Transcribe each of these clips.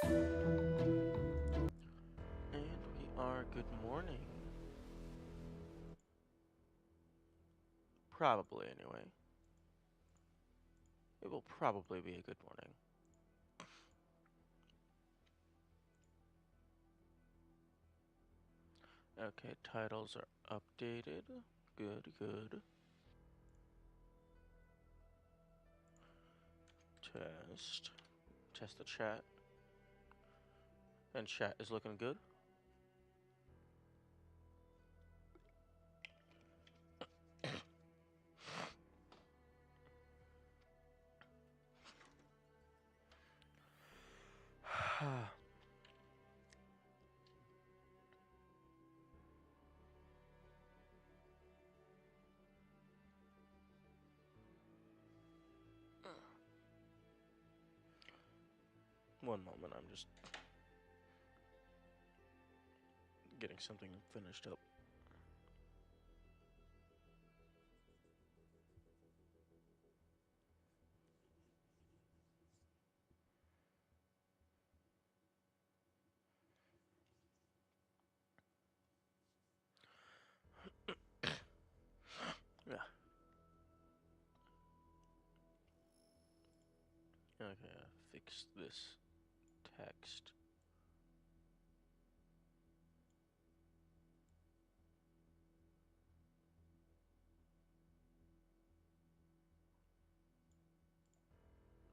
And we are good morning. Probably, anyway. It will probably be a good morning. Okay, titles are updated. Good, good. Test. Test the chat. And chat is looking good. One moment, I'm just getting something finished up. Yeah. Okay, fix this text.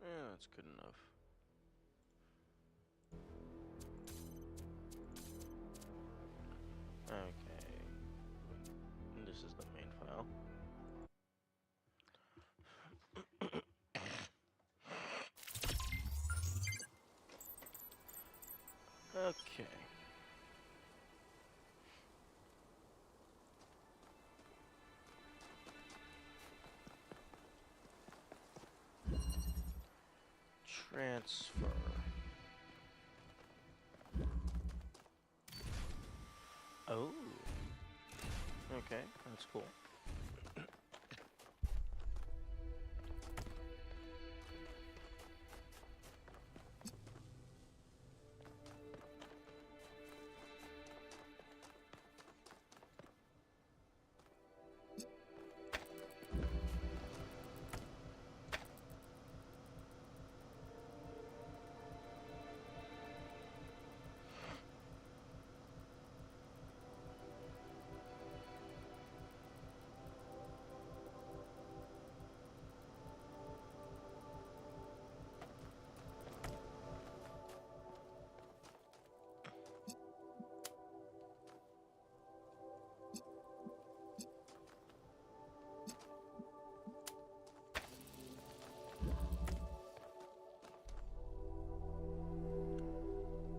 Yeah, that's good enough. Okay. This is the main file. Okay. Transfer. Oh. Okay, that's cool.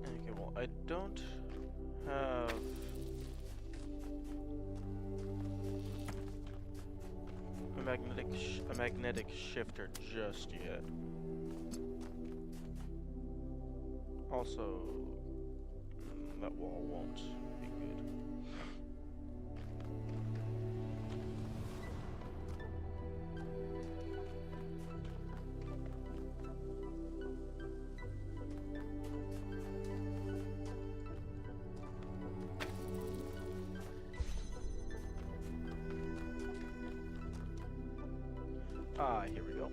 Okay, well, I don't have a magnetic shifter just yet. Also, that wall won't be good. Ah, here we go.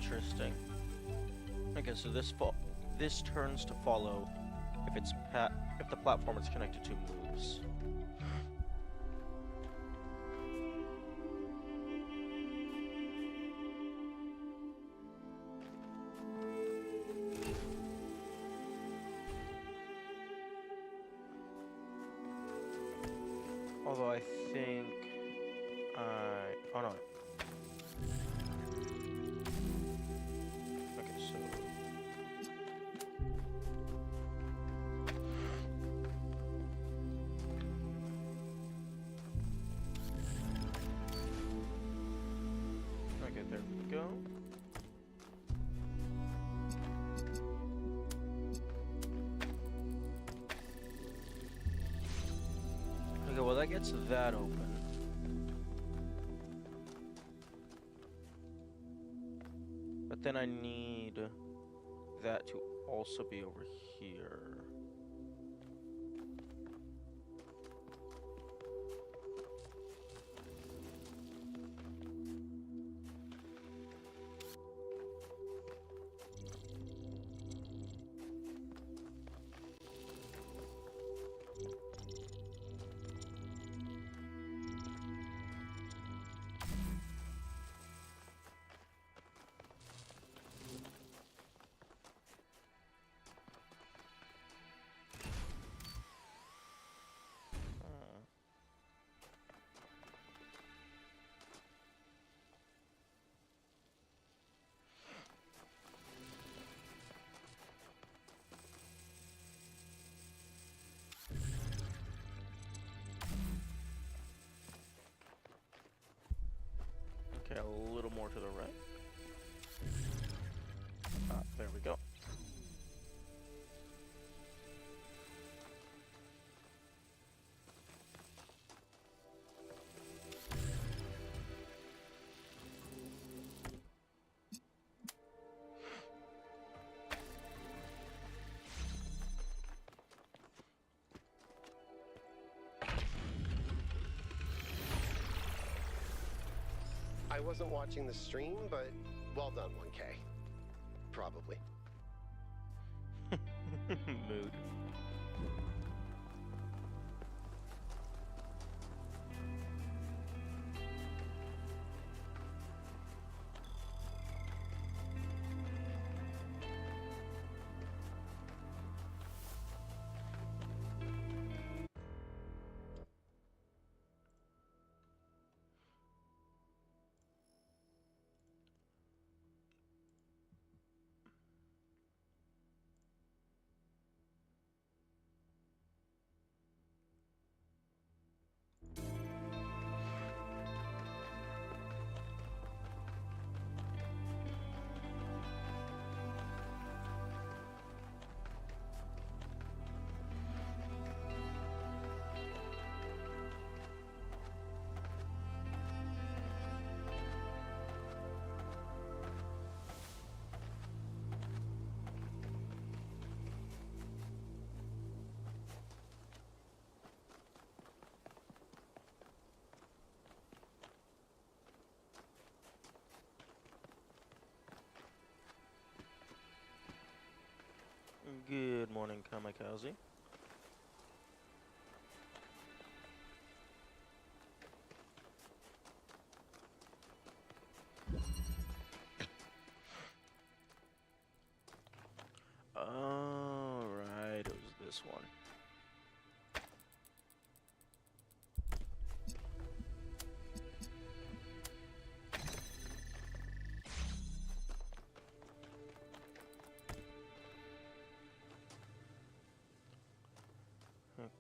Interesting. Okay, so this turns to follow if the platform it's connected to moves. Although I think oh no. Okay, so okay, there we go. Okay, well that gets that open. But then I need that to also be over here. Okay, a little more to the right. Ah, there we go. I wasn't watching the stream, but well done, 1K. Probably. Mood. Good morning, Kamikaze. Alright, it was this one. Okay.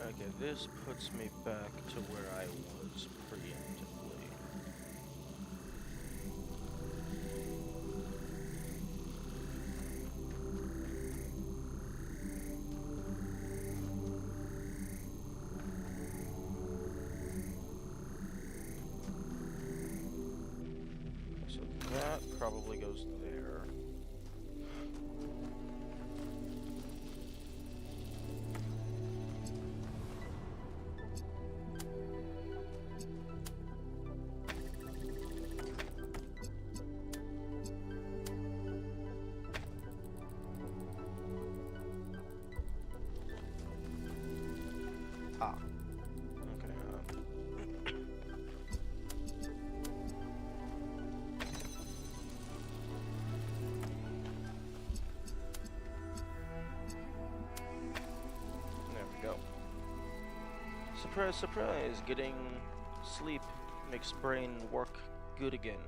Okay, this puts me back to where I was preemptively. goes there. Ah. Okay. There we go. Surprise, surprise! Getting sleep makes brain work good again.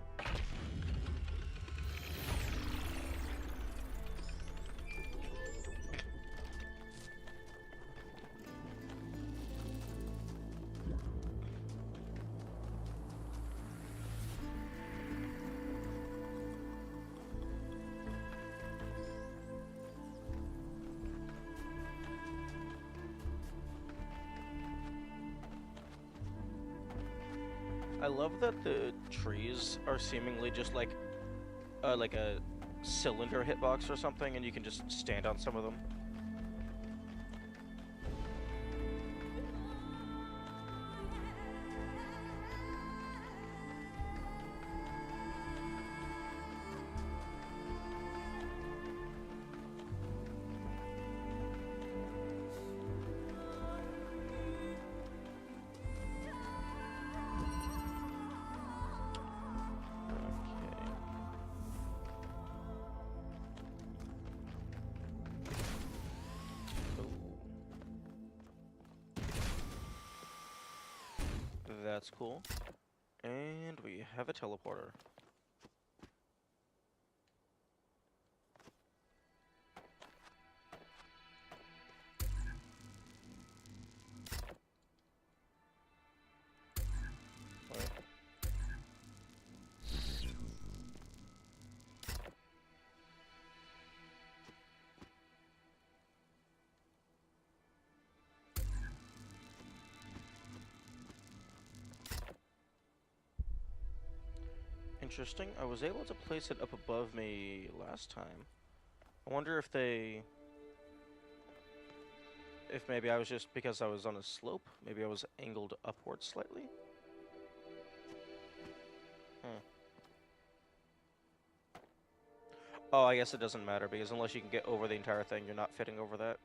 I love that the trees are seemingly just like a cylinder hitbox or something, and you can just stand on some of them. That's cool. And we have a teleporter. Wait. Interesting. I was able to place it up above me last time. I wonder if if maybe I was just, because I was on a slope, maybe I was angled upward slightly? Oh, I guess it doesn't matter, because unless you can get over the entire thing, you're not fitting over that.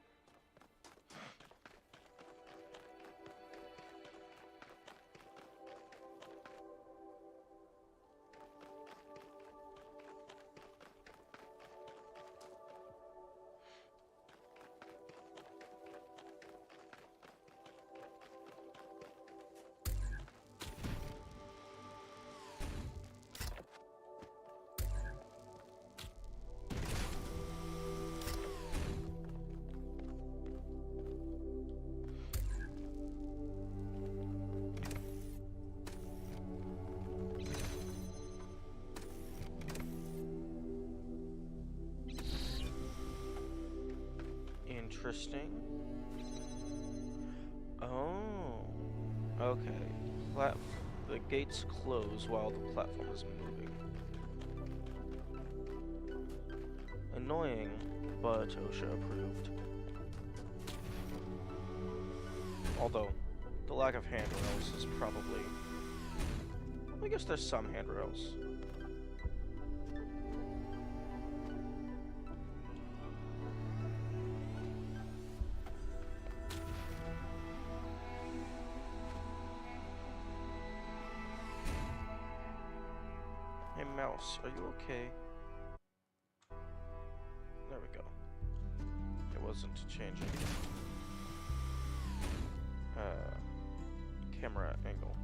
Interesting. Oh, okay. The gates close while the platform is moving. Annoying, but OSHA approved. Although, the lack of handrails is probably... I guess there's some handrails. Hey mouse, are you okay? There we go. It wasn't changing. Camera angle.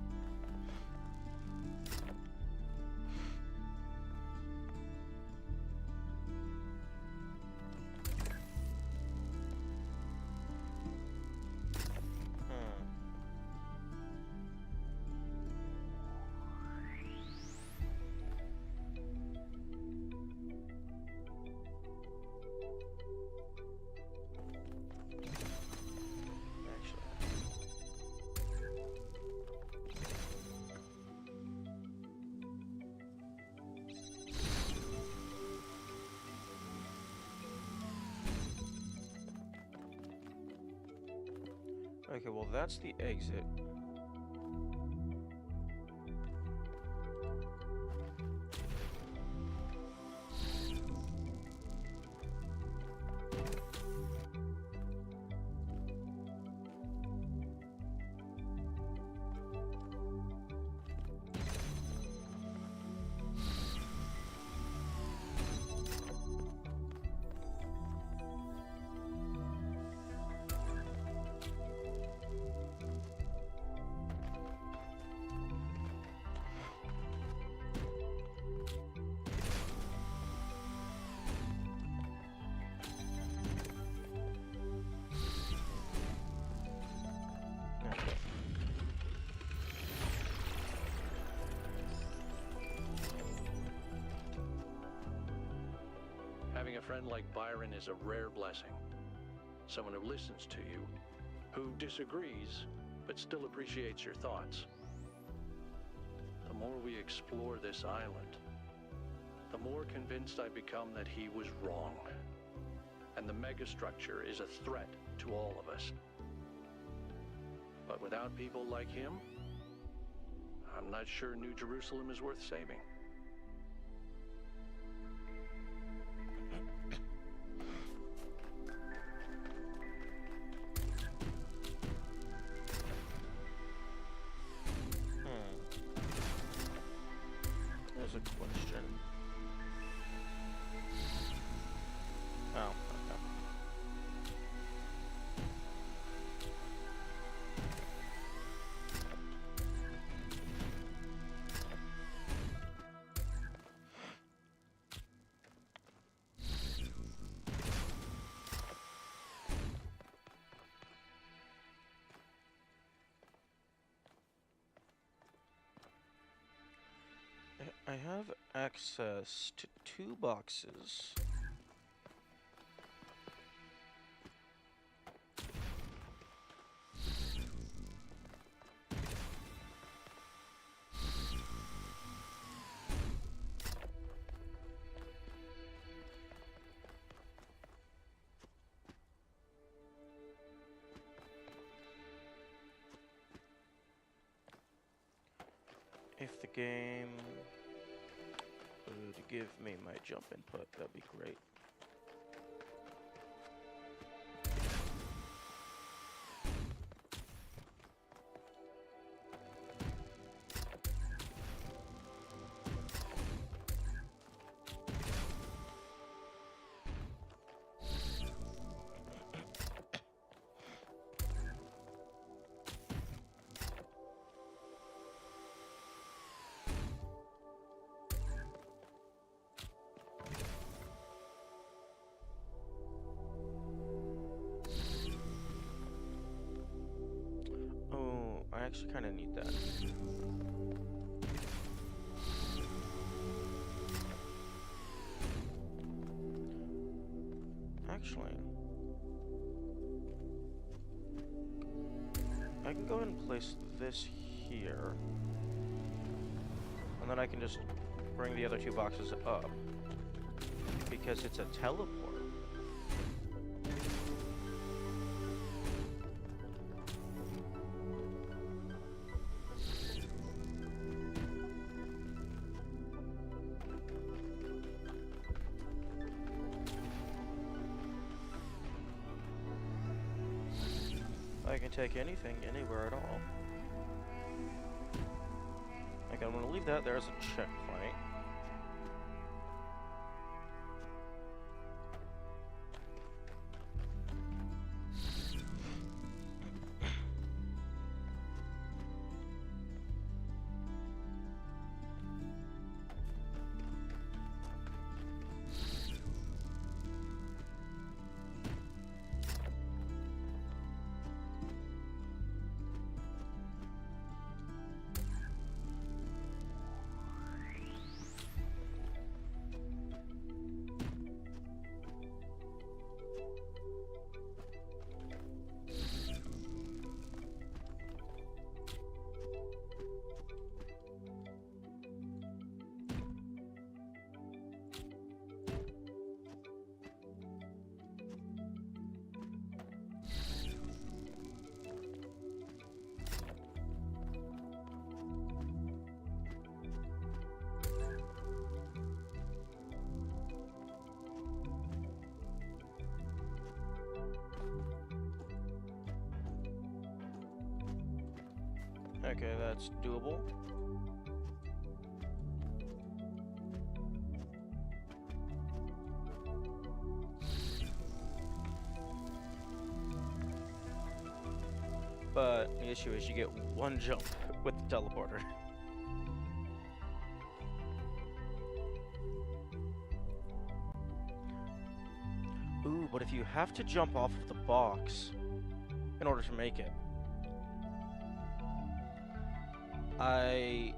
Okay, well that's the exit. Having a friend like Byron is a rare blessing. Someone who listens to you, who disagrees, but still appreciates your thoughts. The more we explore this island, the more convinced I become that he was wrong. And the megastructure is a threat to all of us. But without people like him, I'm not sure New Jerusalem is worth saving. There's a question. Oh, okay. I have access to 2 boxes. If the game would give me my jump input, that'd be great. I actually kind of need that. Actually, I can go ahead and place this here, and then I can just bring the other 2 boxes up, because it's a teleport. I can take anything, anywhere at all. Okay, I'm gonna leave that there as a checkpoint. Okay, that's doable. But the issue is you get one jump with the teleporter. Ooh, but if you have to jump off of the box in order to make it,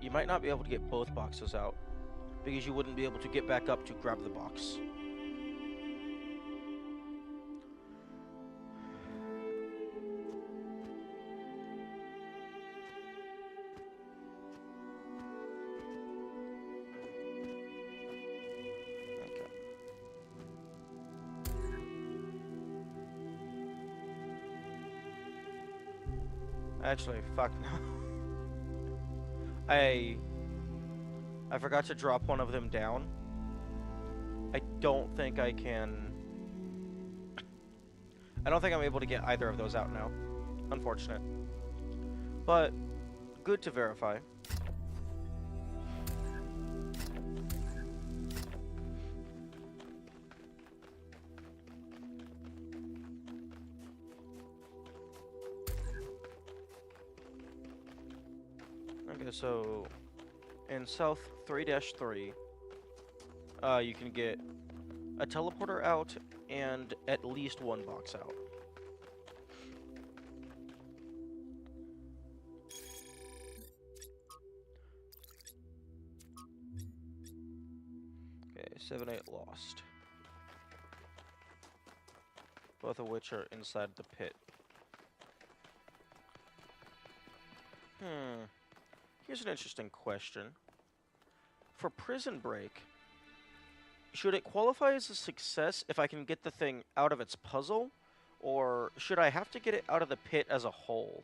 you might not be able to get both boxes out because you wouldn't be able to get back up to grab the box. Okay. Actually, fuck no. I forgot to drop one of them down. I don't think I can... I don't think I'm able to get either of those out now. Unfortunate. But, good to verify. Okay, so... in South 3-3, you can get a teleporter out and at least one box out. Okay, 7-8 lost. Both of which are inside the pit. Here's an interesting question. For Prison Break, should it qualify as a success if I can get the thing out of its puzzle? Or should I have to get it out of the pit as a whole?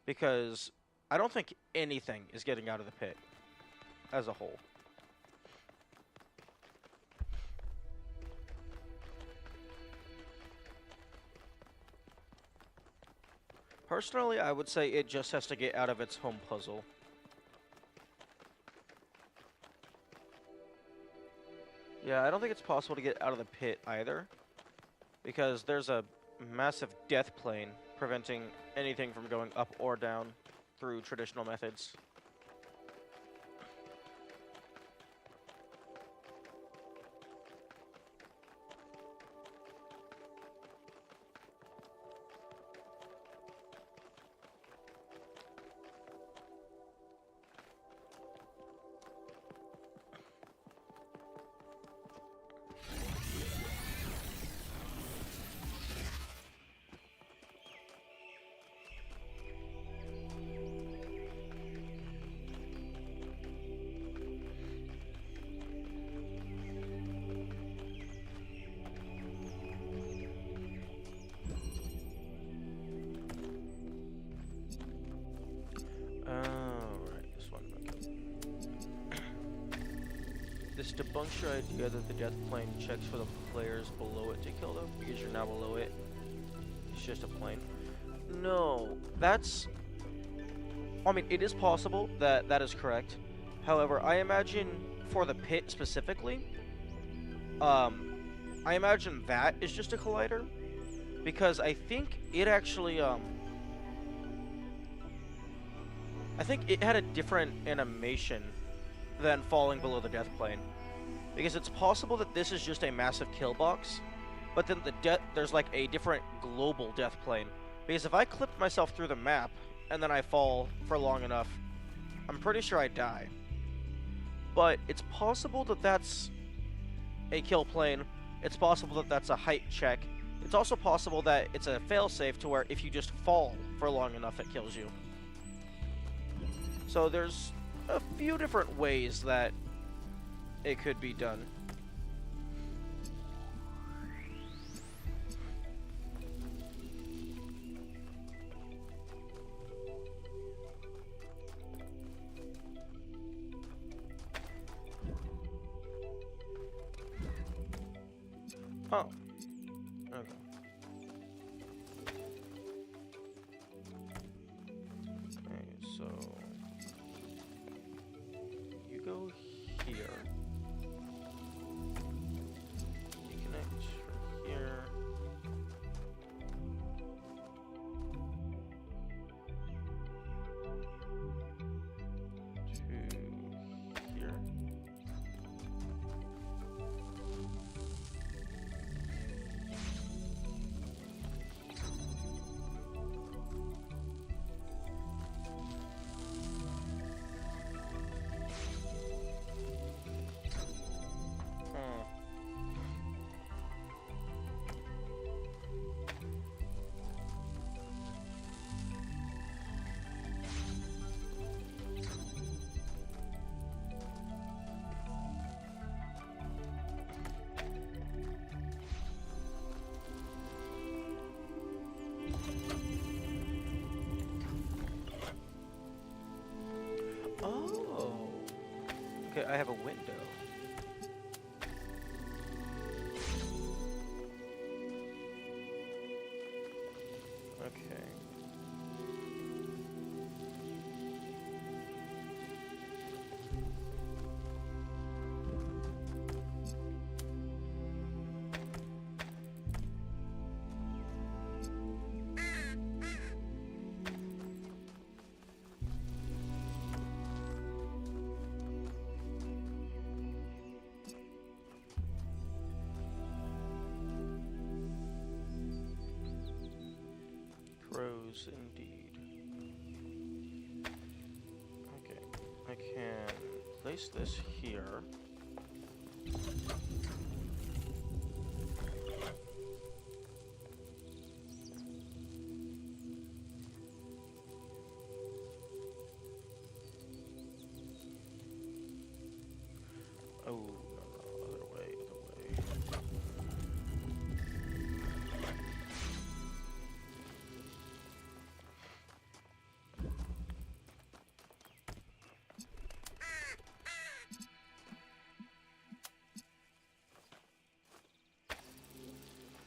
Because I don't think anything is getting out of the pit as a whole. Personally, I would say it just has to get out of its home puzzle. Yeah, I don't think it's possible to get out of the pit either, because there's a massive death plane preventing anything from going up or down through traditional methods. This debunks your idea that the death plane checks for the players below it to kill them, because you're now below it. It's just a plane. No, that's... I mean, it is possible that that is correct. However, I imagine for the pit specifically, I imagine that is just a collider, because I think it actually, I think it had a different animation than falling below the death plane. Because it's possible that this is just a massive kill box, but then there's like a different global death plane. Because if I clip myself through the map, and then I fall for long enough, I'm pretty sure I die. But it's possible that that's a kill plane, it's possible that that's a height check, it's also possible that it's a failsafe to where if you just fall for long enough it kills you. So there's a few different ways that it could be done. Oh. Okay. Okay, so... I have a window. Okay. Pros indeed. Okay, I can place this here. Oh, no, other way, other way.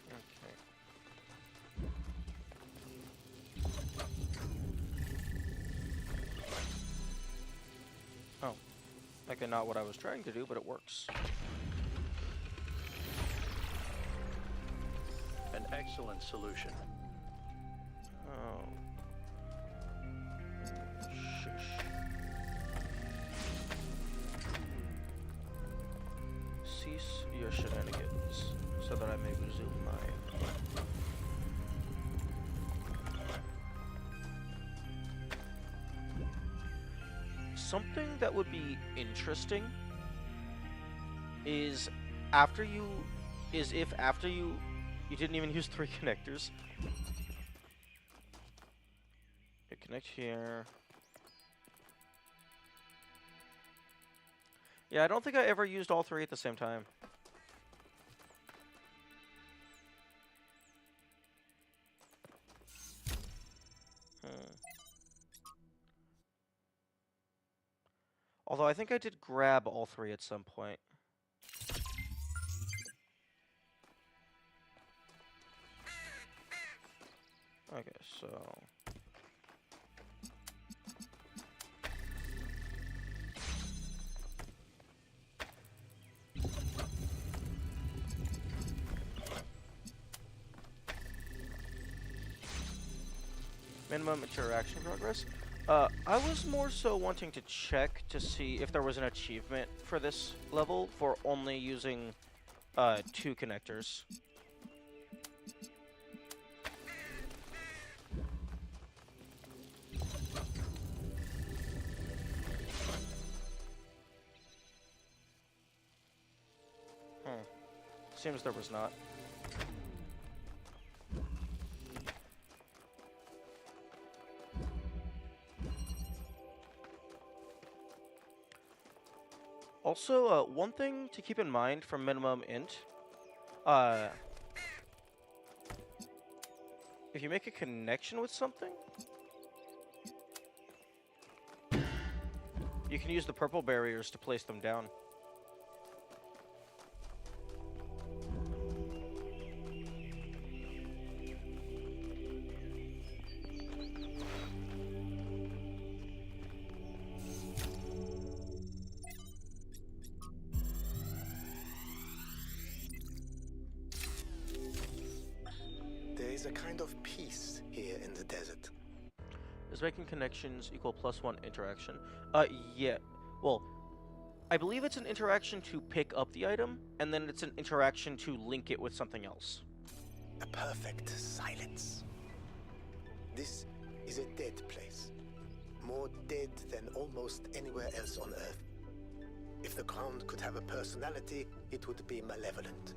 Okay. Oh. Okay, not what I was trying to do, but it works. An excellent solution. Oh. Shush. Cease your shenanigans, so that I may resume mine. Something that would be interesting is if after you didn't even use 3 connectors. Okay, connect here. Yeah, I don't think I ever used all 3 at the same time. Although I think I did grab all 3 at some point. Okay, so... minimum interaction progress. I was more so wanting to check to see if there was an achievement for this level for only using 2 connectors. Seems there was not. Also, one thing to keep in mind for minimum int, if you make a connection with something, you can use the purple barriers to place them down. There is a kind of peace here in the desert. Is making connections equal +1 interaction? Yeah. Well, I believe it's an interaction to pick up the item, and then it's an interaction to link it with something else. A perfect silence. This is a dead place. More dead than almost anywhere else on Earth. If the ground could have a personality, it would be malevolent.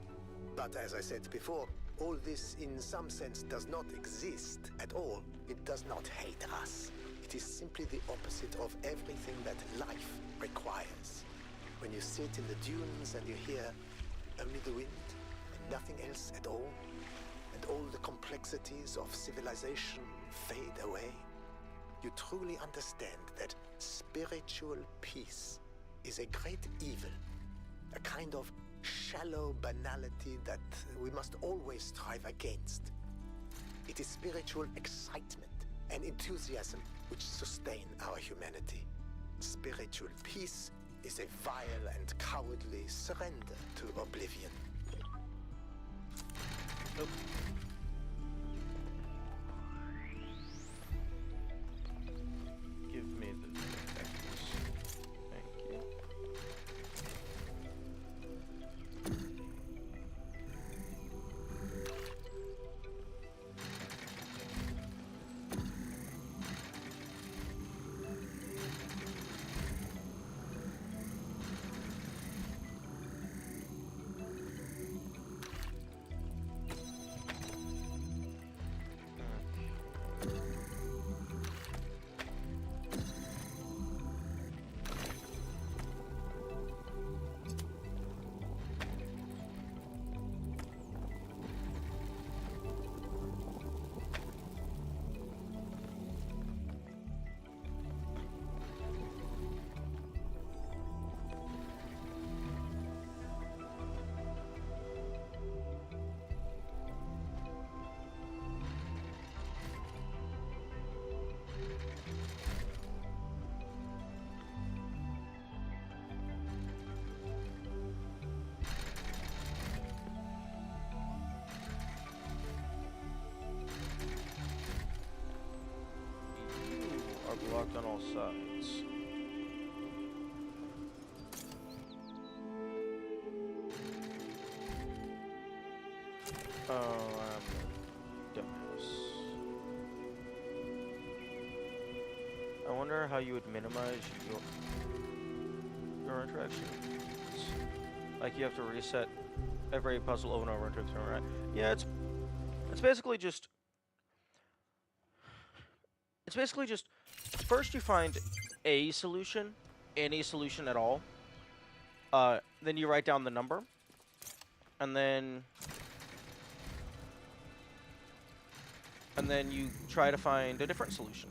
But as I said before, all this in some sense does not exist at all. It does not hate us. It is simply the opposite of everything that life requires. When you sit in the dunes and you hear only the wind and nothing else at all, and all the complexities of civilization fade away, you truly understand that spiritual peace is a great evil, a kind of shallow banality that we must always strive against. It is spiritual excitement and enthusiasm which sustain our humanity. Spiritual peace is a vile and cowardly surrender to oblivion. Nope. Give me the effects. Thank you. You are blocked on all sides. Oh, I'm a dumbass. I wonder how you would minimize your interactions. Like you have to reset every puzzle over and over until it's right. Yeah, it's basically just first you find a solution, any solution at all. Then you write down the number, and then you try to find a different solution.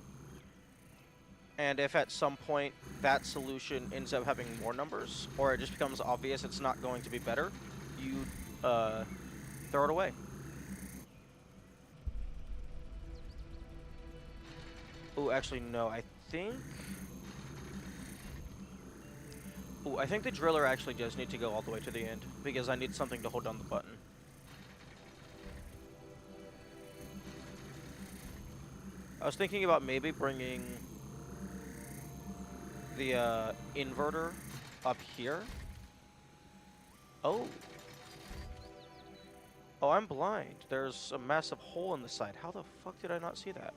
And if at some point that solution ends up having more numbers, or it just becomes obvious it's not going to be better, you throw it away. Oh, actually, no, I think the driller actually does need to go all the way to the end, because I need something to hold down the button. I was thinking about maybe bringing the inverter up here. Oh. Oh, I'm blind. There's a massive hole in the side. How the fuck did I not see that?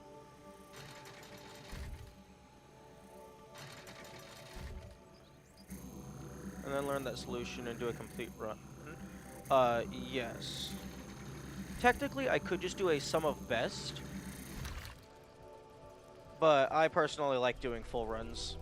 And then learn that solution and do a complete run. Yes. Technically, I could just do a sum of best, but I personally like doing full runs.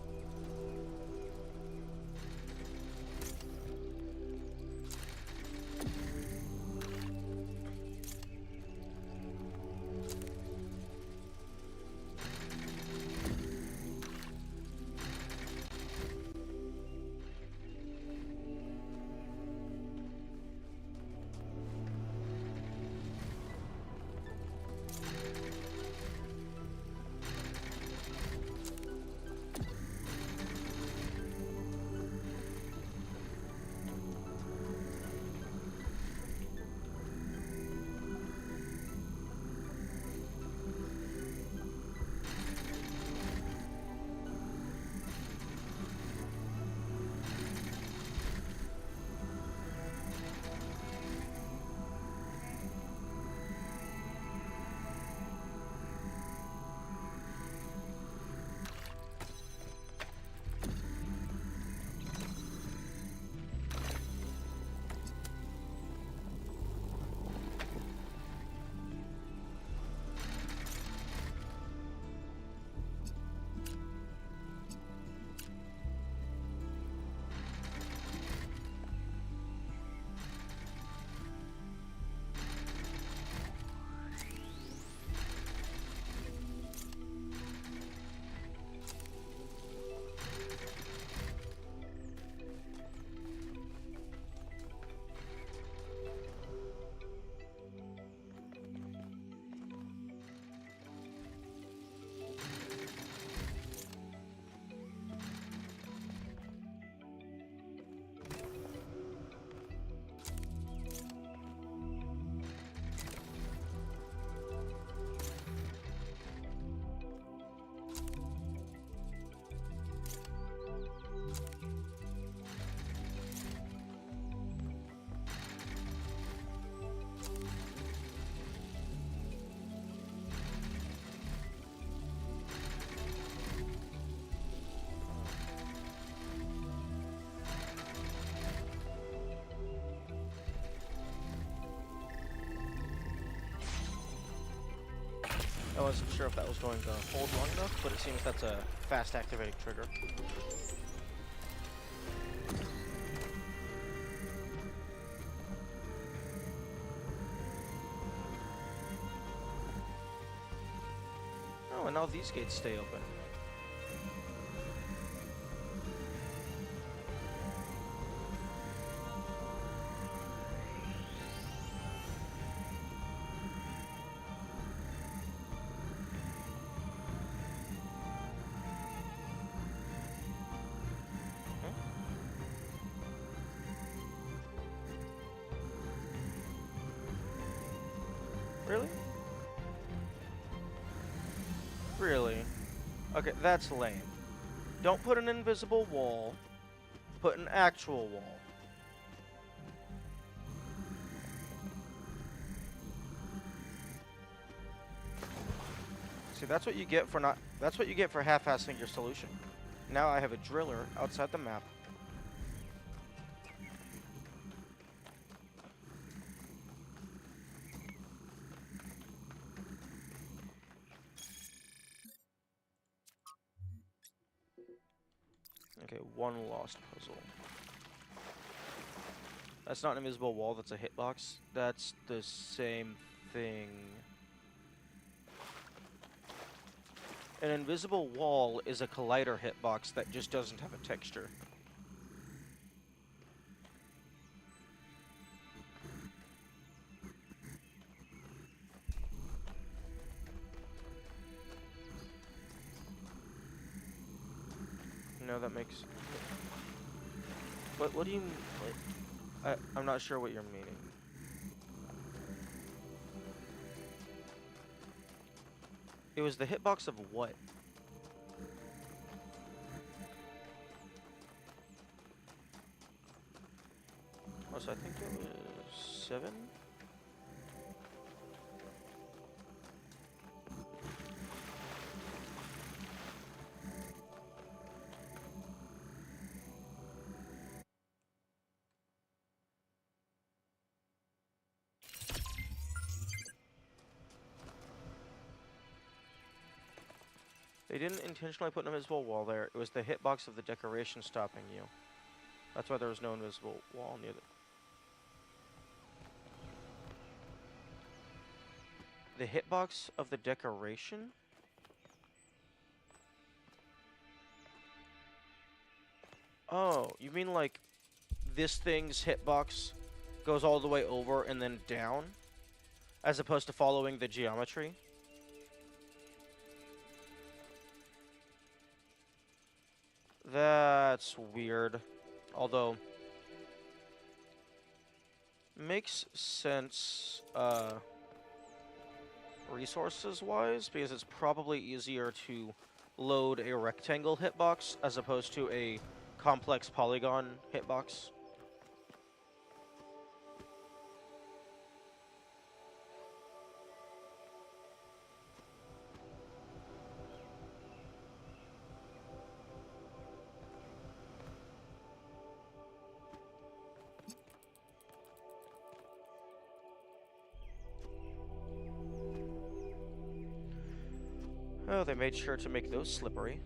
I wasn't sure if that was going to hold long enough, but it seems that's a fast activating trigger. Oh, and now these gates stay open. Really? Really? Okay, that's lame. Don't put an invisible wall. Put an actual wall. See, that's what you get for that's what you get for half-assing your solution. Now I have a driller outside the map. Okay, one lost puzzle. That's not an invisible wall, that's a hitbox. That's the same thing. An invisible wall is a collider hitbox that just doesn't have a texture. No, that makes... What do you... I'm not sure what you're meaning. It was the hitbox of what? Oh, so I think it was 7? They didn't intentionally put an invisible wall there. It was the hitbox of the decoration stopping you. That's why there was no invisible wall near the hitbox of the decoration? Oh, you mean like this thing's hitbox goes all the way over and then down? As opposed to following the geometry? That's weird. Although, makes sense, resources-wise, because it's probably easier to load a rectangle hitbox as opposed to a complex polygon hitbox. Oh, they made sure to make those slippery.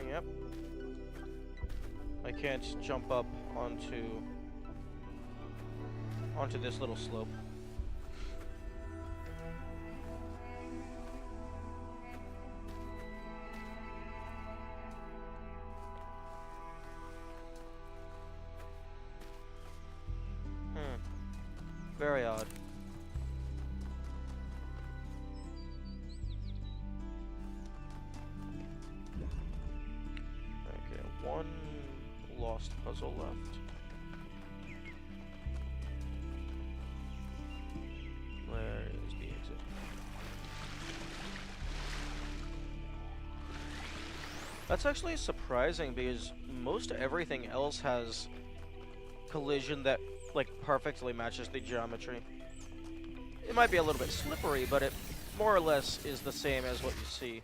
Yep. I can't jump up onto this little slope. Very odd. Okay, one lost puzzle left. That's actually surprising because most everything else has collision that like perfectly matches the geometry. It might be a little bit slippery, but it more or less is the same as what you see.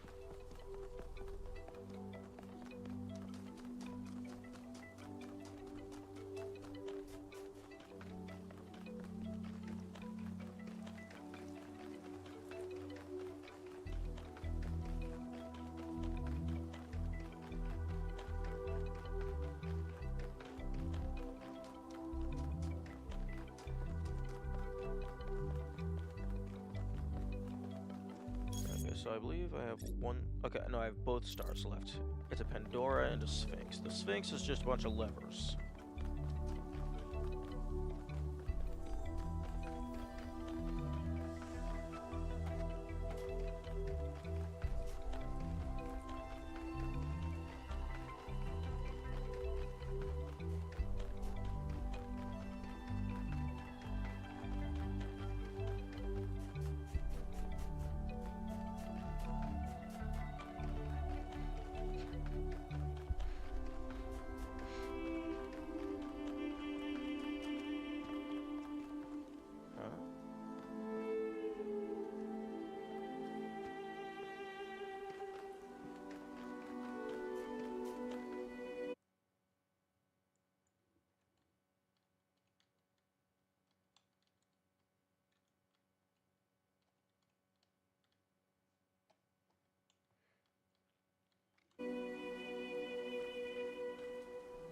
So I believe I have one. Okay, no, I have both stars left. It's a Pandora and a Sphinx. The Sphinx is just a bunch of levers.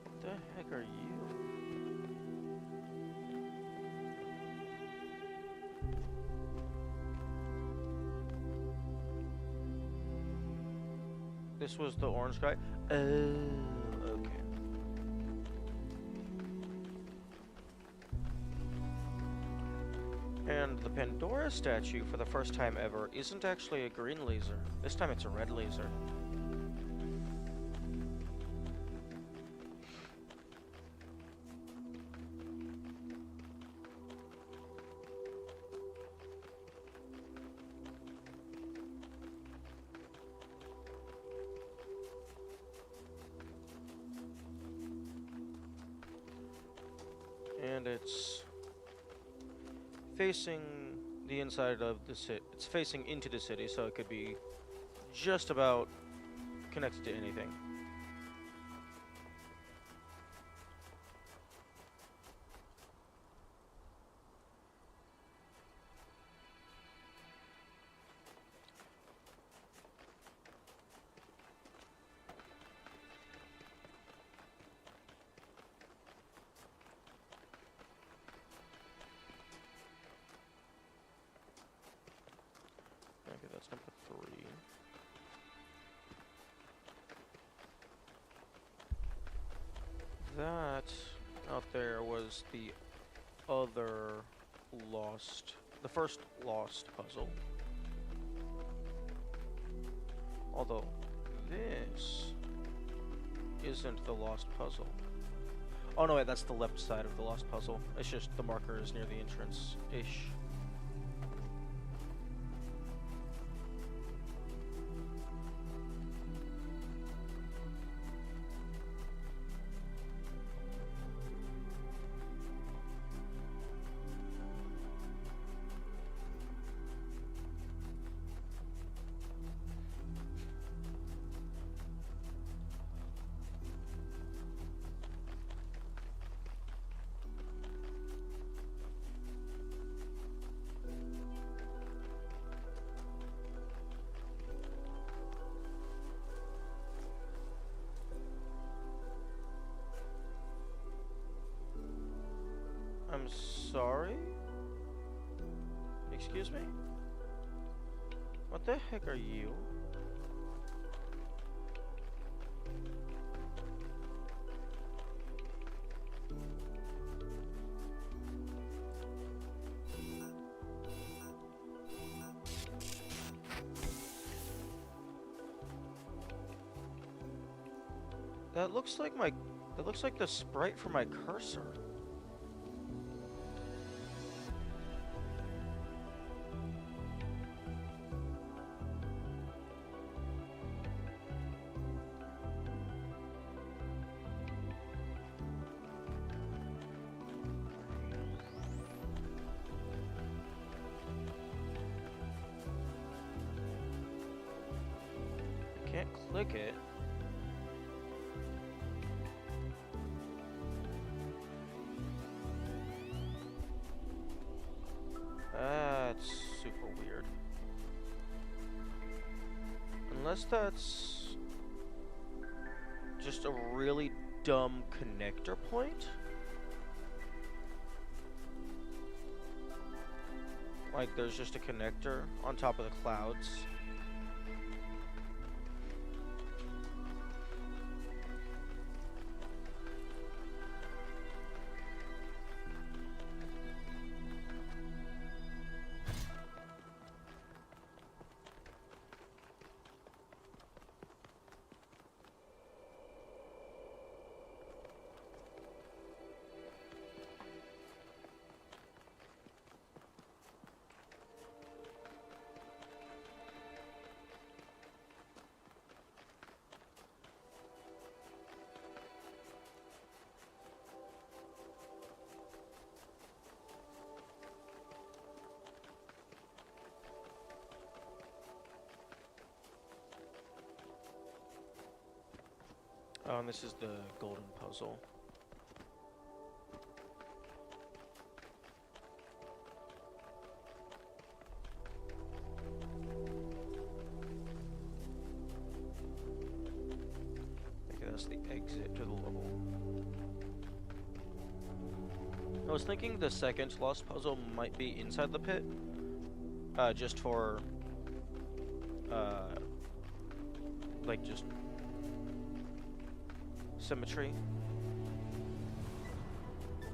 What the heck are you? This was the orange guy? Oh, okay. And the Pandora statue, for the first time ever, isn't actually a green laser. This time it's a red laser. And it's facing the inside of the city. It's facing into the city, so it could be just about connected to anything. Okay, that's number 3. That out there was the other the first lost puzzle. Although this isn't the lost puzzle. Oh no, wait, that's the left side of the lost puzzle. It's just the marker is near the entrance-ish. I'm sorry? Excuse me? What the heck are you? That looks like the sprite for my cursor. can't click it. That's super weird. Unless that's just a really dumb connector point? Like there's just a connector on top of the clouds. Oh, and this is the golden puzzle. Okay, that's the exit to the level. I was thinking the second lost puzzle might be inside the pit, just for, like just symmetry,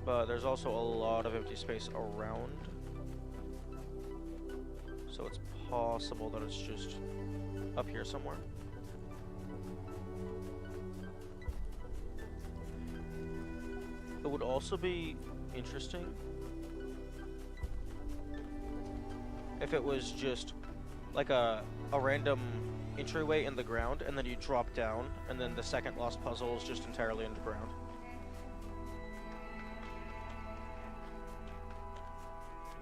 but there's also a lot of empty space around, so it's possible that it's just up here somewhere. It would also be interesting if it was just like a random entryway in the ground, and then you drop down, and then the second lost puzzle is just entirely underground.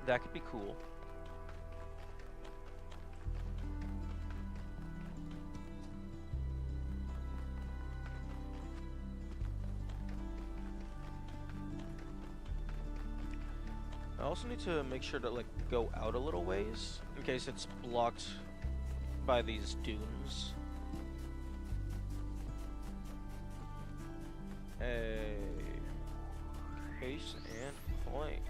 That could be cool. I also need to make sure to like go out a little ways in case it's blocked by these dunes. A case and point.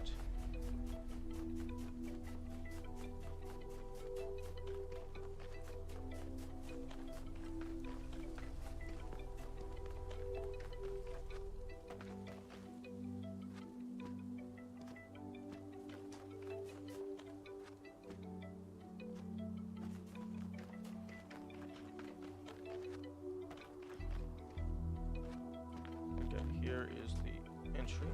Here is the entry.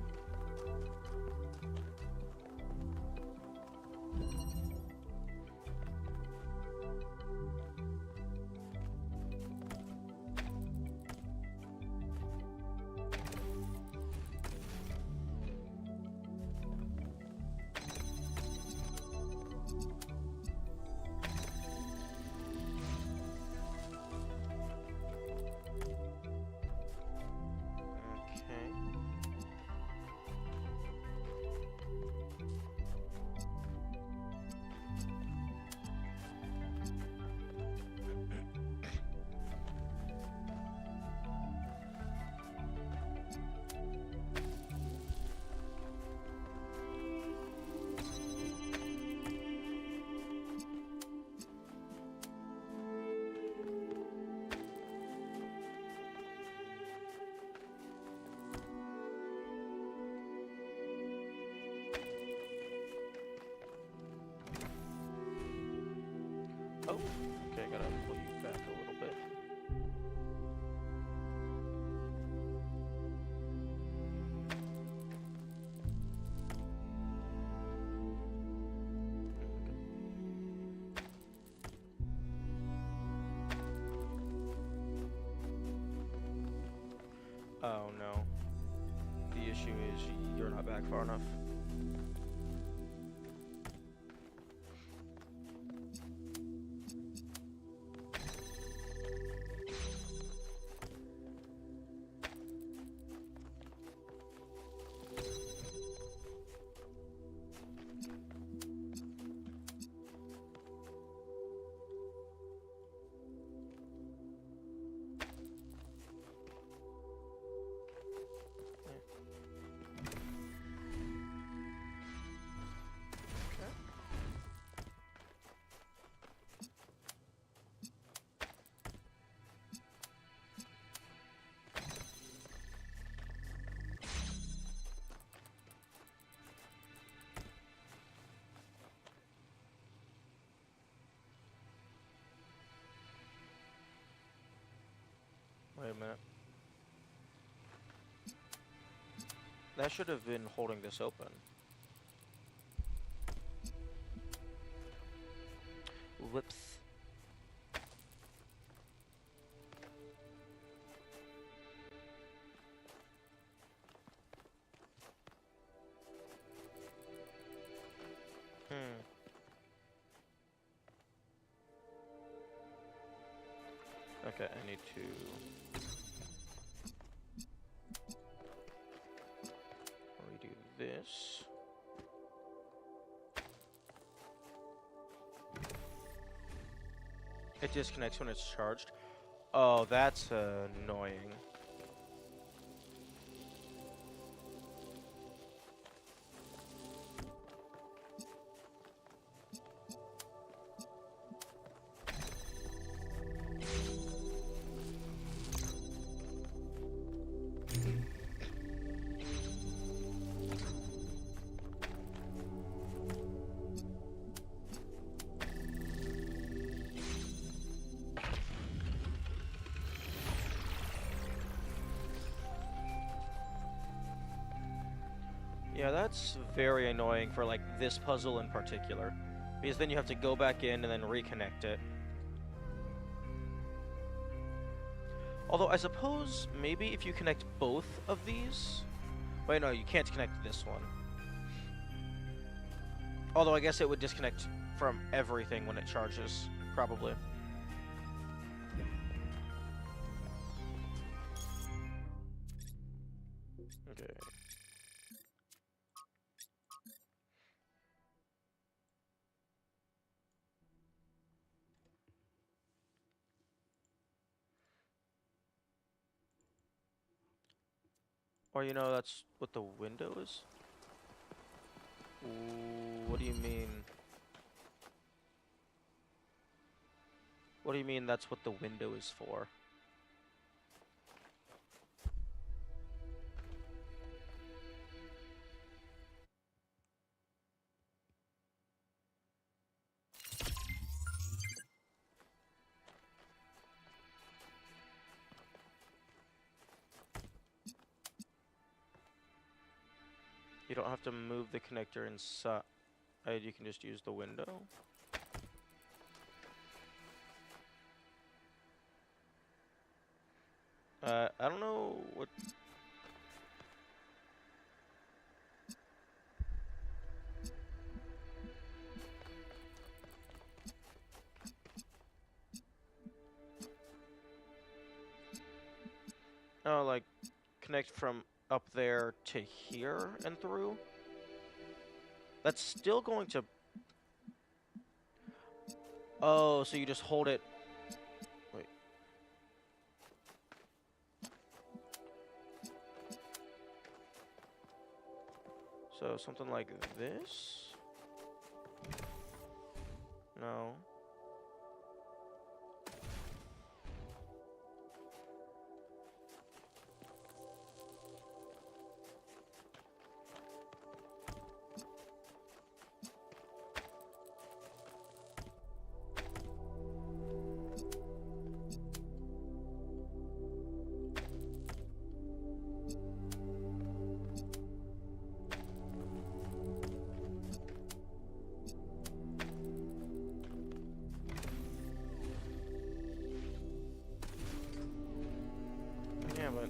Oh, okay, I gotta pull you back a little bit. Oh no. The issue is you're not back far enough. That should have been holding this open. Whoops. Okay, I need to redo this. It disconnects when it's charged. Oh, that's annoying. Yeah, that's very annoying for like this puzzle in particular, because then you have to go back in and then reconnect it. Although I suppose maybe if you connect both of these... Wait, no, you can't connect this one. Although I guess it would disconnect from everything when it charges, probably. Okay. Or, you know, that's what the window is? Ooh, what do you mean? What do you mean that's what the window is for? You don't have to move the connector inside. You can just use the window. I don't know what... Oh, like, connect from up there to here and through? That's still going to... Oh, so you just hold it... Wait. So, something like this? No. Yeah, but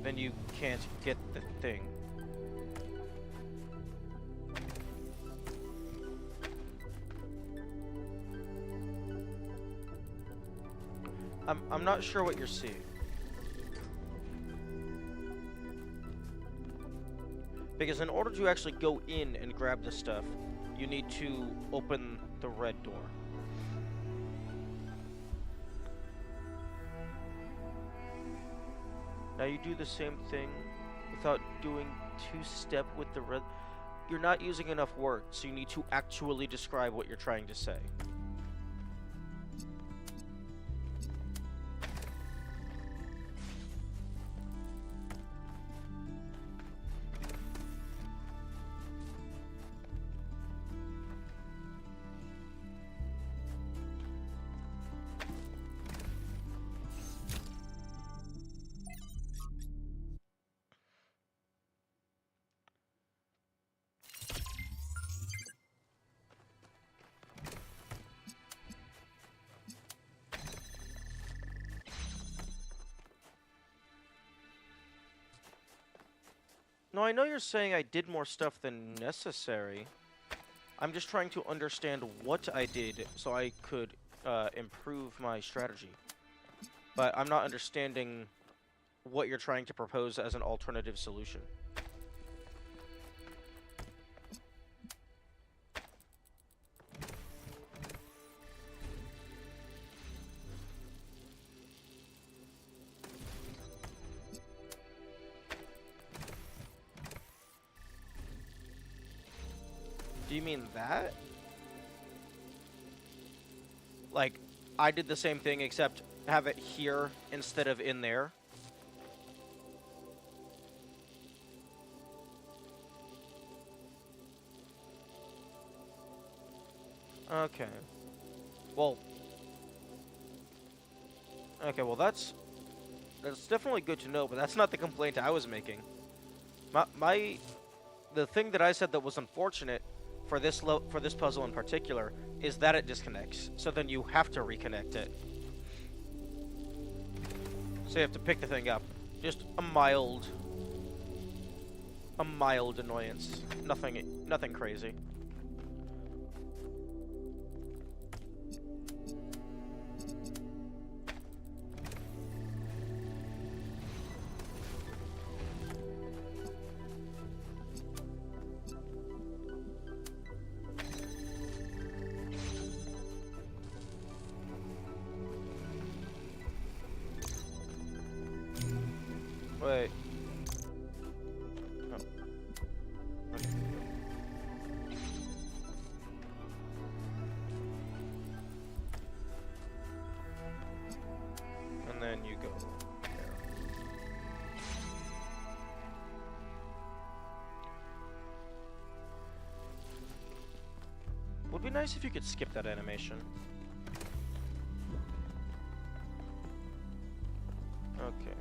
then you can't get the thing. I'm not sure what you're seeing. Because in order to actually go in and grab the stuff, you need to open the red door. Now you do the same thing without doing two-step with the red. You're not using enough words, so you need to actually describe what you're trying to say. No, I know you're saying I did more stuff than necessary. I'm just trying to understand what I did so I could improve my strategy. But I'm not understanding what you're trying to propose as an alternative solution. Do you mean that? Like, I did the same thing except have it here instead of in there? Okay. Well... Okay, well that's definitely good to know, but that's not the complaint I was making. The thing that I said that was unfortunate for this puzzle in particular is that it disconnects. So then you have to reconnect it. So you have to pick the thing up. Just a mild annoyance. Nothing crazy. Wait. Oh. Okay. And then you go there. Would be nice if you could skip that animation. Okay.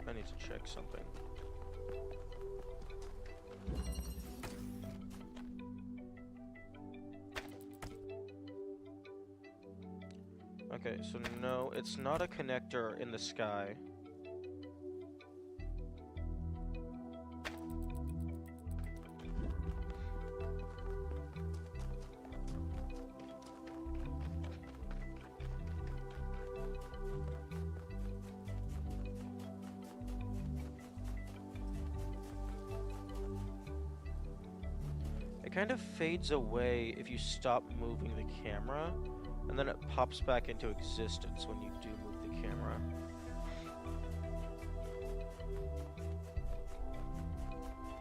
I need to check something. Okay, so no, it's not a connector in the sky. It kind of fades away if you stop moving the camera, and then it pops back into existence when you do move the camera.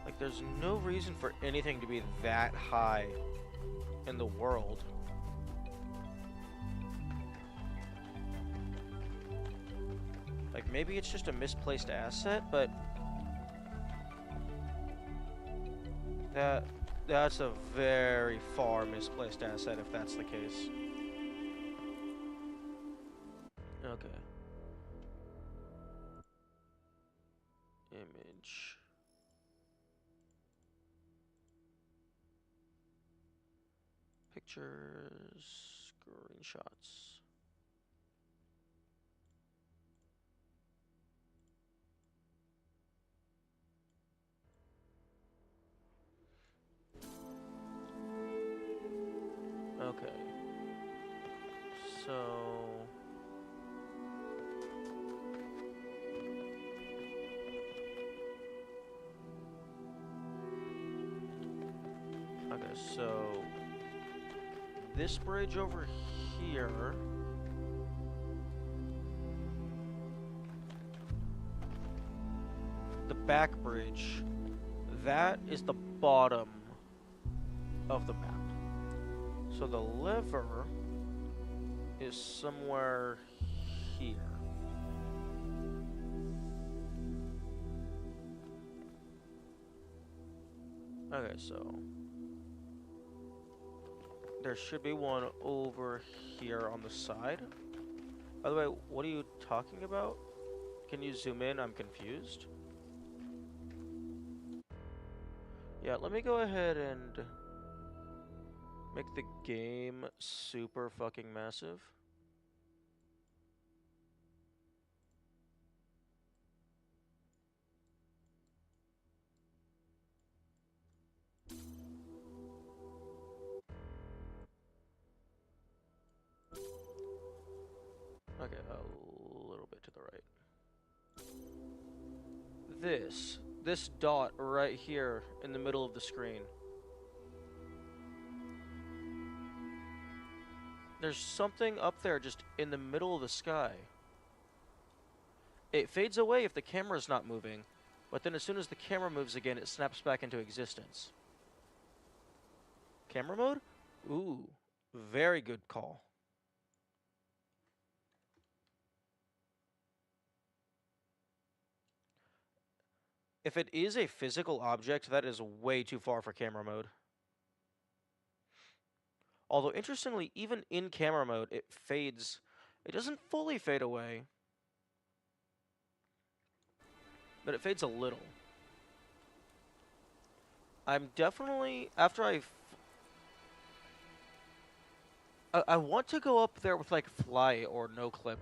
Like, there's no reason for anything to be that high in the world. Like, maybe it's just a misplaced asset, but that's a very far misplaced asset if that's the case. Okay. Image. Pictures. Screenshots. Okay. So... Okay, so... This bridge over here... The back bridge... That is the bottom of the map. So the lever is somewhere here. Okay, so There should be one over here on the side. By the way, what are you talking about? Can you zoom in? I'm confused. Yeah, let me go ahead and make the game super fucking massive. Okay, a little bit to the right. This dot right here in the middle of the screen. There's something up there just in the middle of the sky. It fades away if the camera's not moving, but then as soon as the camera moves again, it snaps back into existence. Camera mode? Ooh, very good call. If it is a physical object, that is way too far for camera mode. Although, interestingly, even in camera mode, it fades. It doesn't fully fade away, but it fades a little. I'm definitely, after I want to go up there with, like, fly or no clip.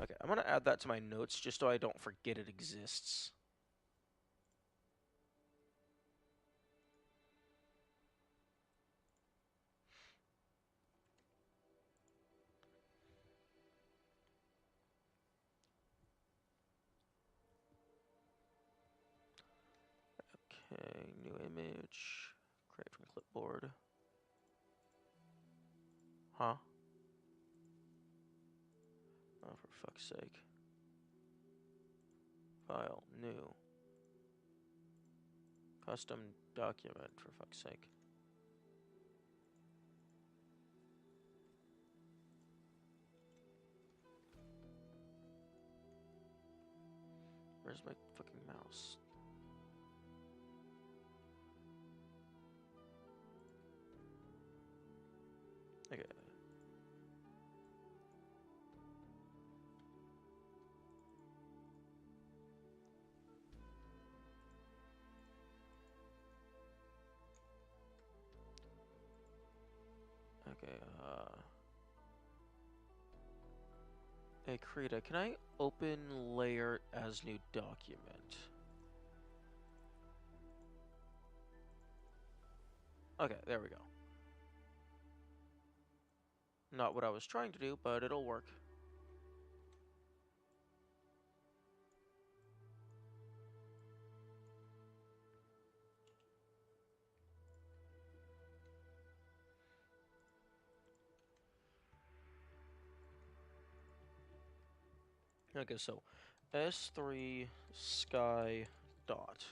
Okay, I'm gonna add that to my notes just so I don't forget it exists. Okay, new image. Create from clipboard. Huh? Oh, for fuck's sake. File, new. Custom document, for fuck's sake. Where's my fucking mouse? Okay. Okay, hey, Krita, can I open layer as new document? Okay, there we go. Not what I was trying to do, but it'll work. Okay, so S3 sky dot.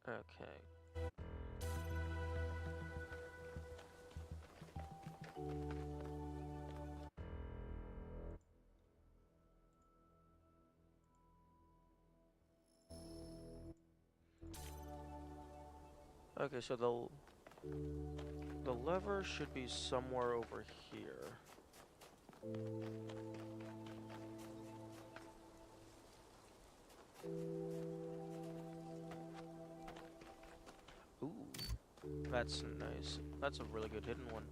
Okay. Okay, so the lever should be somewhere over here. Ooh, that's nice. That's a really good hidden one.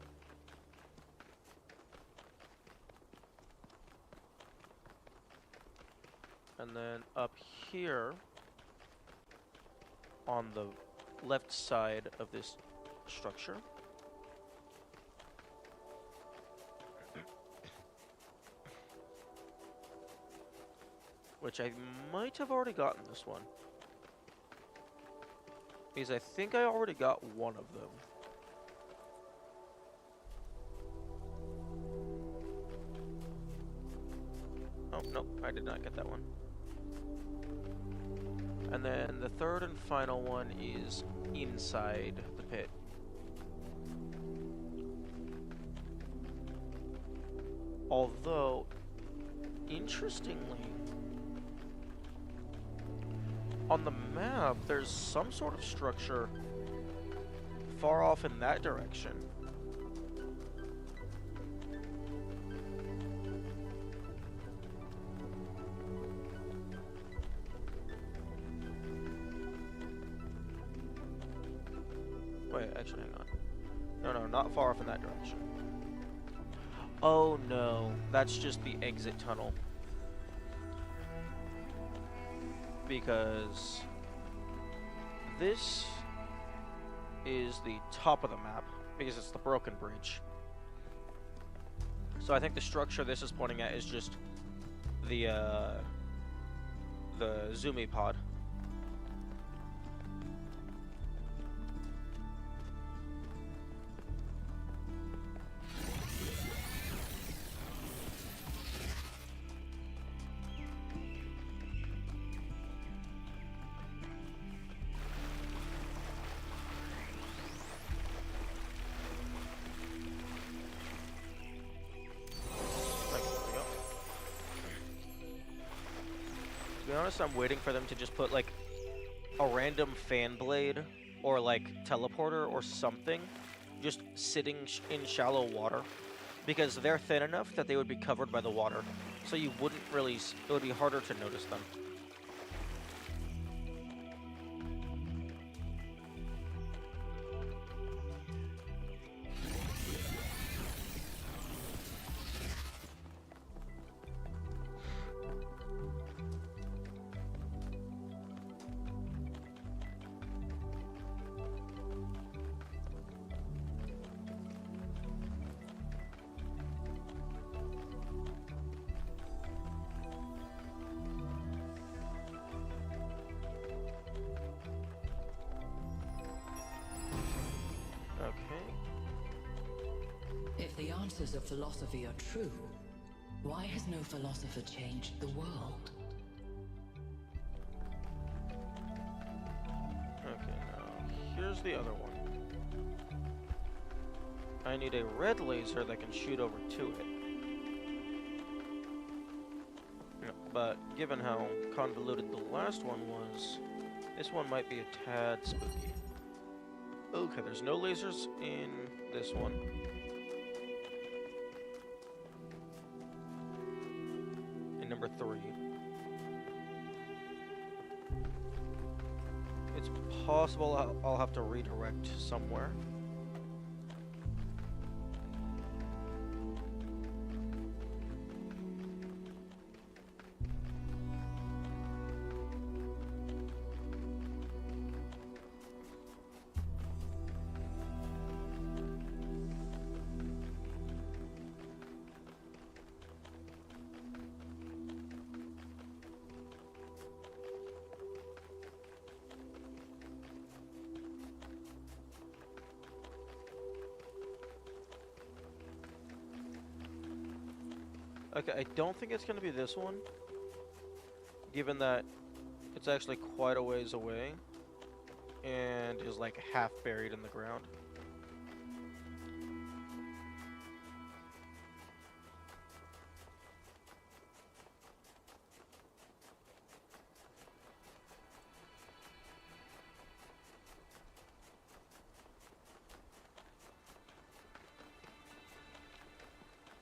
And then up here, on the left side of this structure, which I might have already gotten this one, because I think I already got one of them. Oh, nope, I did not get that one. And then the third and final one is inside the pit. Although, interestingly, on the map, there's some sort of structure far off in that direction. Wait, actually, hang on. No, not far off in that direction. Oh no, that's just the exit tunnel. Because this is the top of the map, because it's the broken bridge. So I think the structure this is pointing at is just the Zoomy pod. To be honest, I'm waiting for them to just put like a random fan blade or like teleporter or something just sitting in shallow water, because they're thin enough that they would be covered by the water, so you wouldn't really, it would be harder to notice them. If the answers of philosophy are true, why has no philosopher changed the world? Okay, now here's the other one. I need a red laser that can shoot over to it. But given how convoluted the last one was, this one might be a tad spooky. Okay, there's no lasers in this one. In number 3. It's possible I'll have to redirect somewhere. Okay, I don't think it's going to be this one, given that it's actually quite a ways away and is like half buried in the ground.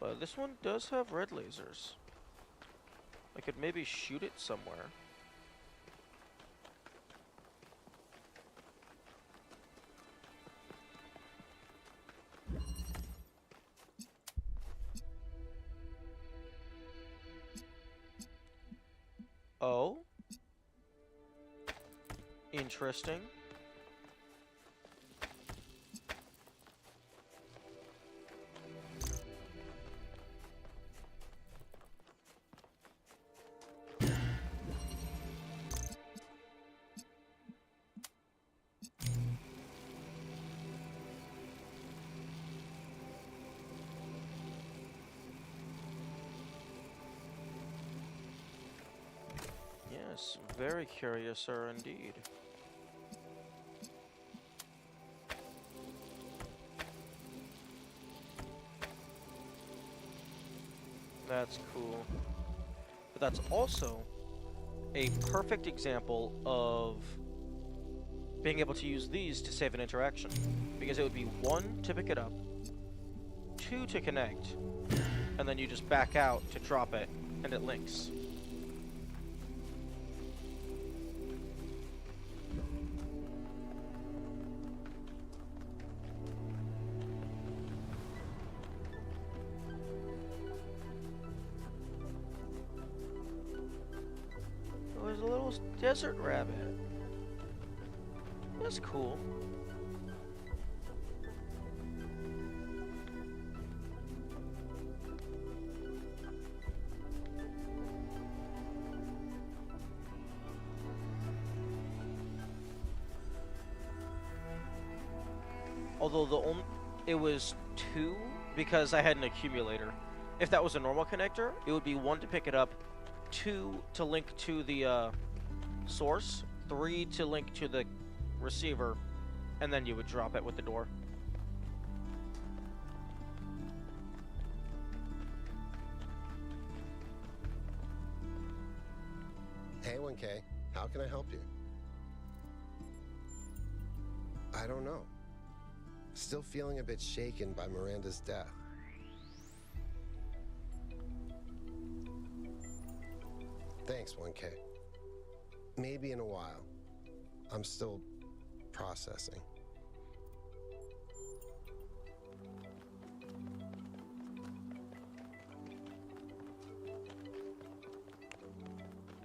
But this one does have red lasers. I could maybe shoot it somewhere. Oh? Interesting. Yeah, Yes, very curious, sir, indeed. That's cool. But that's also a perfect example of being able to use these to save an interaction. Because it would be 1 to pick it up, 2 to connect, and then you just back out to drop it, and it links. Oh, there's a little desert rabbit. That's cool. Although it was 2 because I had an accumulator. If that was a normal connector, it would be 1 to pick it up, 2 to link to the source, 3 to link to the receiver, and then you would drop it with the door. Hey, 1K, how can I help you? I don't know. Still feeling a bit shaken by Miranda's death. Thanks, 1K. Maybe in a while. I'm still processing.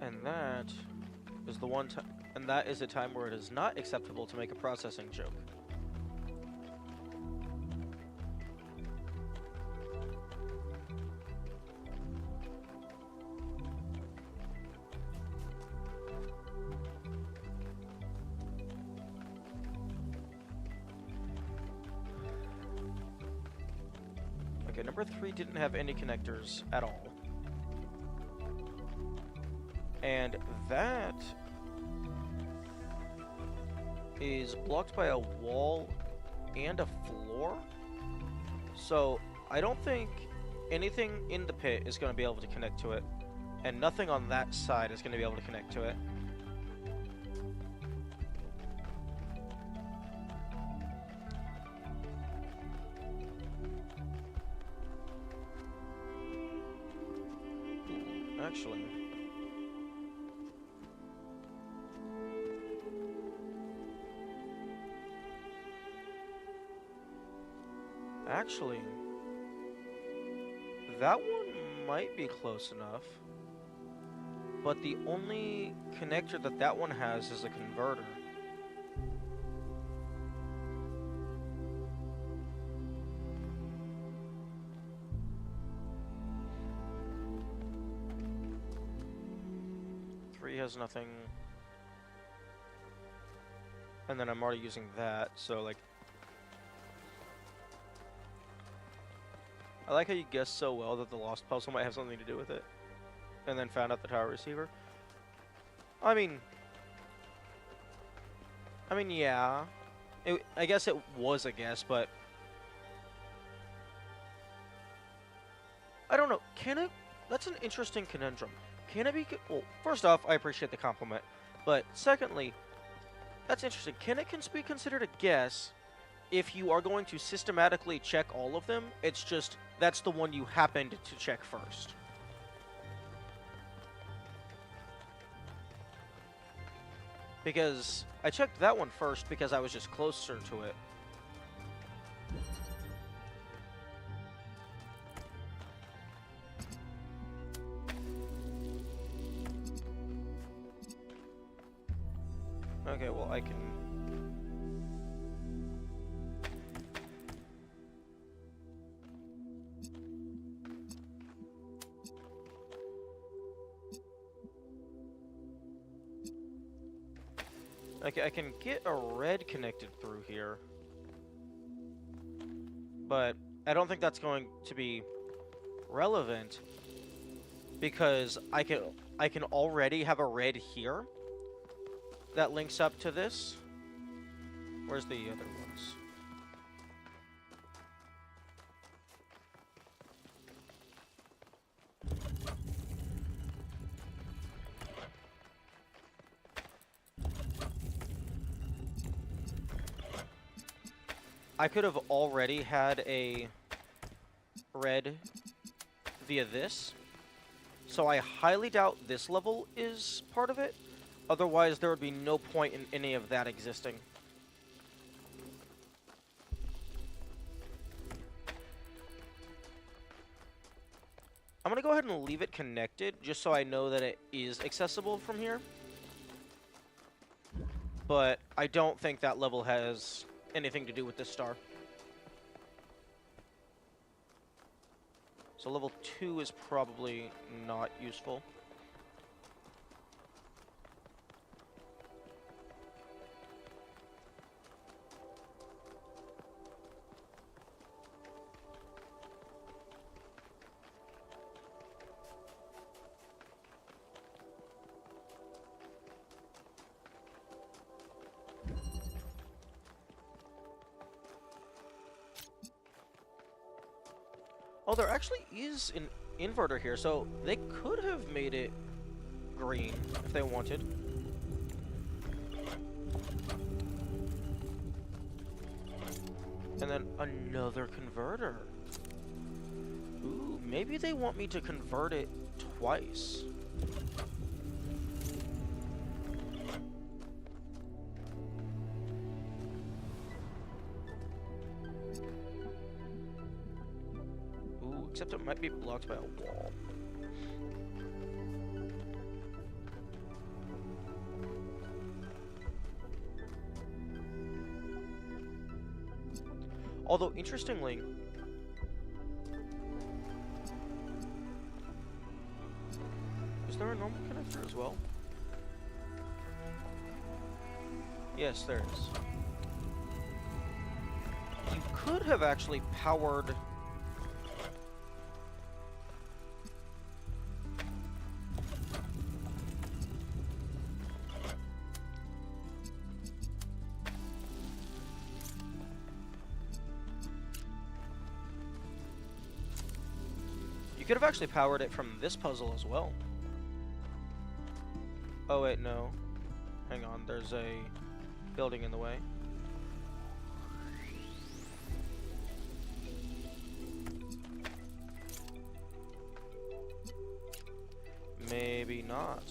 And that is the one time, and that is a time where it is not acceptable to make a processing joke. Okay, number 3 didn't have any connectors at all. And that is blocked by a wall and a floor. So I don't think anything in the pit is going to be able to connect to it. And nothing on that side is going to be able to connect to it. Actually, that one might be close enough, but the only connector that one has is a converter. Has nothing, and then I'm already using that, so like I like how you guessed so well that the lost puzzle might have something to do with it, and then found out the tower receiver. I mean yeah, I guess it was a guess, but I don't know. Can it? That's an interesting conundrum. Can it be... Well, first off, I appreciate the compliment. But secondly, that's interesting. Can it be considered a guess if you are going to systematically check all of them? It's just, that's the one you happened to check first. Because I checked that one first because I was just closer to it. Okay, well, I can... Okay, I can get a red connected through here. But I don't think that's going to be relevant because I can already have a red here that links up to this. Where's the other ones? I could have already had a red via this, so I highly doubt this level is part of it. Otherwise, there would be no point in any of that existing. I'm gonna go ahead and leave it connected, just so I know that it is accessible from here. But I don't think that level has anything to do with this star. So level 2 is probably not useful. Oh, there actually is an inverter here, so they could have made it green if they wanted. And then another converter. Ooh, maybe they want me to convert it twice. Except it might be blocked by a wall. Although, interestingly, is there a normal connector as well? Yes, there is. You could have actually powered... could have actually powered it from this puzzle as well. Oh wait, no. Hang on, there's a building in the way. Maybe not.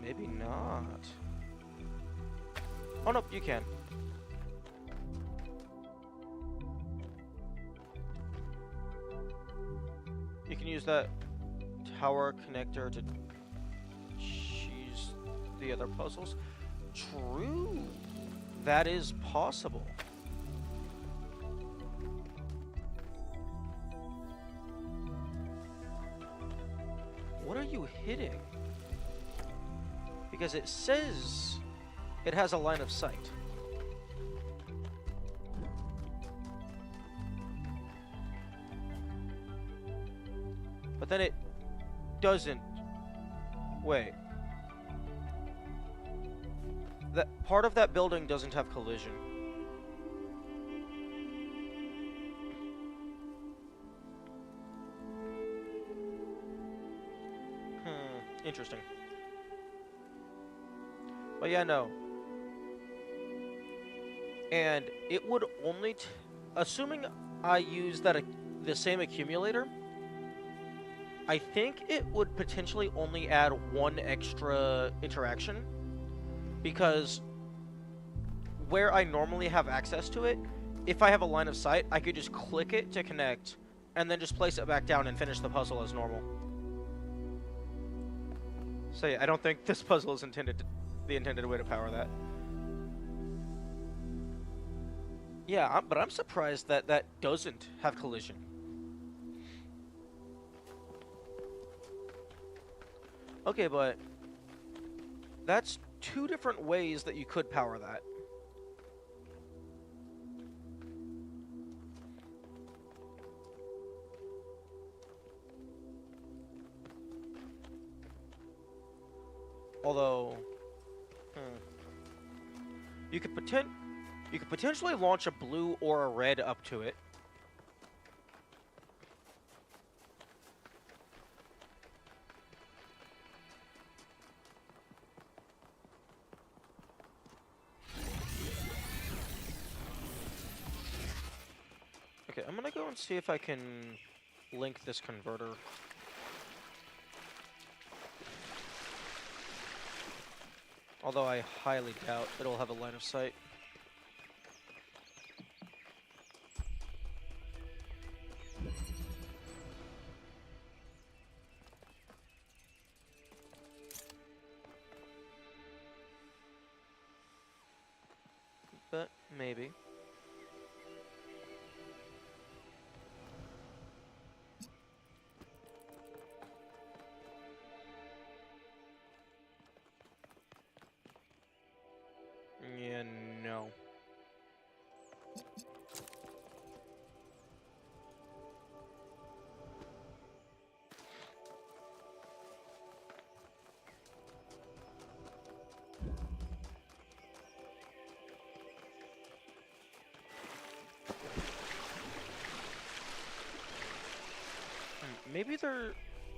Maybe not. Oh, no, you can. You can use that tower connector to choose the other puzzles. True. That is possible. What are you hitting? Because it says it has a line of sight. But then it doesn't. Wait. That part of that building doesn't have collision. Interesting. But yeah, no. And it would only, assuming I use that the same accumulator, I think it would potentially only add one extra interaction, because where I normally have access to it, if I have a line of sight, I could just click it to connect, and then just place it back down and finish the puzzle as normal. So yeah, I don't think this puzzle is the intended way to power that. Yeah, but I'm surprised that that doesn't have collision. Okay, but that's two different ways that you could power that. Although, you could potentially launch a blue or a red up to it. Okay, I'm gonna go and see if I can link this converter. Although I highly doubt it'll have a line of sight. But maybe. Yeah, no.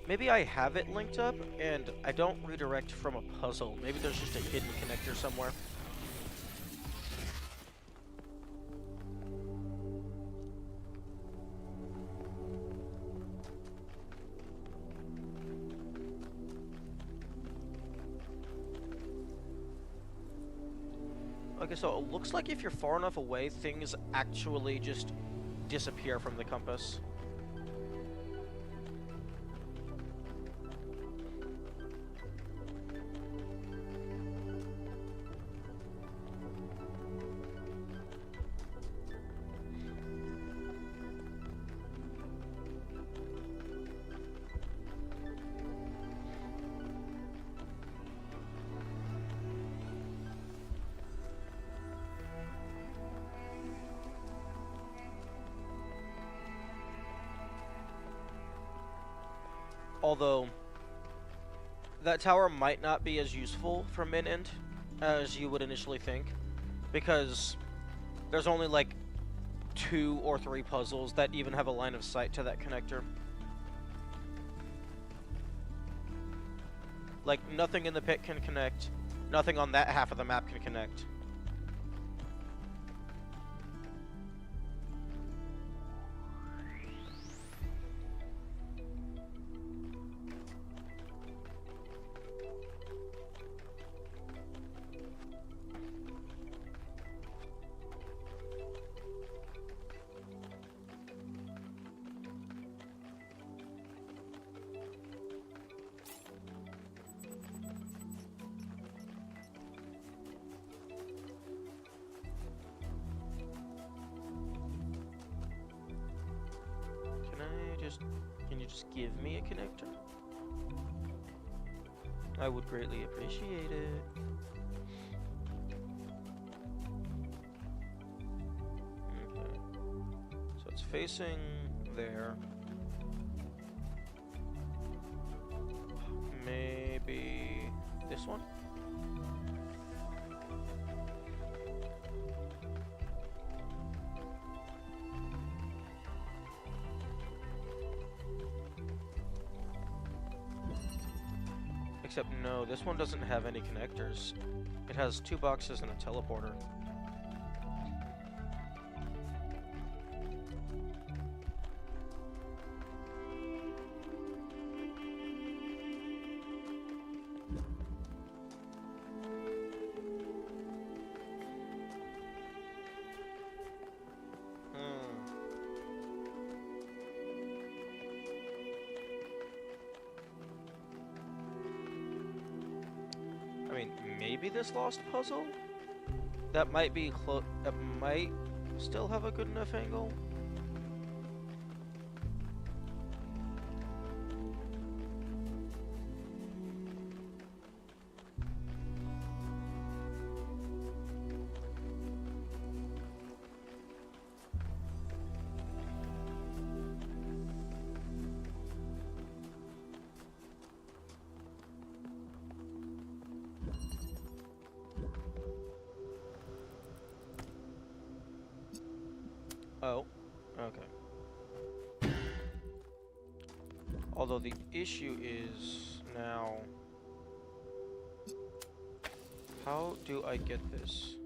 Maybe I have it linked up and I don't redirect from a puzzle. Maybe there's just a hidden connector somewhere. Okay, so it looks like if you're far enough away, things actually just disappear from the compass. Although, that tower might not be as useful for min-end as you would initially think, because there's only like 2 or 3 puzzles that even have a line of sight to that connector. Like, nothing in the pit can connect, nothing on that half of the map can connect. Can you just give me a connector? I would greatly appreciate it. Okay. So it's facing there. Maybe this one? Except no, this one doesn't have any connectors. It has 2 boxes and a teleporter. I mean, maybe this lost puzzle? That might be that might still have a good enough angle. Oh, okay. Although the issue is now, how do I get this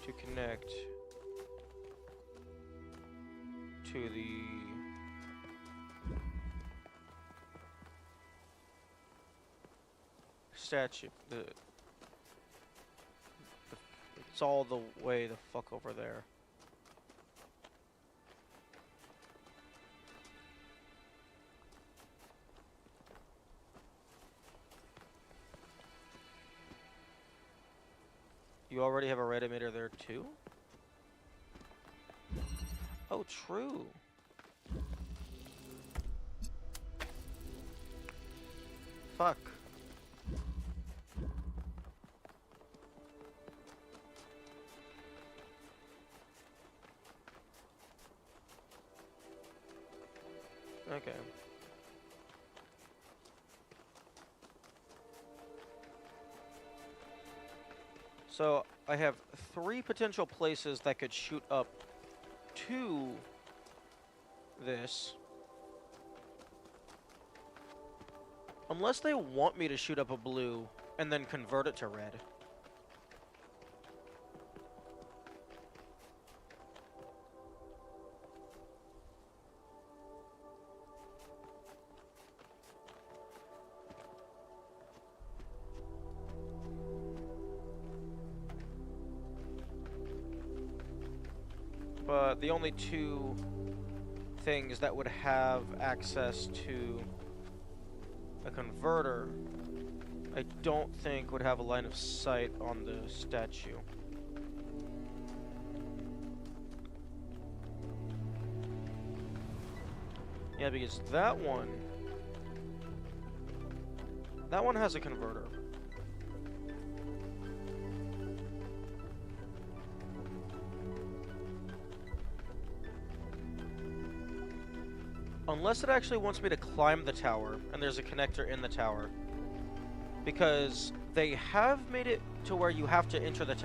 to connect to the statue? It's all the way the fuck over there. You already have a red emitter there too? Oh, true. Fuck. Okay. So, I have 3 potential places that could shoot up to this. Unless they want me to shoot up a blue and then convert it to red. But the only 2 things that would have access to a converter, I don't think would have a line of sight on the statue. Yeah, because that one has a converter. Unless it actually wants me to climb the tower, and there's a connector in the tower. Because they have made it to where you have to enter the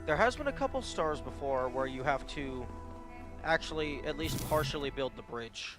There has been a couple stars before where you have to actually at least partially build the bridge.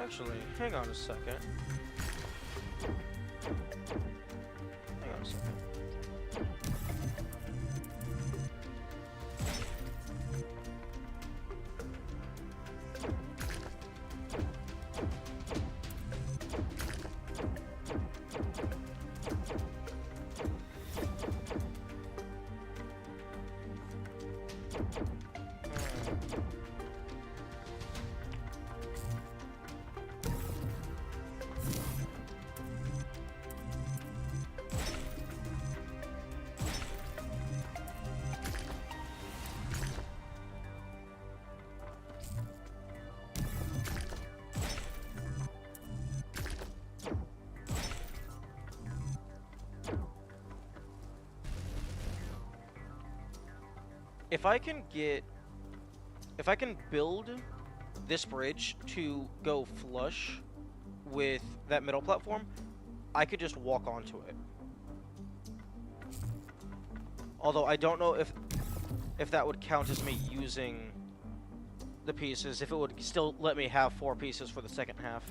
Actually, hang on a second. Hang on a second. If I can build this bridge to go flush with that middle platform, I could just walk onto it. Although I don't know if that would count as me using the pieces, if it would still let me have 4 pieces for the second half.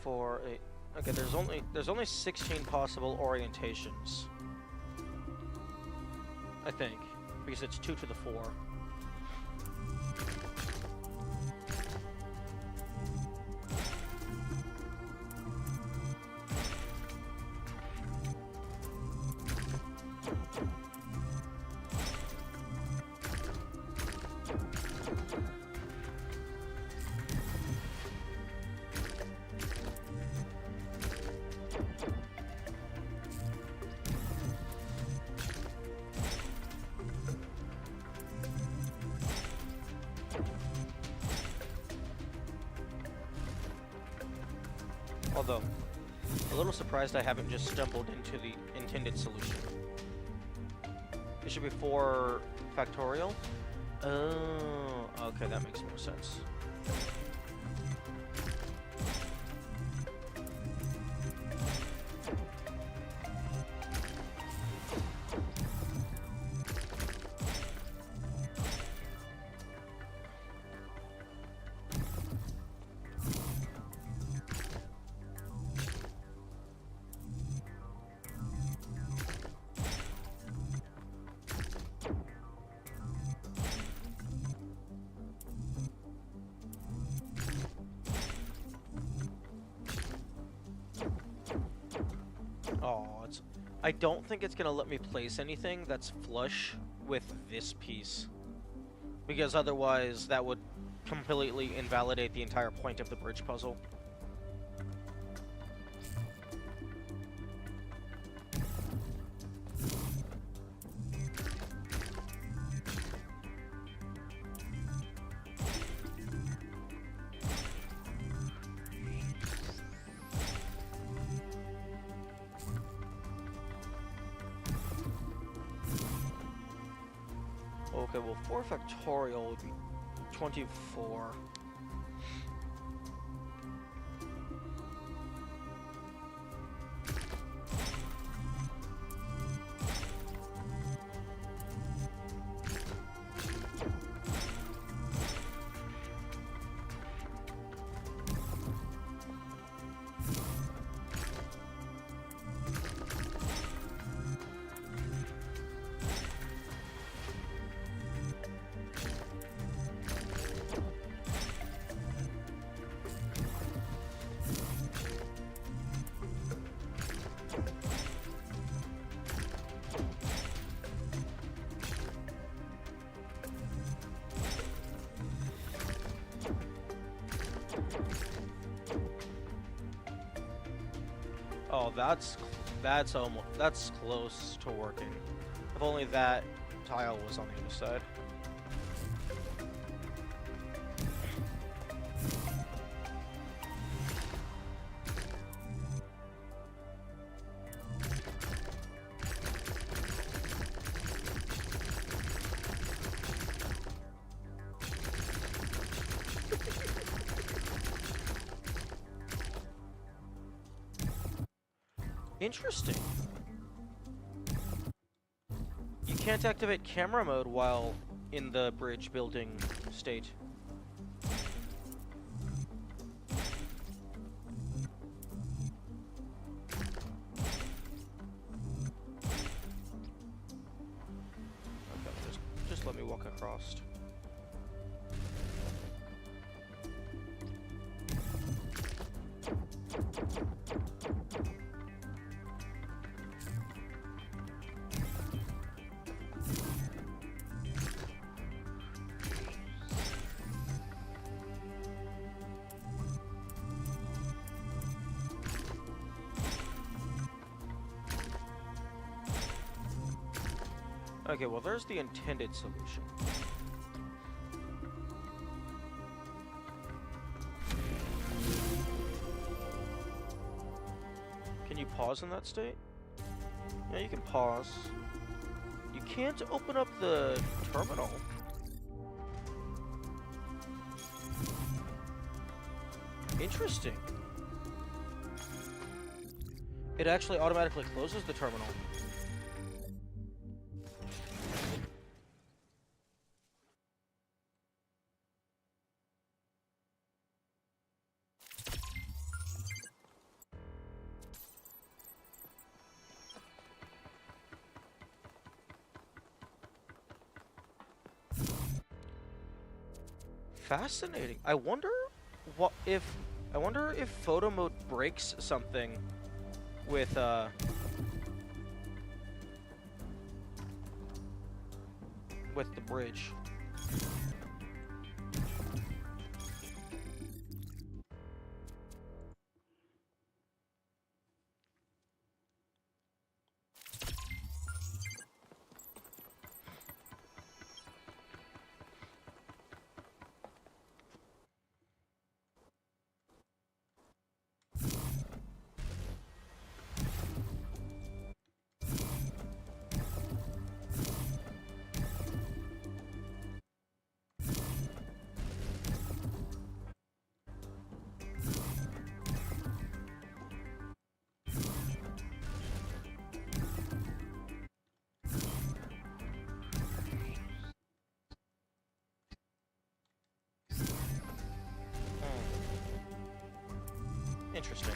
4, 8. Okay, there's only 16 possible orientations. I think, because it's 2 to the 4. Although, a little surprised I haven't just stumbled into the intended solution. It should be 4 factorial? Oh, okay, that makes more sense. Oh, I don't think it's gonna let me place anything that's flush with this piece. Because otherwise that would completely invalidate the entire point of the bridge puzzle. Okay, well 4 factorial would be 24. Oh, that's close to working. If only that tile was on the other side. Interesting. You can't activate camera mode while in the bridge building state. Okay, just let me walk across. Okay, well there's the intended solution. Can you pause in that state? Yeah, you can pause. You can't open up the terminal. Interesting. It actually automatically closes the terminal. Fascinating. I wonder what if I wonder if photo mode breaks something with the bridge. Interesting.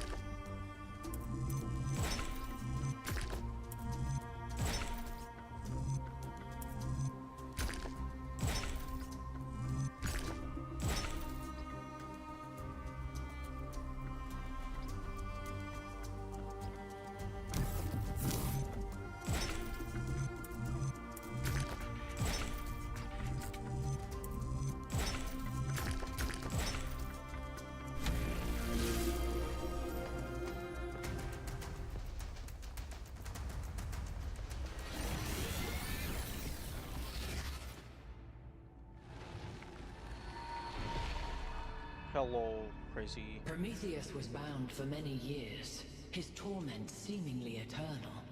Hello, crazy. Prometheus was bound for many years, his torment seemingly eternal,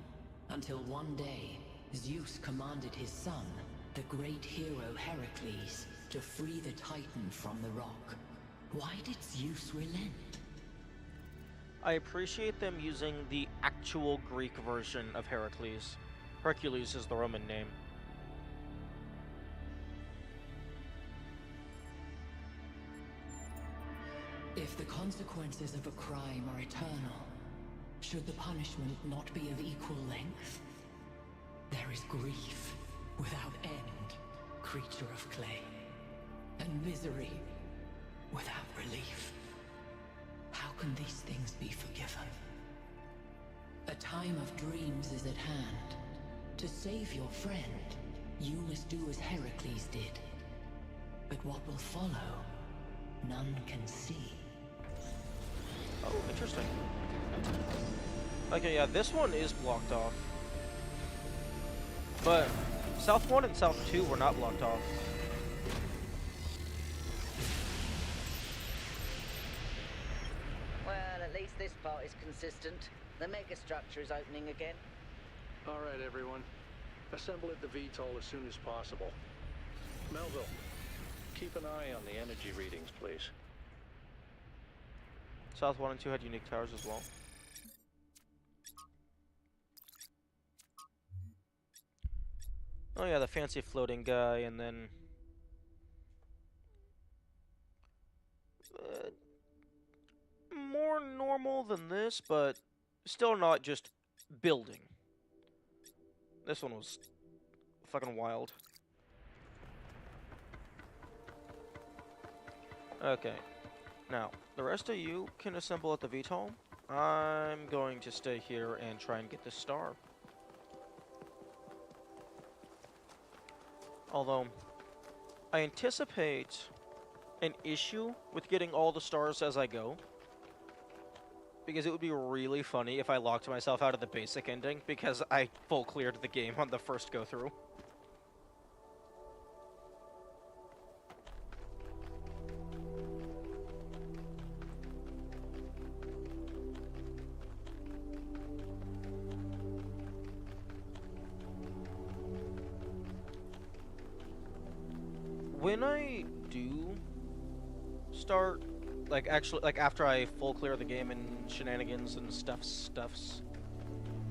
until one day, Zeus commanded his son, the great hero Heracles, to free the Titan from the rock. Why did Zeus relent? I appreciate them using the actual Greek version of Heracles. Hercules is the Roman name. If the consequences of a crime are eternal, should the punishment not be of equal length? There is grief without end, creature of clay, and misery without relief. How can these things be forgiven? A time of dreams is at hand. To save your friend, you must do as Heracles did. But what will follow, none can see. Oh, interesting. Okay, yeah, this one is blocked off. But South 1 and South 2 were not blocked off. Well, at least this part is consistent. The megastructure is opening again. All right, everyone. Assemble at the VTOL as soon as possible. Melville, keep an eye on the energy readings, please. South 1 and 2 had unique towers as well. Oh yeah, the fancy floating guy, and then... more normal than this, but still not just building. This one was fucking wild. Okay. Now, the rest of you can assemble at the VTOL. I'm going to stay here and try and get this star. Although, I anticipate an issue with getting all the stars as I go. Because it would be really funny if I locked myself out of the basic ending because I full cleared the game on the first go through. When I do start, like, actually, like, after I full clear the game and shenanigans and stuffs,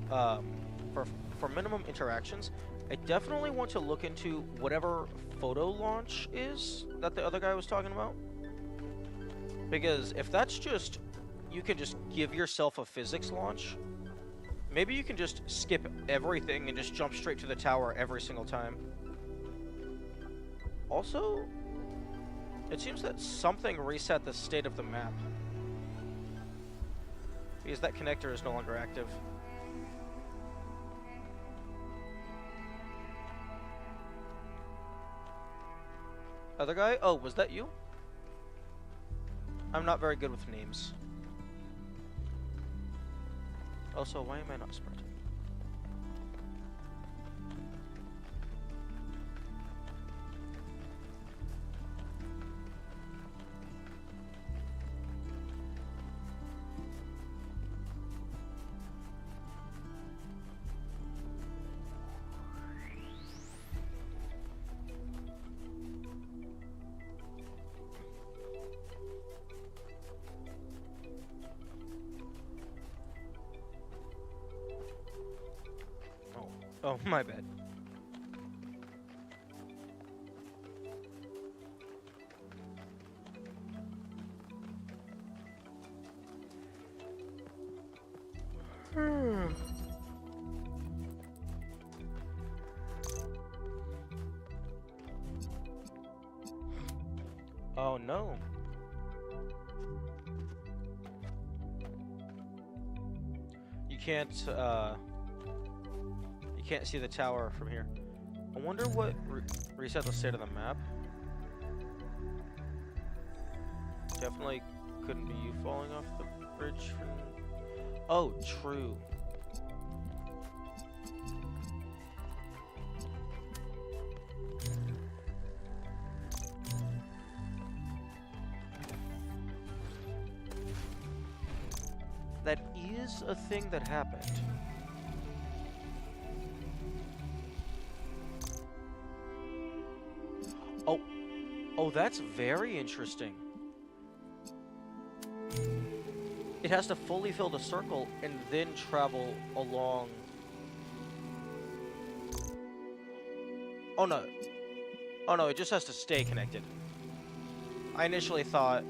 for minimum interactions, I definitely want to look into whatever photo launch is that the other guy was talking about. Because if that's just, you can just give yourself a physics launch, maybe you can just skip everything and just jump straight to the tower every single time. Also, It seems that something reset the state of the map. Because that connector is no longer active. Other guy? Oh, was that you? I'm not very good with names. Also, why am I not sprinting? Oh, my bad. Oh no. You can't see the tower from here. I wonder what reset the state of the map. Definitely couldn't be you falling off the bridge from... Oh, true. That is a thing that happened. Oh, that's very interesting. It has to fully fill the circle and then travel along. Oh no. Oh no, it just has to stay connected. I initially thought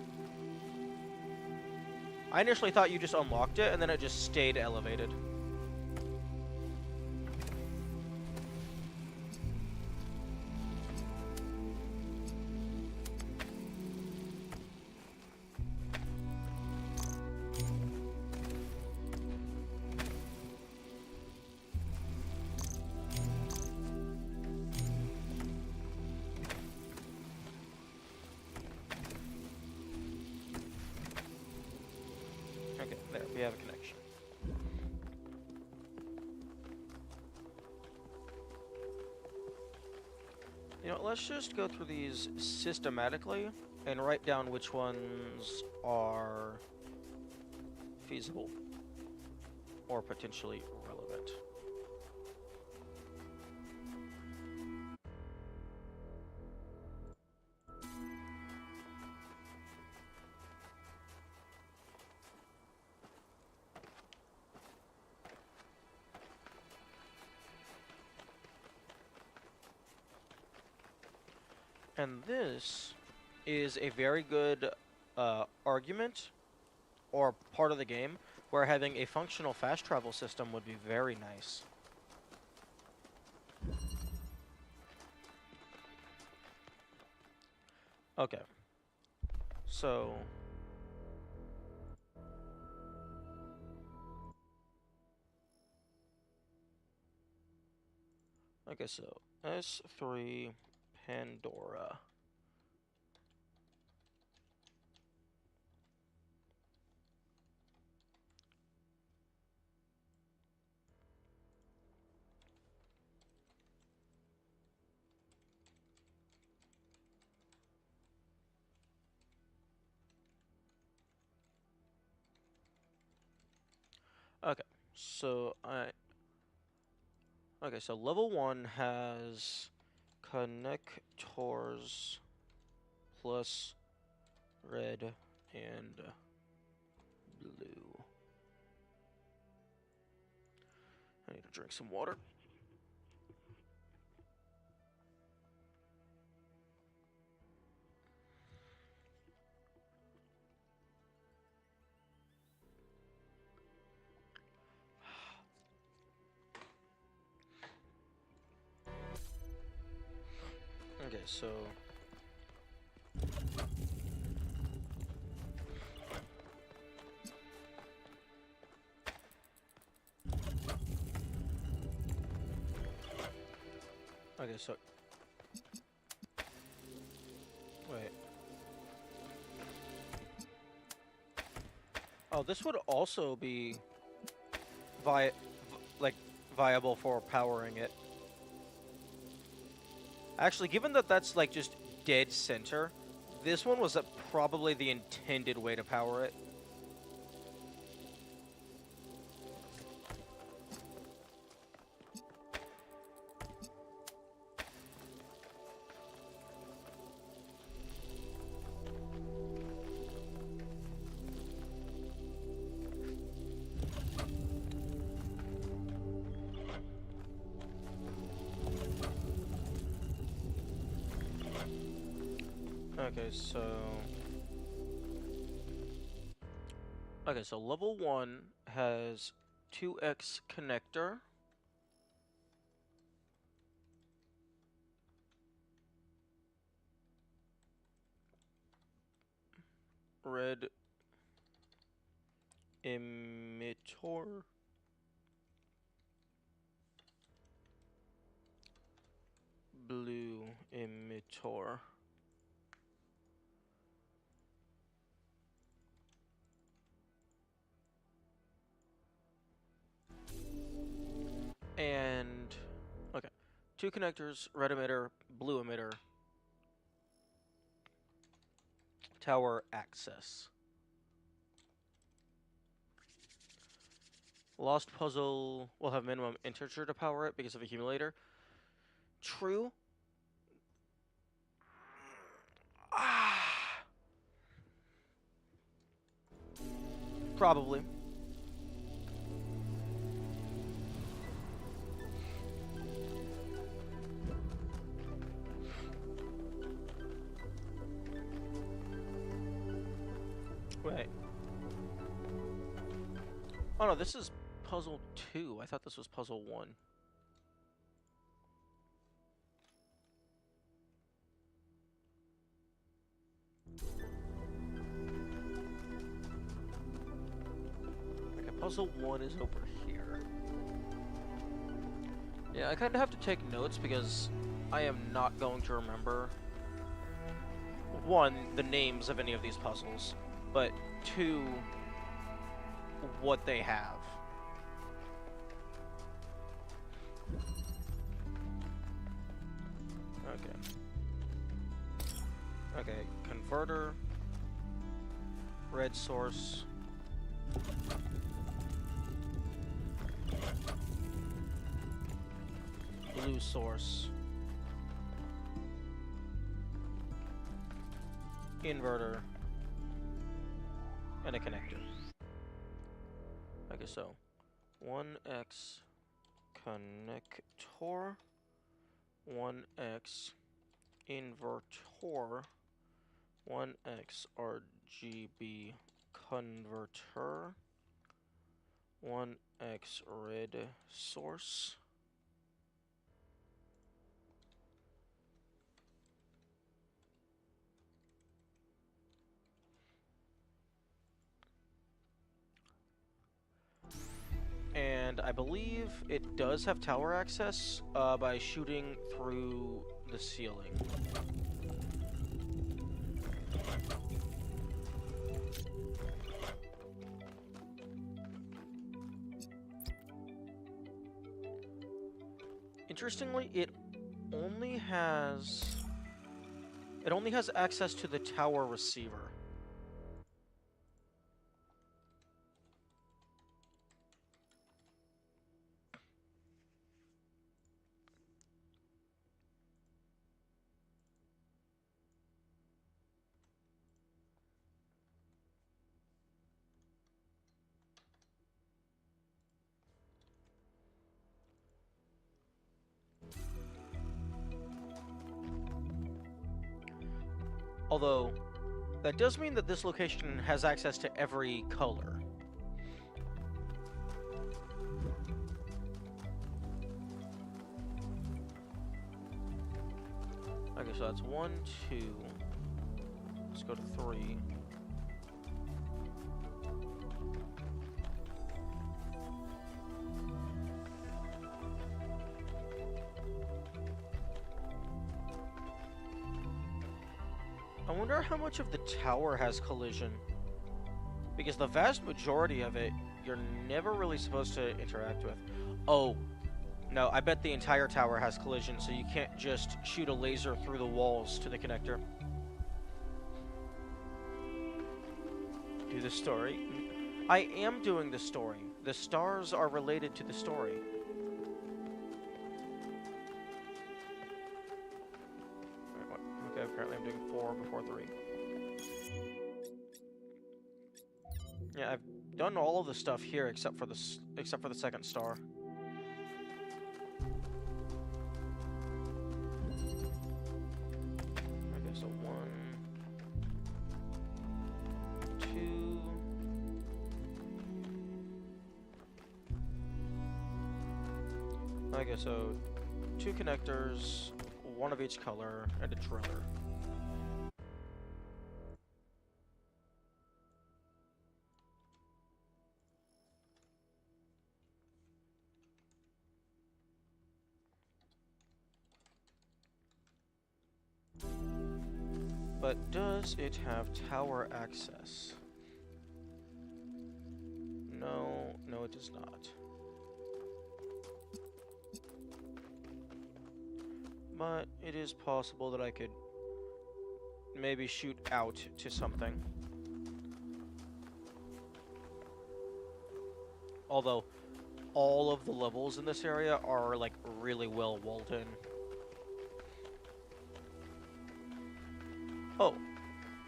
you just unlocked it and then it just stayed elevated. Okay, there, we have a connection. You know, let's just go through these systematically and write down which ones are feasible or potentially relevant. And this is a very good argument or part of the game where having a functional fast travel system would be very nice. Okay. So... Okay, so S3 Pandora. Okay, so okay, so level 1 has connectors plus red and blue. I need to drink some water. Okay, so Okay, so... Wait. Oh, this would also be viable for powering it. Actually, given that that's like just dead center, this one was probably the intended way to power it. Okay, so... Okay, so level 1 has 2x connector. Red emitter. Blue emitter. And okay, 2 connectors, red emitter, blue emitter, tower access. Lost puzzle will have minimum integer to power it because of accumulator. True. Probably. Wait. Oh no, this is puzzle 2. I thought this was puzzle 1. Okay, puzzle 1 is over here. Yeah, I kind of have to take notes because I am not going to remember, 1, the names of any of these puzzles, but 2, what they have. Okay. Okay, converter, red source, blue source, inverter, and a connector. Okay, so 1x connector, 1x inverter, 1x RGB converter, 1x red source, and I believe it does have tower access by shooting through the ceiling. Interestingly, it only has access to the tower receiver. Although, that does mean that this location has access to every color. Okay, so that's 1, 2. Let's go to 3. I wonder how much of the tower has collision. Because the vast majority of it, you're never really supposed to interact with. Oh, no, I bet the entire tower has collision, so you can't just shoot a laser through the walls to the connector. Do the story? I am doing the story. The stars are related to the story. Okay, apparently I'm doing 4 before 3. Yeah, I've done all of the stuff here except for the second star. Okay, so 1, 2. Okay, so 2 connectors, 1 of each color, and a driller. But does it have tower access? No, it does not. But it is possible that I could maybe shoot out to something. Although, all of the levels in this area are, like, really well walled in. Oh,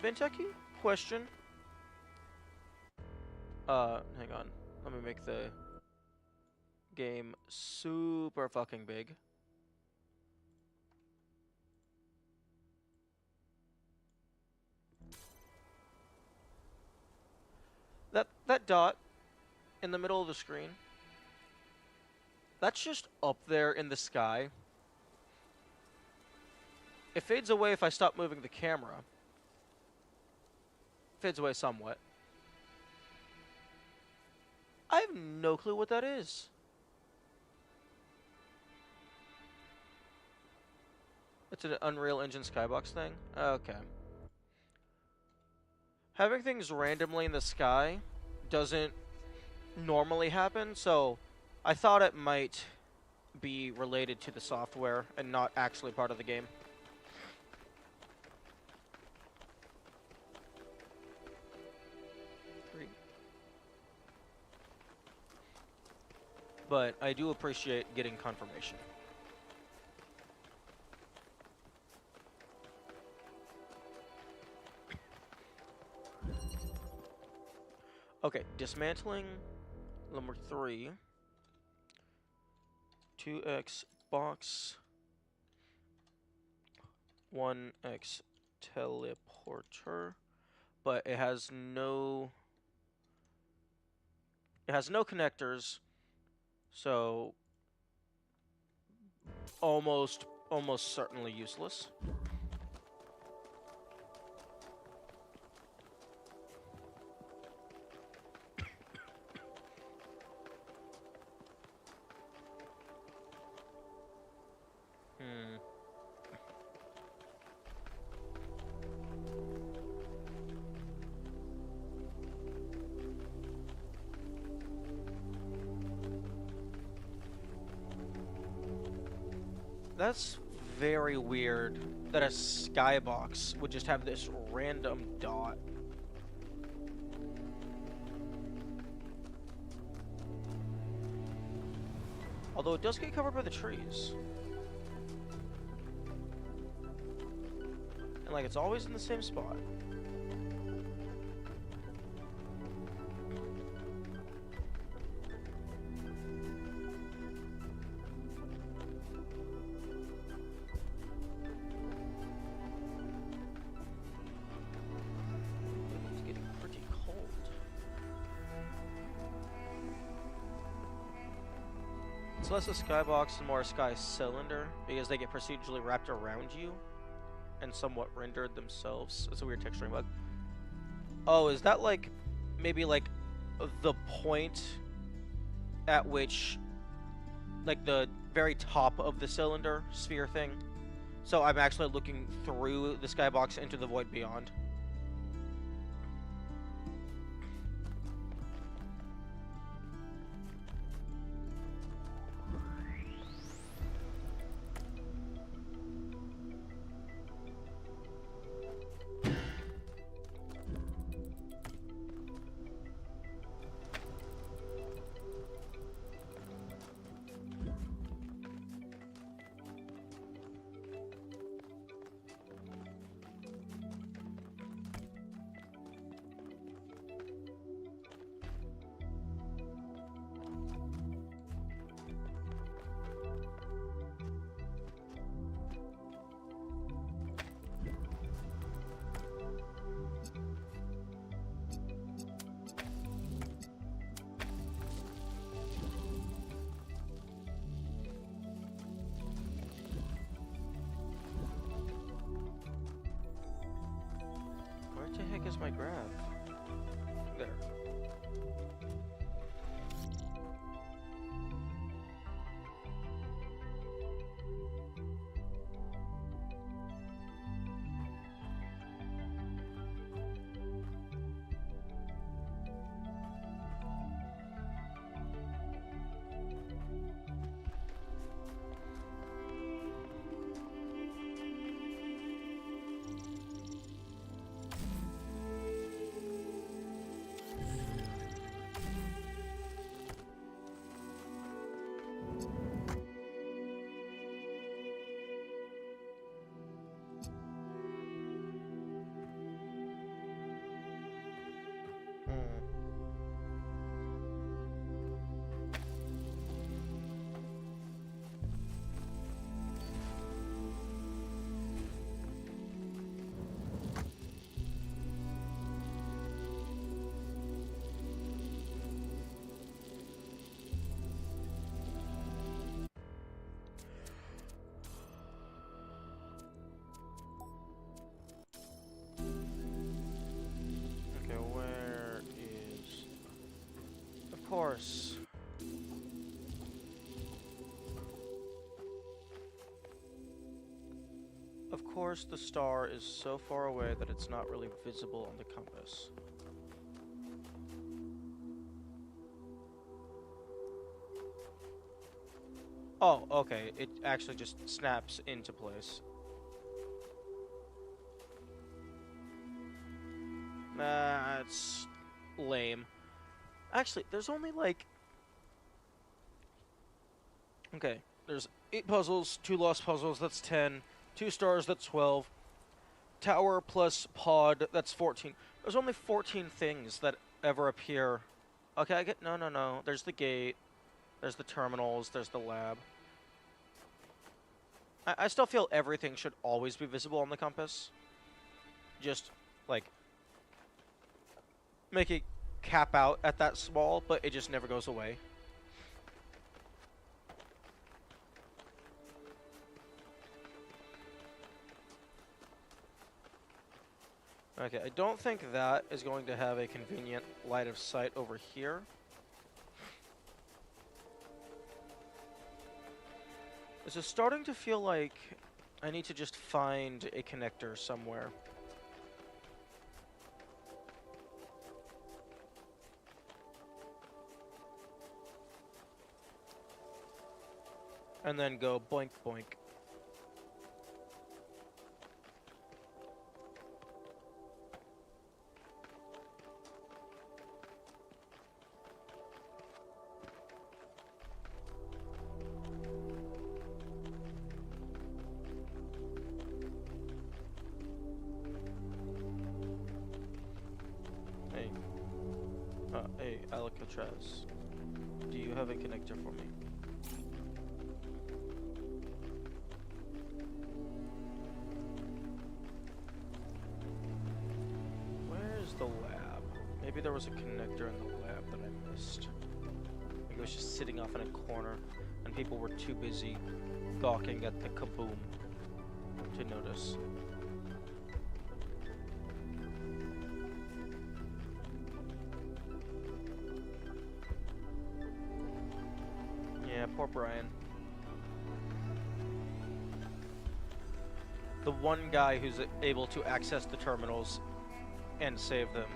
Benteki, question. Hang on. Let me make the game super fucking big. That dot in the middle of the screen, that's just up there in the sky. It fades away if I stop moving the camera. Fades away somewhat. I have no clue what that is. It's an Unreal Engine skybox thing? Okay. Having things randomly in the sky doesn't normally happen, so I thought it might be related to the software and not actually part of the game. But I do appreciate getting confirmation. Okay, dismantling number 3. 2x box. 1x teleporter. But it has no connectors. So almost certainly useless. That's very weird that a skybox would just have this random dot. Although it does get covered by the trees. And like it's always in the same spot. It's less a skybox and more a sky cylinder, because they get procedurally wrapped around you and somewhat rendered themselves. It's a weird texturing bug. Oh, is that like maybe like the point at which like the very top of the cylinder sphere thing? So I'm actually looking through the skybox into the void beyond. Where the heck is my graph? There. Okay, where is... Of course. Of course, the star is so far away that it's not really visible on the compass. Oh, okay. It actually just snaps into place. That's lame. Actually, there's only like... Okay, there's 8 puzzles, 2 lost puzzles, that's 10. 2 stars, that's 12. Tower plus pod, that's 14. There's only 14 things that ever appear. Okay, I get... No. There's the gate. There's the terminals. There's the lab. I still feel everything should always be visible on the compass. Just, like... make it cap out at that small, but it just never goes away. Okay, I don't think that is going to have a convenient line of sight over here. This is starting to feel like I need to just find a connector somewhere. And then go boink boink. Hey, Alcatraz. Do you have a connector for me? Where's the lab? Maybe there was a connector in the lab that I missed. Maybe it was just sitting off in a corner and people were too busy gawking at the kaboom to notice. Yeah, poor Brian. the one guy who's able to access the terminals and save them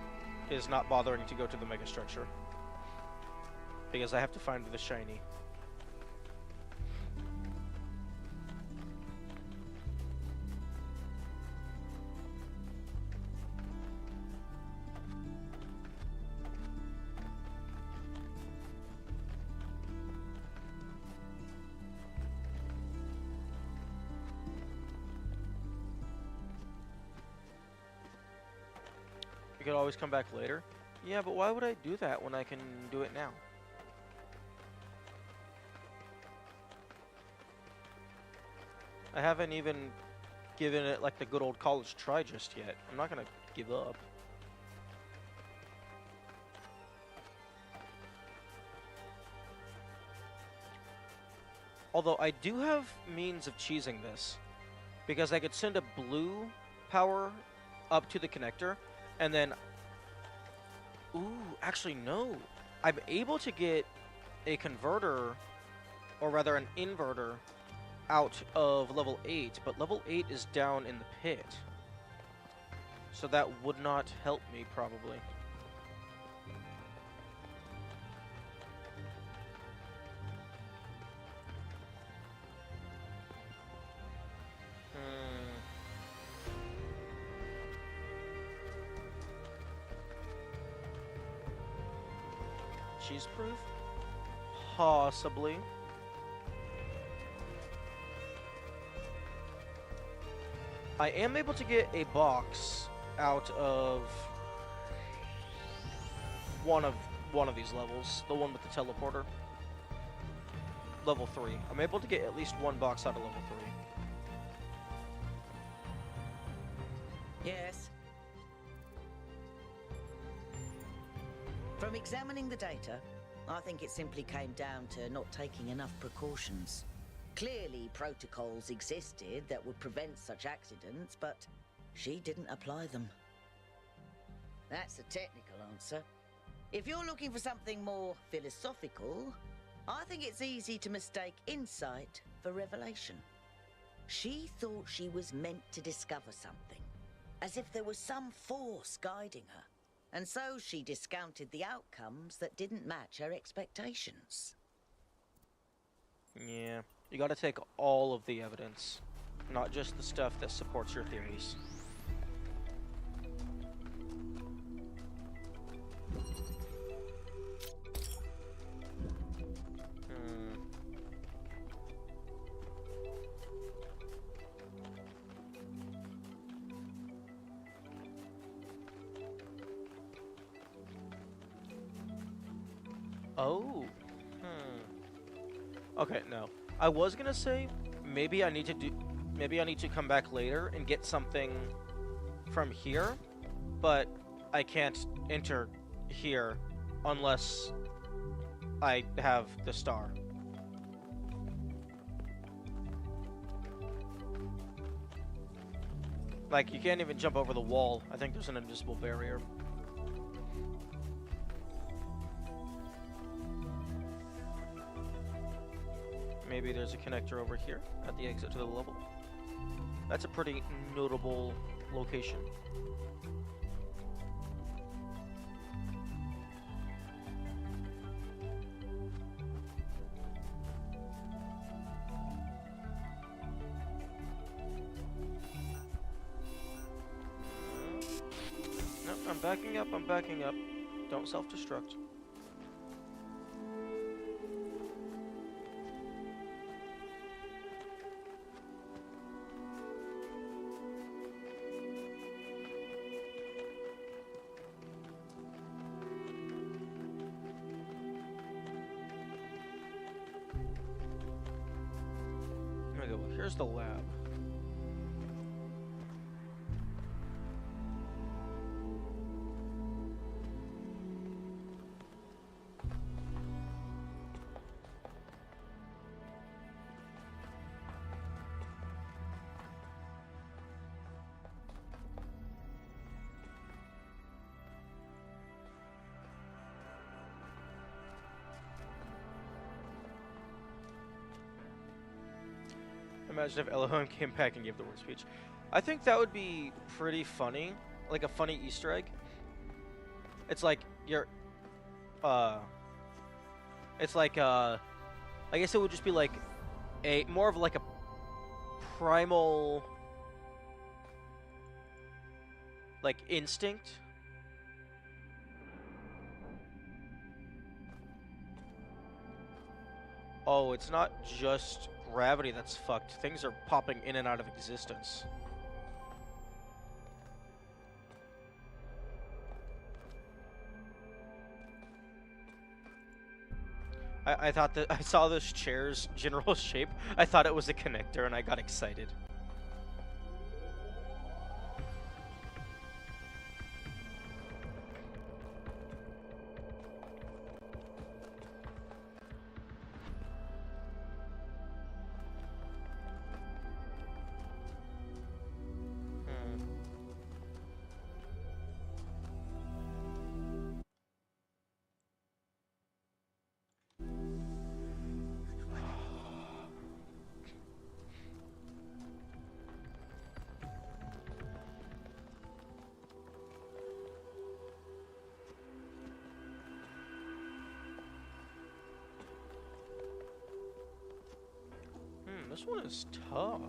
is not bothering to go to the megastructure. Because I have to find the shiny. You could always come back later. Yeah, but why would I do that when I can do it now? I haven't even given it like the good old college try just yet. I'm not gonna give up. Although I do have means of cheesing this, because I could send a blue power up to the connector, and then... Ooh, actually no. I'm able to get a converter, or rather an inverter, out of level 8, but level 8 is down in the pit. So that would not help me, probably. Cheese proof? Possibly. I am able to get a box out of one of these levels, the one with the teleporter. Level 3. I'm able to get at least one box out of level 3. Yes. From examining the data, I think it simply came down to not taking enough precautions. Clearly, protocols existed that would prevent such accidents, but she didn't apply them. That's a technical answer. If you're looking for something more philosophical, I think it's easy to mistake insight for revelation. She thought she was meant to discover something, as if there was some force guiding her. And so she discounted the outcomes that didn't match her expectations. Yeah, you gotta take all of the evidence, not just the stuff that supports your theories. Oh. Okay, no. I was gonna say maybe I need to come back later and get something from here, but I can't enter here unless I have the star. Like, you can't even jump over the wall. I think there's an invisible barrier. Maybe there's a connector over here at the exit to the level. That's a pretty notable location. Nope, I'm backing up. Don't self-destruct. There we go. Here's the lab. Imagine if Elohim came back and gave the word speech. I think that would be pretty funny, like a funny Easter egg. It's like you're, uh, it's like I guess it would just be like a more of like a primal like instinct. Oh, it's not just gravity that's fucked. Things are popping in and out of existence. I thought that I saw this chair's general shape. I thought it was a connector and I got excited. Hmm. This one is tough.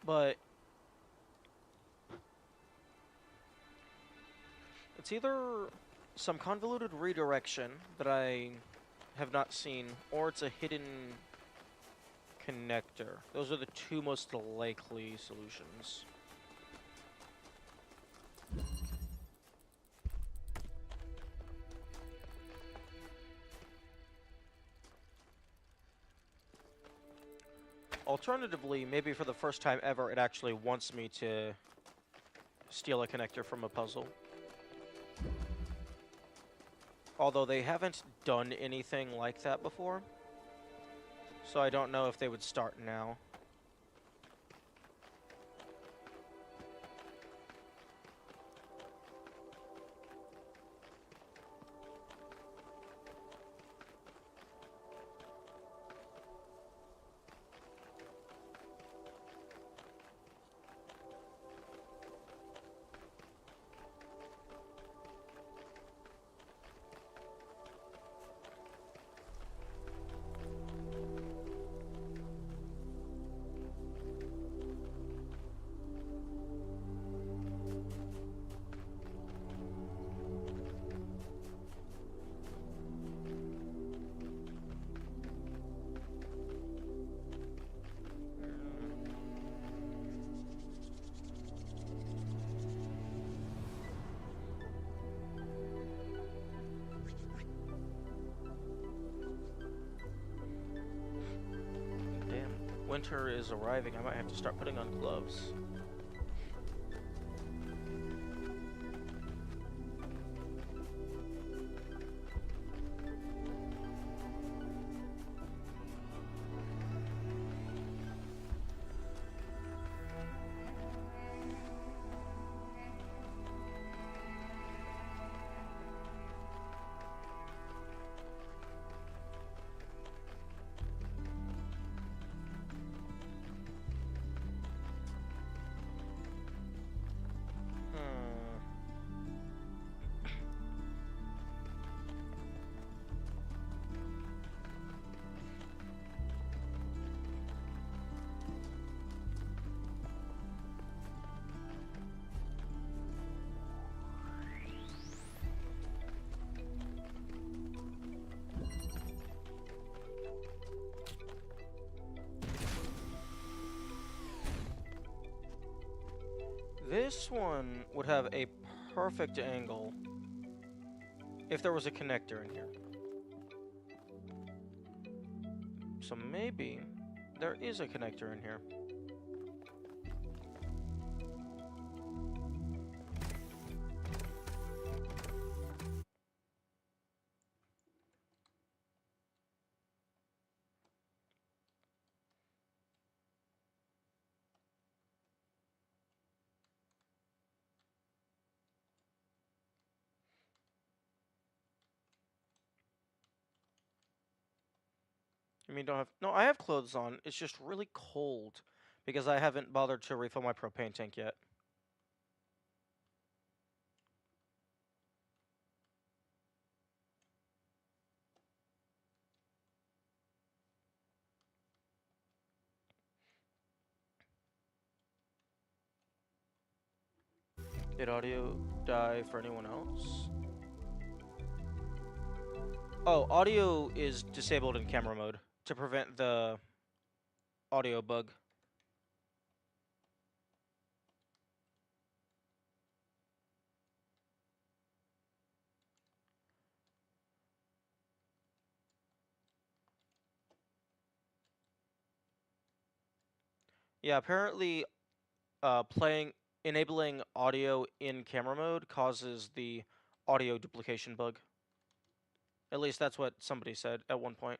But it's either some convoluted redirection that I have not seen, or it's a hidden connector. Those are the two most likely solutions. Alternatively, maybe for the first time ever, it actually wants me to steal a connector from a puzzle. Although they haven't done anything like that before, so I don't know if they would start now. Winter is arriving. I might have to start putting on gloves. This one would have a perfect angle if there was a connector in here. So maybe there is a connector in here. I mean, don't have... No, I have clothes on. It's just really cold because I haven't bothered to refill my propane tank yet. Did audio die for anyone else? Oh, audio is disabled in camera mode to prevent the audio bug. Yeah, apparently enabling audio in camera mode causes the audio duplication bug. At least that's what somebody said at one point.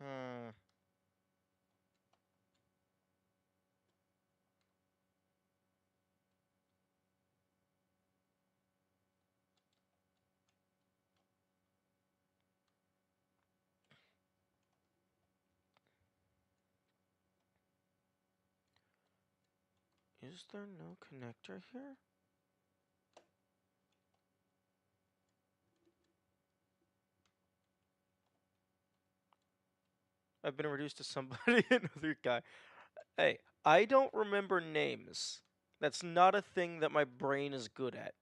Hmm. Is there no connector here? I've been reduced to somebody, another guy. Hey, I don't remember names. That's not a thing that my brain is good at.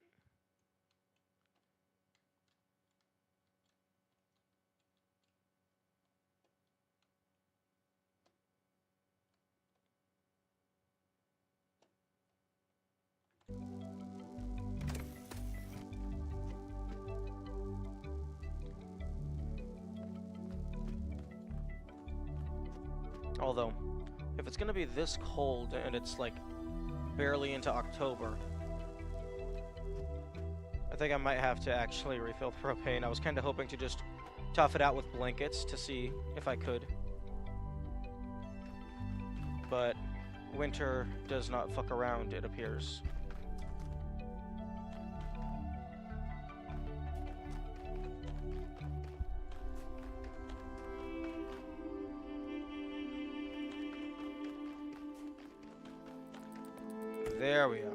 Although, if it's gonna be this cold and it's like barely into October, I think I might have to actually refill propane. I was kind of hoping to just tough it out with blankets to see if I could. But winter does not fuck around, it appears. There we are.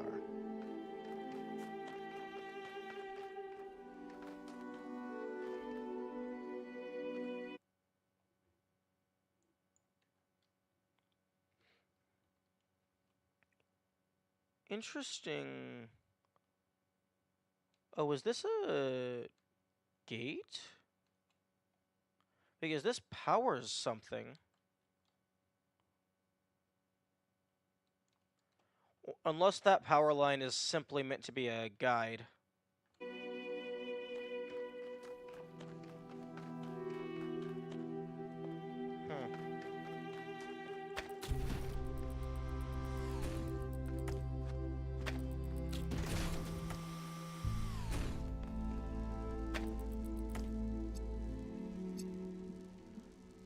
Interesting. Oh, is this a gate? Because this powers something. Unless that power line is simply meant to be a guide. Hmm.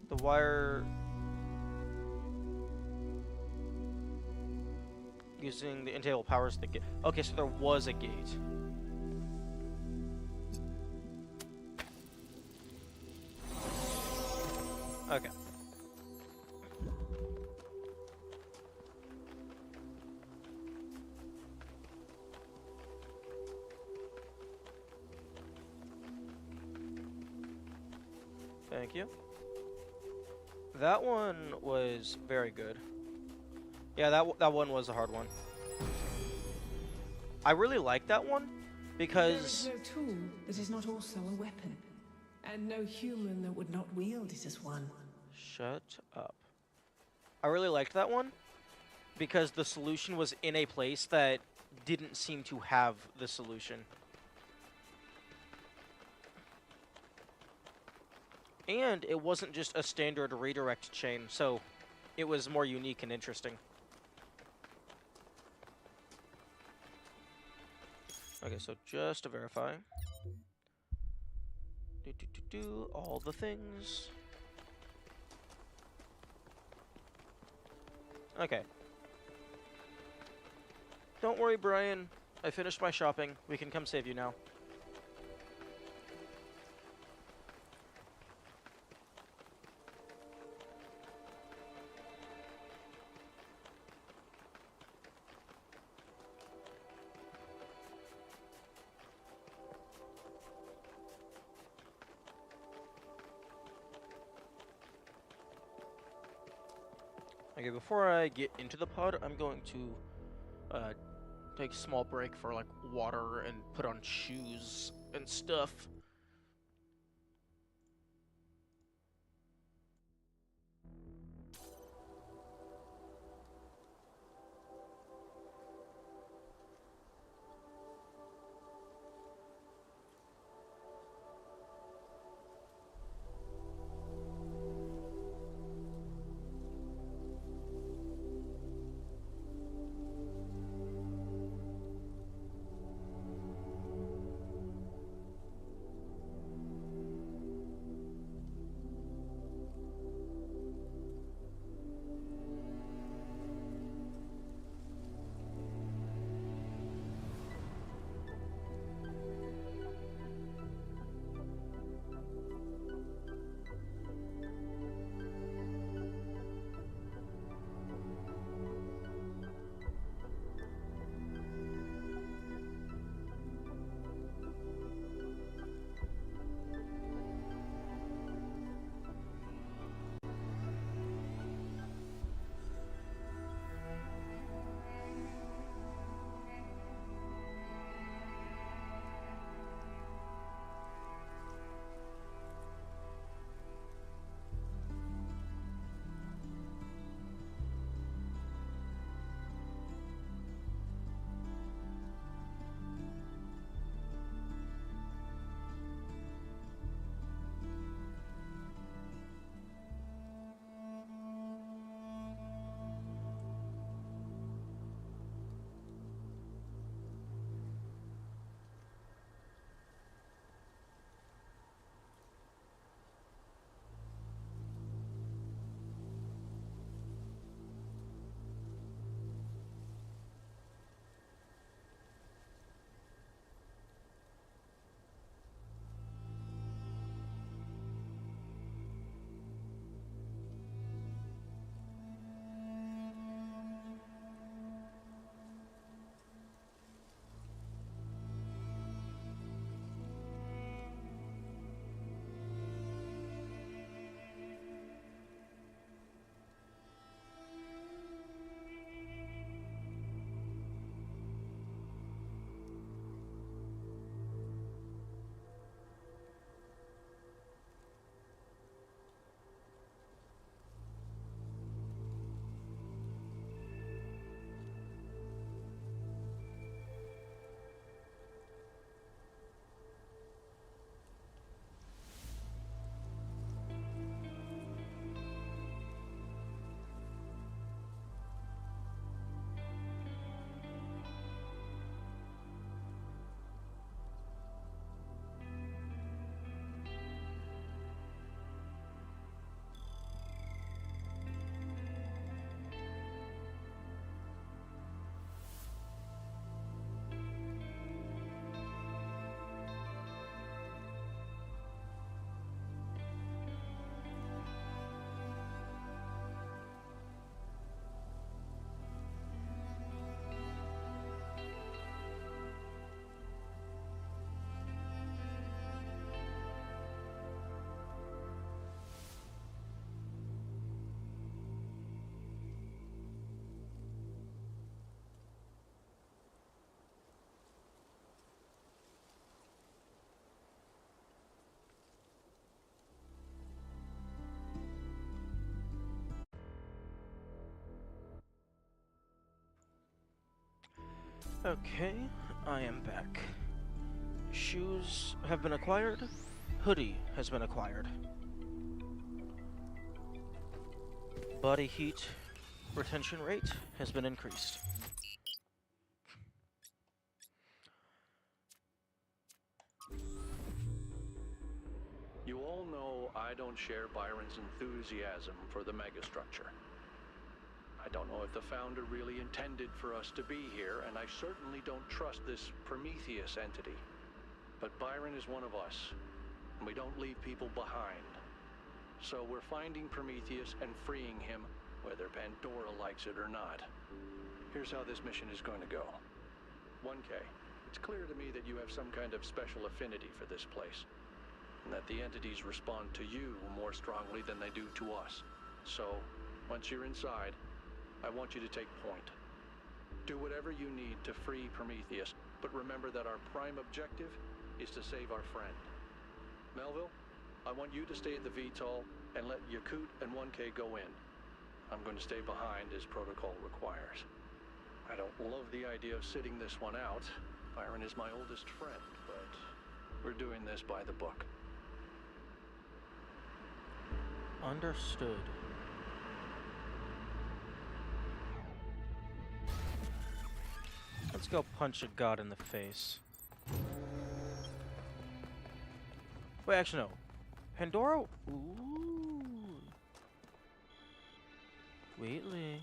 The wire... using the intable powers the gate. Okay, so there was a gate. Okay. Thank you. That one was very good. Yeah, that one was a hard one. I really like that one because... There is no tool that is not also a weapon, and no human that would not wield it as one. Shut up. I really liked that one because the solution was in a place that didn't seem to have the solution. And it wasn't just a standard redirect chain, so it was more unique and interesting. Okay, so just to verify. All the things. Okay. Don't worry, Brian. I finished my shopping. We can come save you now. Okay, before I get into the pod, I'm going to take a small break for like water and put on shoes and stuff. Okay, I am back. Shoes have been acquired. Hoodie has been acquired. Body heat retention rate has been increased. You all know I don't share Byron's enthusiasm for the megastructure. I don't know if the Founder really intended for us to be here, and I certainly don't trust this Prometheus entity. But Byron is one of us, and we don't leave people behind. So we're finding Prometheus and freeing him, whether Pandora likes it or not. Here's how this mission is going to go. 1K, it's clear to me that you have some kind of special affinity for this place, and that the entities respond to you more strongly than they do to us. So, once you're inside, I want you to take point. Do whatever you need to free Prometheus, but remember that our prime objective is to save our friend. Melville, I want you to stay at the VTOL and let Yakut and 1K go in. I'm going to stay behind as protocol requires. I don't love the idea of sitting this one out. Byron is my oldest friend, but we're doing this by the book. Understood. Let's go punch a god in the face. Wait, actually no. Pandora? Ooh. Wheatley.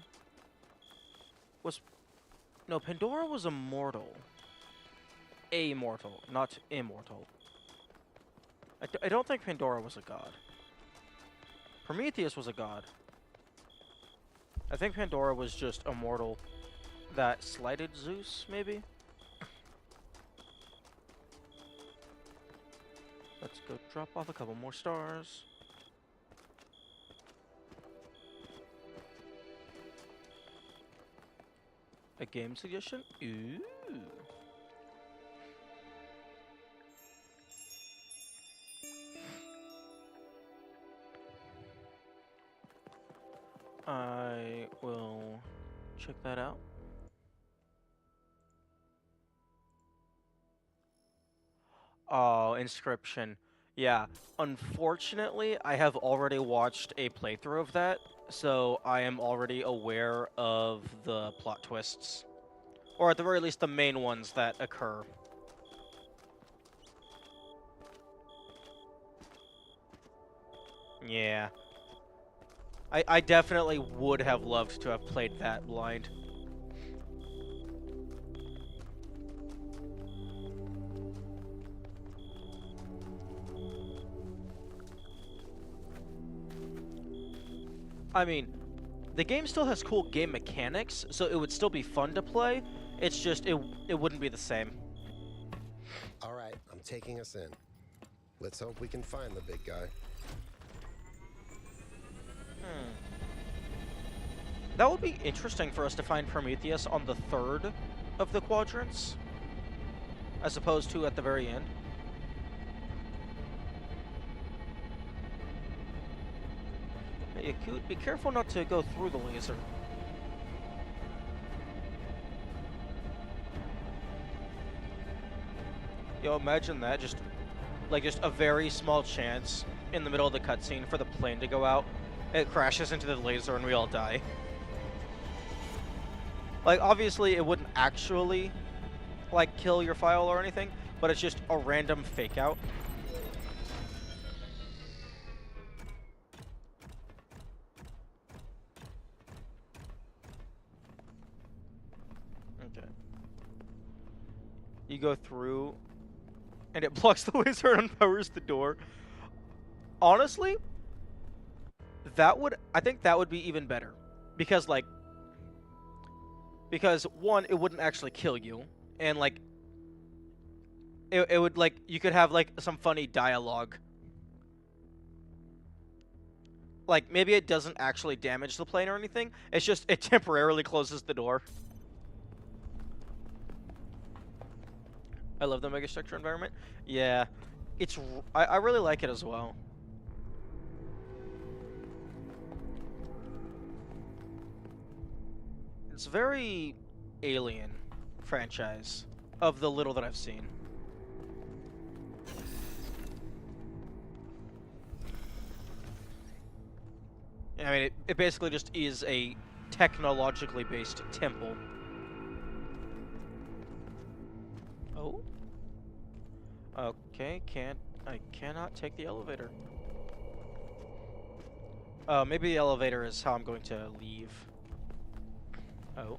No, Pandora was immortal. Amortal, not immortal. I don't think Pandora was a god. Prometheus was a god. I think Pandora was just immortal that slighted Zeus, maybe? Let's go drop off a couple more stars. A game suggestion? Ooh. I will check that out. Oh, Inscription. Yeah, unfortunately, I have already watched a playthrough of that, so I am already aware of the plot twists. Or at the very least, the main ones that occur. Yeah. I definitely would have loved to have played that blind. I mean, the game still has cool game mechanics, so it would still be fun to play. It's just, it wouldn't be the same. All right, I'm taking us in. Let's hope we can find the big guy. That would be interesting for us to find Prometheus on the third of the quadrants, as opposed to at the very end. Hey, Yakut, be careful not to go through the laser. Yo, imagine that, just a very small chance in the middle of the cutscene for the plane to go out. It crashes into the laser and we all die. Like, obviously, it wouldn't actually, like, kill your file or anything, but it's just a random fake out. Okay. You go through, and it blocks the laser and unpowers the door. Honestly, I think that would be even better. Because, like, one, it wouldn't actually kill you, and like it would, like, you could have like some funny dialogue. Like, maybe it doesn't actually damage the plane or anything, it's just it temporarily closes the door. I love the megastructure environment. Yeah, I really like it as well. It's very Alien franchise, of the little that I've seen. I mean, it basically just is a technologically based temple. Oh? Okay, I cannot take the elevator. Maybe the elevator is how I'm going to leave. Oh.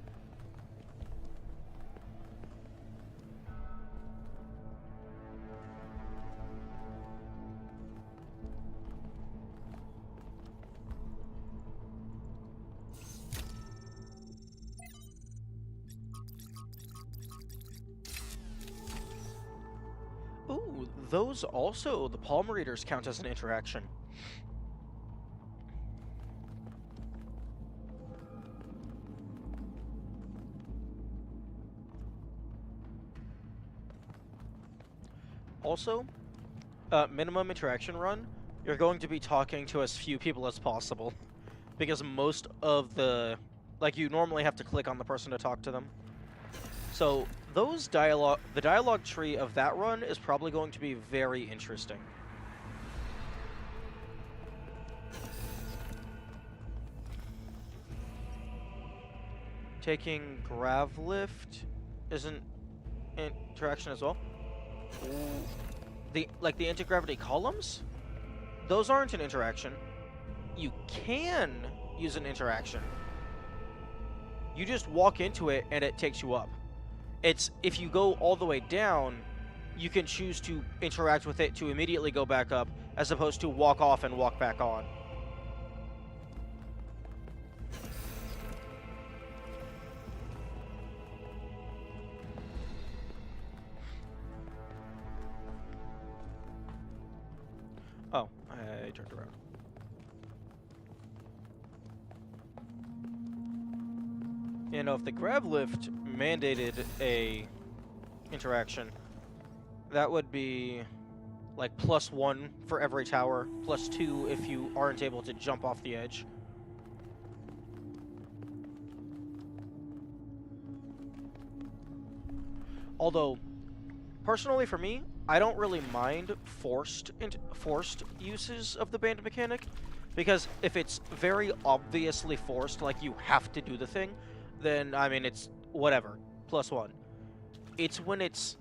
Ooh, those also, the palm readers count as an interaction. Also, minimum interaction run, you're going to be talking to as few people as possible. Because most of the... Like, you normally have to click on the person to talk to them. So, those dialogue... The dialogue tree of that run is probably going to be very interesting. Taking grav lift isn't interaction as well. The anti-gravity columns, those aren't an interaction. You can use an interaction. You just walk into it and it takes you up. It's if you go all the way down, you can choose to interact with it to immediately go back up, as opposed to walk off and walk back on. Oh, I turned around. You know, if the grab lift mandated a interaction, that would be like +1 for every tower, +2 if you aren't able to jump off the edge. Although, personally for me, I don't really mind forced uses of the band mechanic, because if it's very obviously forced, like you have to do the thing, then I mean it's whatever, +1. It's when it's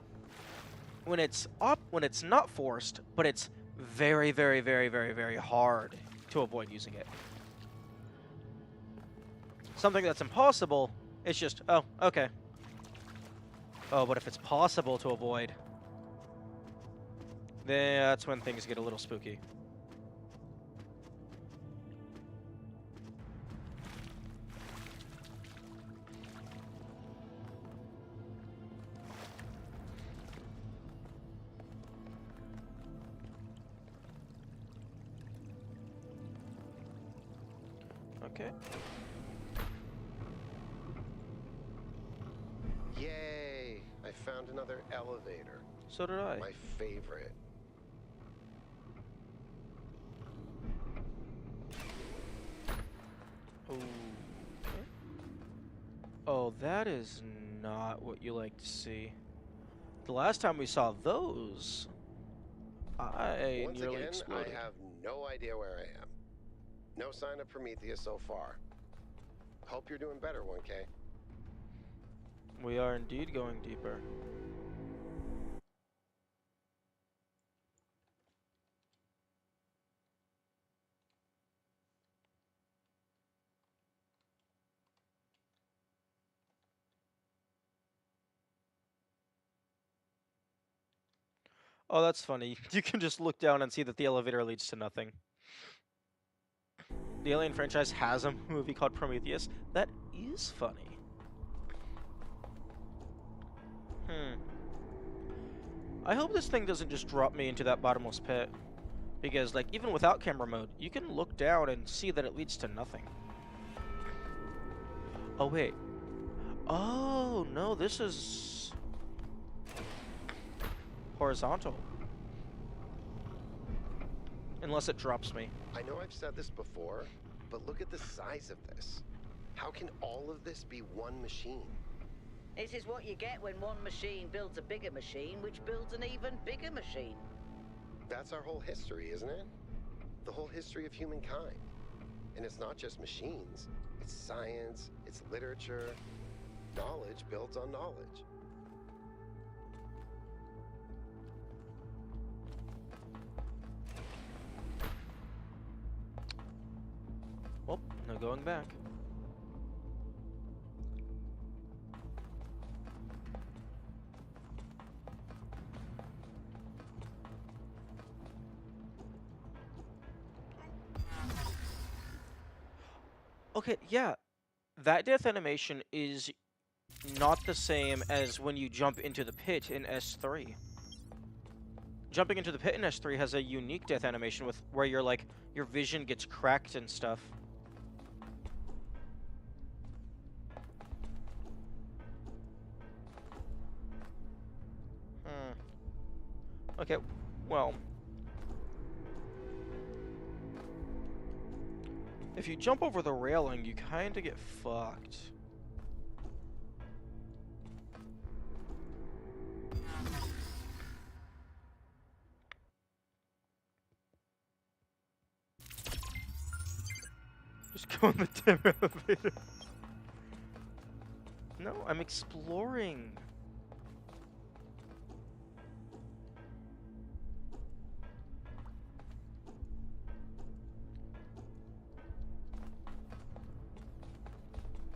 not forced, but it's very, very, very, very, very hard to avoid using it. Something that's impossible, it's just, oh, okay. Oh, but if it's possible to avoid, then that's when things get a little spooky. Okay. Yay! I found another elevator. So did I. My favorite. Okay. Oh, that is not what you like to see. The last time we saw those, I Once nearly again, exploded. I have no idea where I am. No sign of Prometheus so far. Hope you're doing better, 1K. We are indeed going deeper. Oh, that's funny. You can just look down and see that the elevator leads to nothing. The Alien franchise has a movie called Prometheus. That is funny. I hope this thing doesn't just drop me into that bottomless pit. Because, like, even without camera mode, you can look down and see that it leads to nothing. Oh, wait. Oh, no, this is horizontal. Unless it drops me. I know I've said this before, but look at the size of this. How can all of this be one machine? This is what you get when one machine builds a bigger machine, which builds an even bigger machine. That's our whole history, isn't it? The whole history of humankind. And it's not just machines. It's science, it's literature, knowledge builds on knowledge. Well, no going back. Okay, yeah. That death animation is not the same as when you jump into the pit in S3. Jumping into the pit in S3 has a unique death animation with where you're like your vision gets cracked and stuff. Okay, well, if you jump over the railing, you kind of get fucked. Just go in the damn elevator. No, I'm exploring.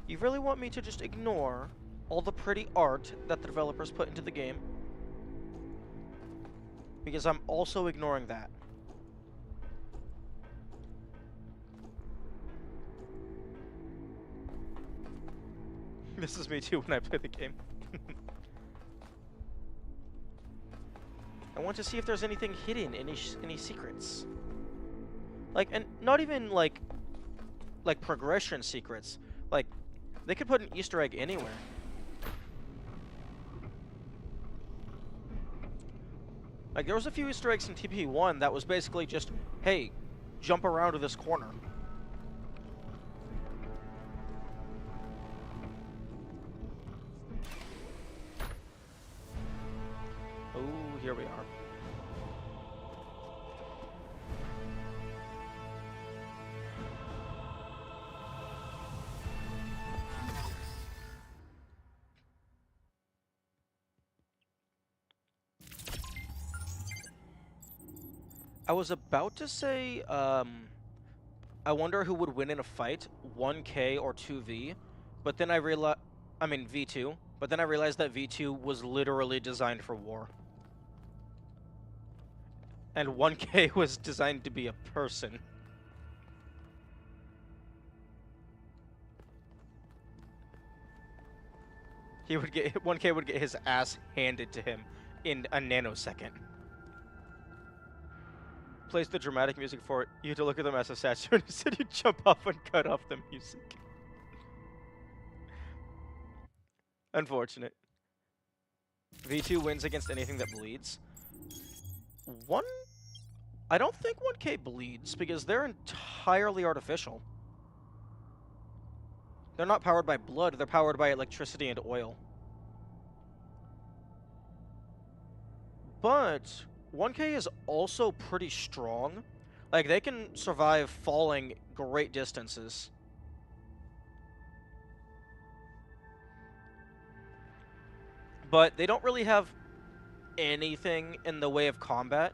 You really want me to just ignore all the pretty art that the developers put into the game? Because I'm also ignoring that. This is me too when I play the game. I want to see if there's anything hidden, any secrets. Like, and not even like progression secrets. Like, they could put an Easter egg anywhere. Like, there was a few Easter eggs in TP1 that was basically just, hey, jump around to this corner. Oh, here we are. I was about to say, I wonder who would win in a fight, 1K or 2V, but then I realized, I mean V2, but then I realized that V2 was literally designed for war. And 1K was designed to be a person. He would get 1K would get his ass handed to him in a nanosecond. Plays the dramatic music for it. You have to look at them as a statue, and instead you jump off and cut off the music. Unfortunate. V2 wins against anything that bleeds. I don't think 1K bleeds because they're entirely artificial. They're not powered by blood, they're powered by electricity and oil. But 1K is also pretty strong. Like, they can survive falling great distances. But they don't really have anything in the way of combat.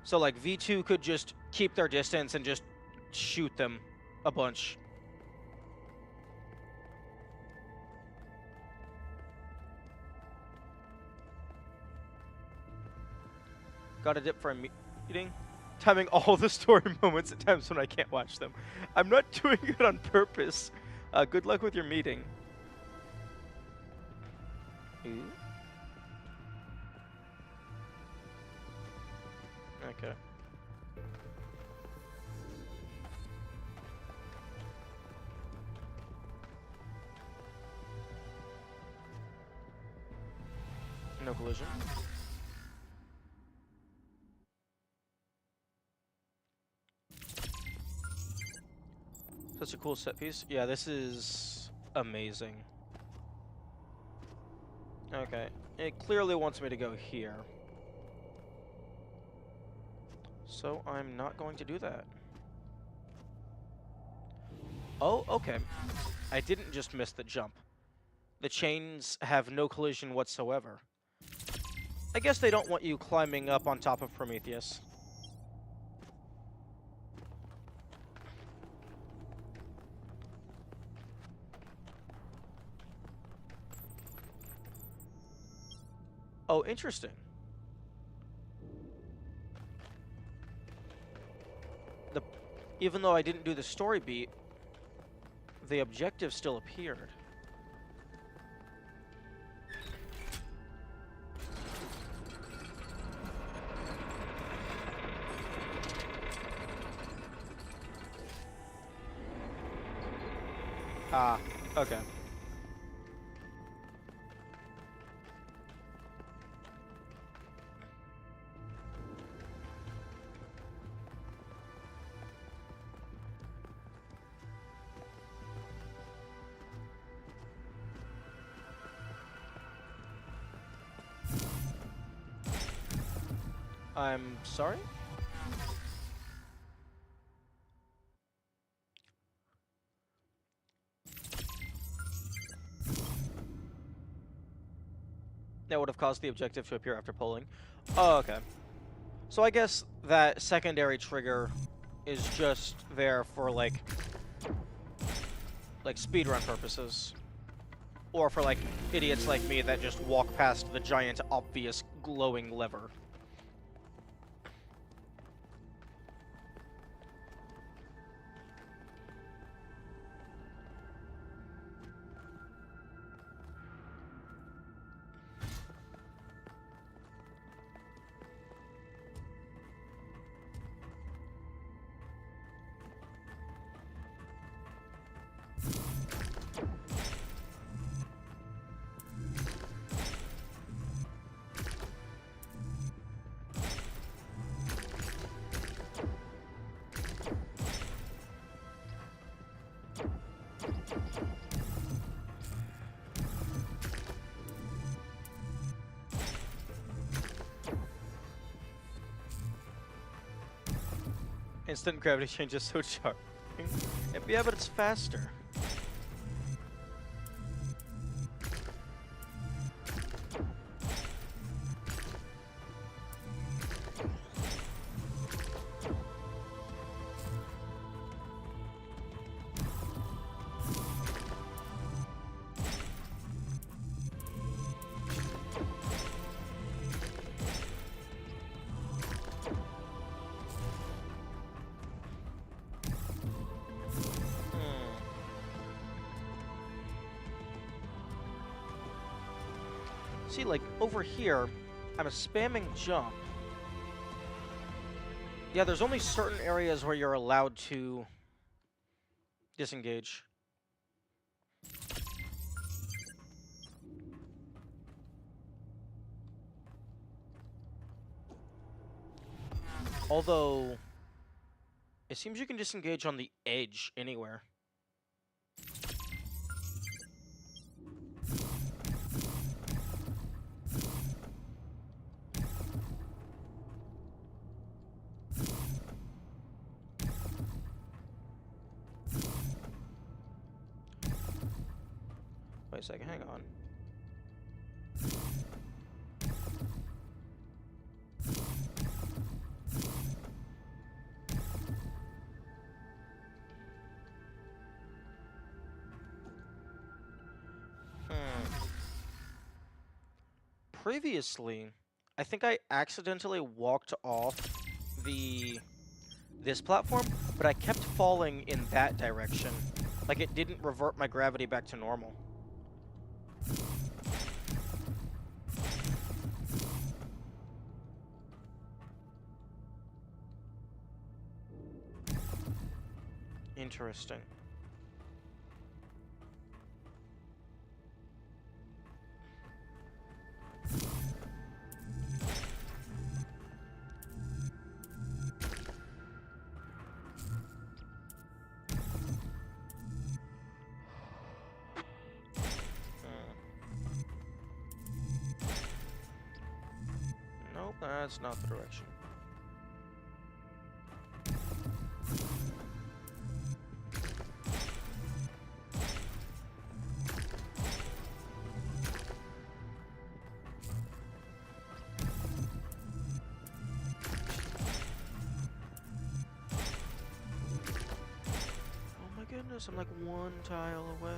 So, like, V2 could just keep their distance and just shoot them a bunch. Got a dip for a meeting. Timing all the story moments at times when I can't watch them. I'm not doing it on purpose. Good luck with your meeting. Ooh. Okay. No collision. Such a cool set piece. Yeah, this is amazing. Okay. It clearly wants me to go here. So I'm not going to do that. Oh, okay. I didn't just miss the jump. The chains have no collision whatsoever. I guess they don't want you climbing up on top of Prometheus. Oh, interesting. Even though I didn't do the story beat, the objective still appeared. Ah, okay. I'm sorry? That would have caused the objective to appear after polling. Oh, okay. So I guess that secondary trigger is just there for, like speedrun purposes. Or for, like, idiots like me that just walk past the giant, obvious, glowing lever. Instant gravity change is so charming. Yeah, but it's faster. See, like, over here, I'm spamming jump. Yeah, there's only certain areas where you're allowed to disengage. Although, it seems you can disengage on the edge anywhere. Wait a second, hang on. Previously, I think I accidentally walked off this platform, but I kept falling in that direction. Like, it didn't revert my gravity back to normal. Interesting. Nope, that's not the direction. Oh my goodness, I'm like one tile away.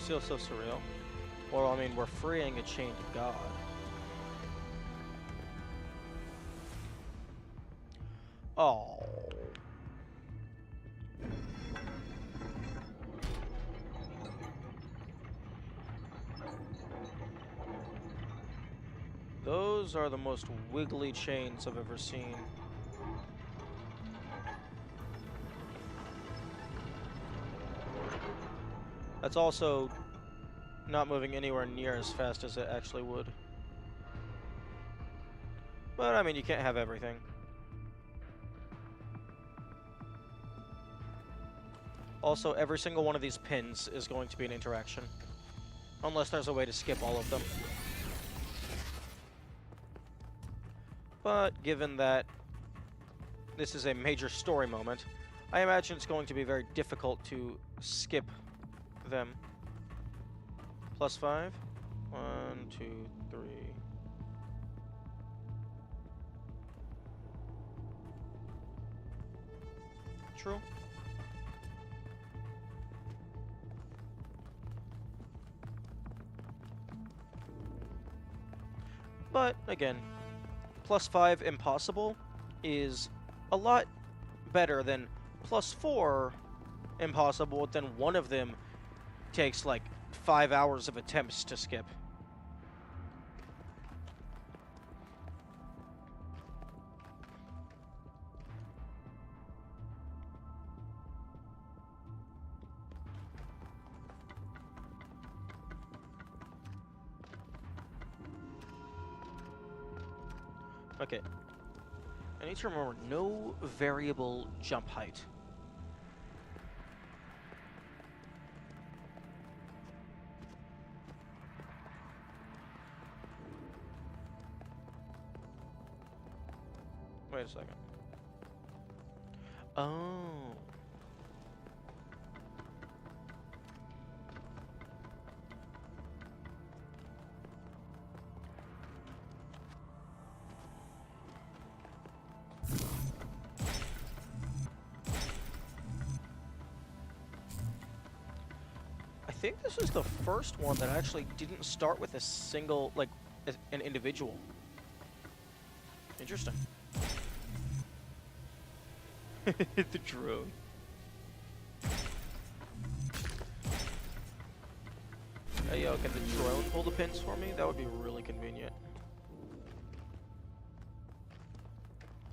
This feels so surreal. Well, I mean, we're freeing a chained god. Oh. Those are the most wiggly chains I've ever seen. That's also not moving anywhere near as fast as it actually would. But, I mean, you can't have everything. Also, every single one of these pins is going to be an interaction. Unless there's a way to skip all of them. But, given that this is a major story moment, I imagine it's going to be very difficult to skip them. +5. 1, 2, 3. True. But, again, +5 impossible is a lot better than +4 impossible, then one of them takes like 5 hours of attempts to skip. Okay. I need to remember no variable jump height. Wait a second. Oh. I think this is the first one that actually didn't start with a single, like, an individual. Interesting. The drone. Hey, yo, can the drone pull the pins for me? That would be really convenient.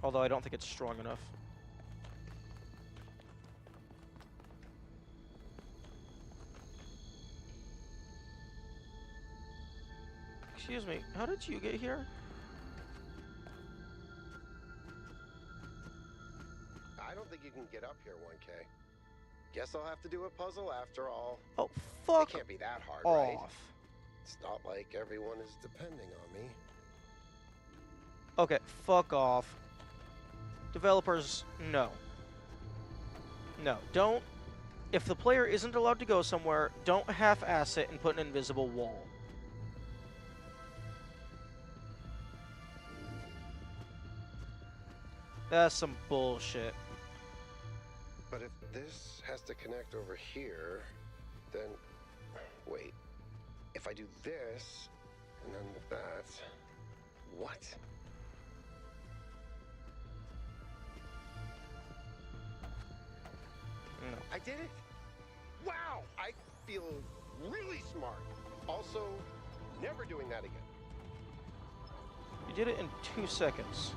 Although I don't think it's strong enough. Excuse me, how did you get here? I don't think you can get up here, 1K. Guess I'll have to do a puzzle after all. Oh, fuck It can't be that hard, off. right? It's not like everyone is depending on me. Okay, fuck off. Developers, no. No, don't. If the player isn't allowed to go somewhere, don't half-ass it and put an invisible wall. That's some bullshit. But if this has to connect over here, then... Wait. If I do this, and then that... What? No. I did it! Wow! I feel really smart. Also, never doing that again. You did it in 2 seconds.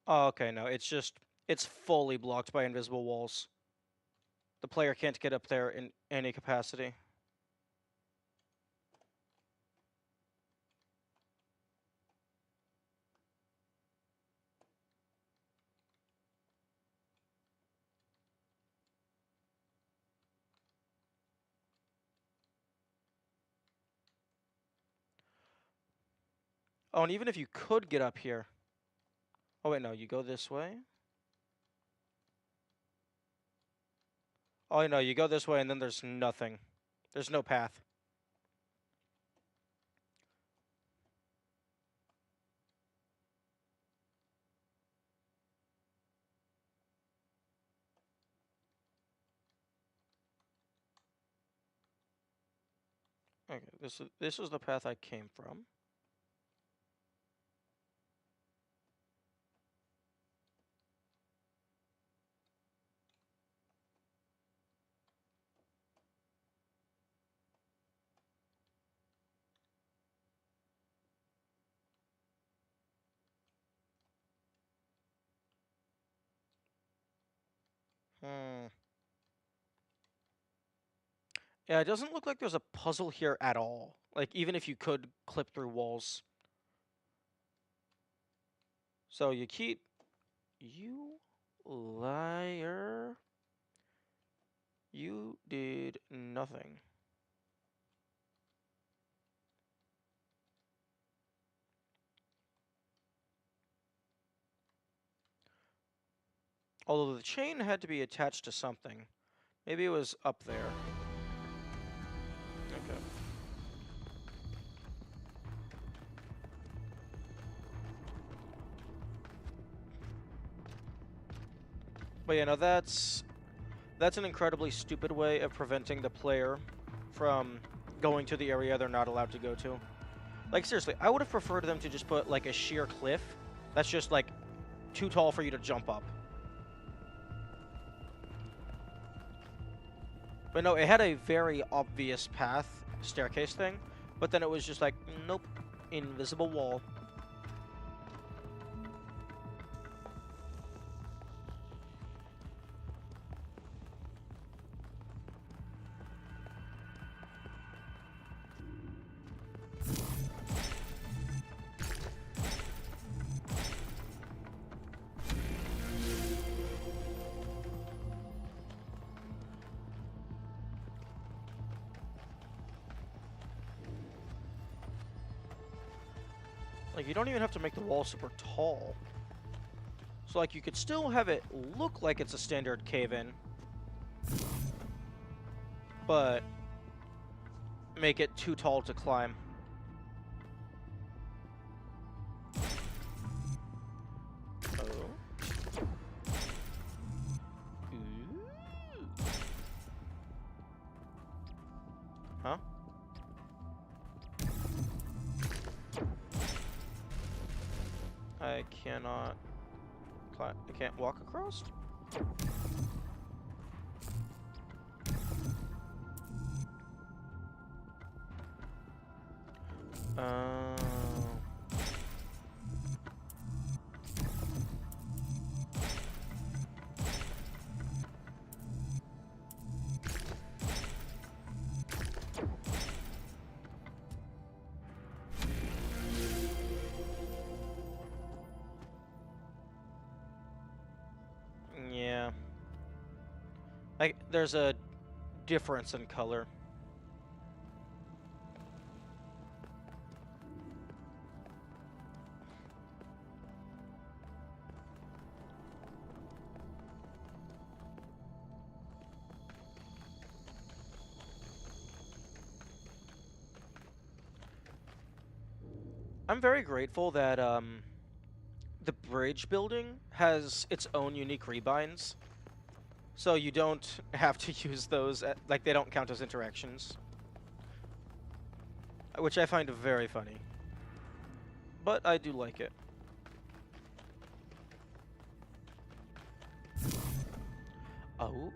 Oh, okay, no, it's fully blocked by invisible walls. The player can't get up there in any capacity. Oh, and even if you could get up here. Oh, wait, no, you go this way. Oh, no, you go this way and then there's nothing. There's no path. Okay, this is the path I came from. Hmm. Yeah, it doesn't look like there's a puzzle here at all. Like, even if you could clip through walls. So you keep... You liar. You did nothing. Although the chain had to be attached to something. Maybe it was up there. Okay. But yeah, no, that's an incredibly stupid way of preventing the player from going to the area they're not allowed to go to. Like, seriously, I would have preferred them to just put, like, a sheer cliff that's just, like, too tall for you to jump up. But no, it had a very obvious path, staircase thing, but then it was just like, nope, invisible wall. Like, you don't even have to make the wall super tall. So, like, you could still have it look like it's a standard cave-in, but make it too tall to climb. Oh. Ooh. Huh? I cannot climb. I can't walk across? Oh. Yeah. Like, there's a difference in color. I'm very grateful that the bridge building has its own unique rebinds, so you don't have to use those like they don't count as interactions, which I find very funny. But I do like it. Oh.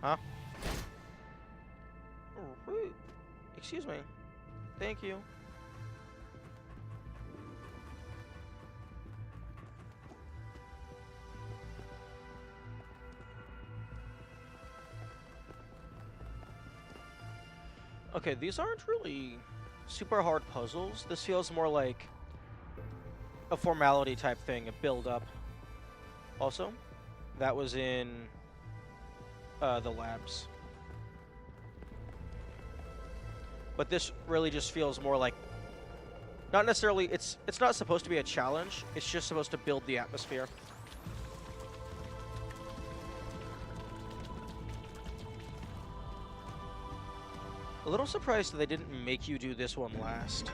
Huh? Oh, wait. Excuse me. Thank you. Okay, these aren't really super hard puzzles. This feels more like a formality type thing, a build up. Also, that was in the labs. But this really just feels more like, not necessarily, it's not supposed to be a challenge, it's just supposed to build the atmosphere. A little surprised that they didn't make you do this one last.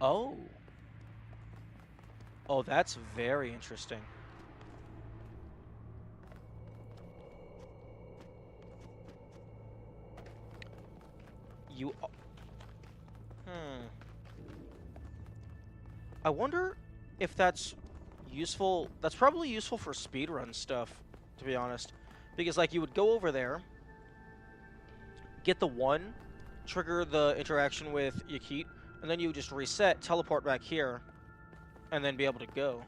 Oh. Oh, that's very interesting. You... I wonder if that's useful. That's probably useful for speedrun stuff, to be honest. Because, like, you would go over there, get the one, trigger the interaction with Yakit, and then you would just reset, teleport back here, and then be able to go.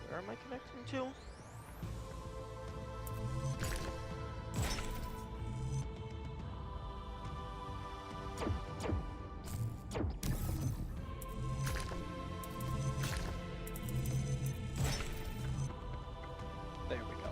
Where am I connecting to? There we go.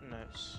Nice.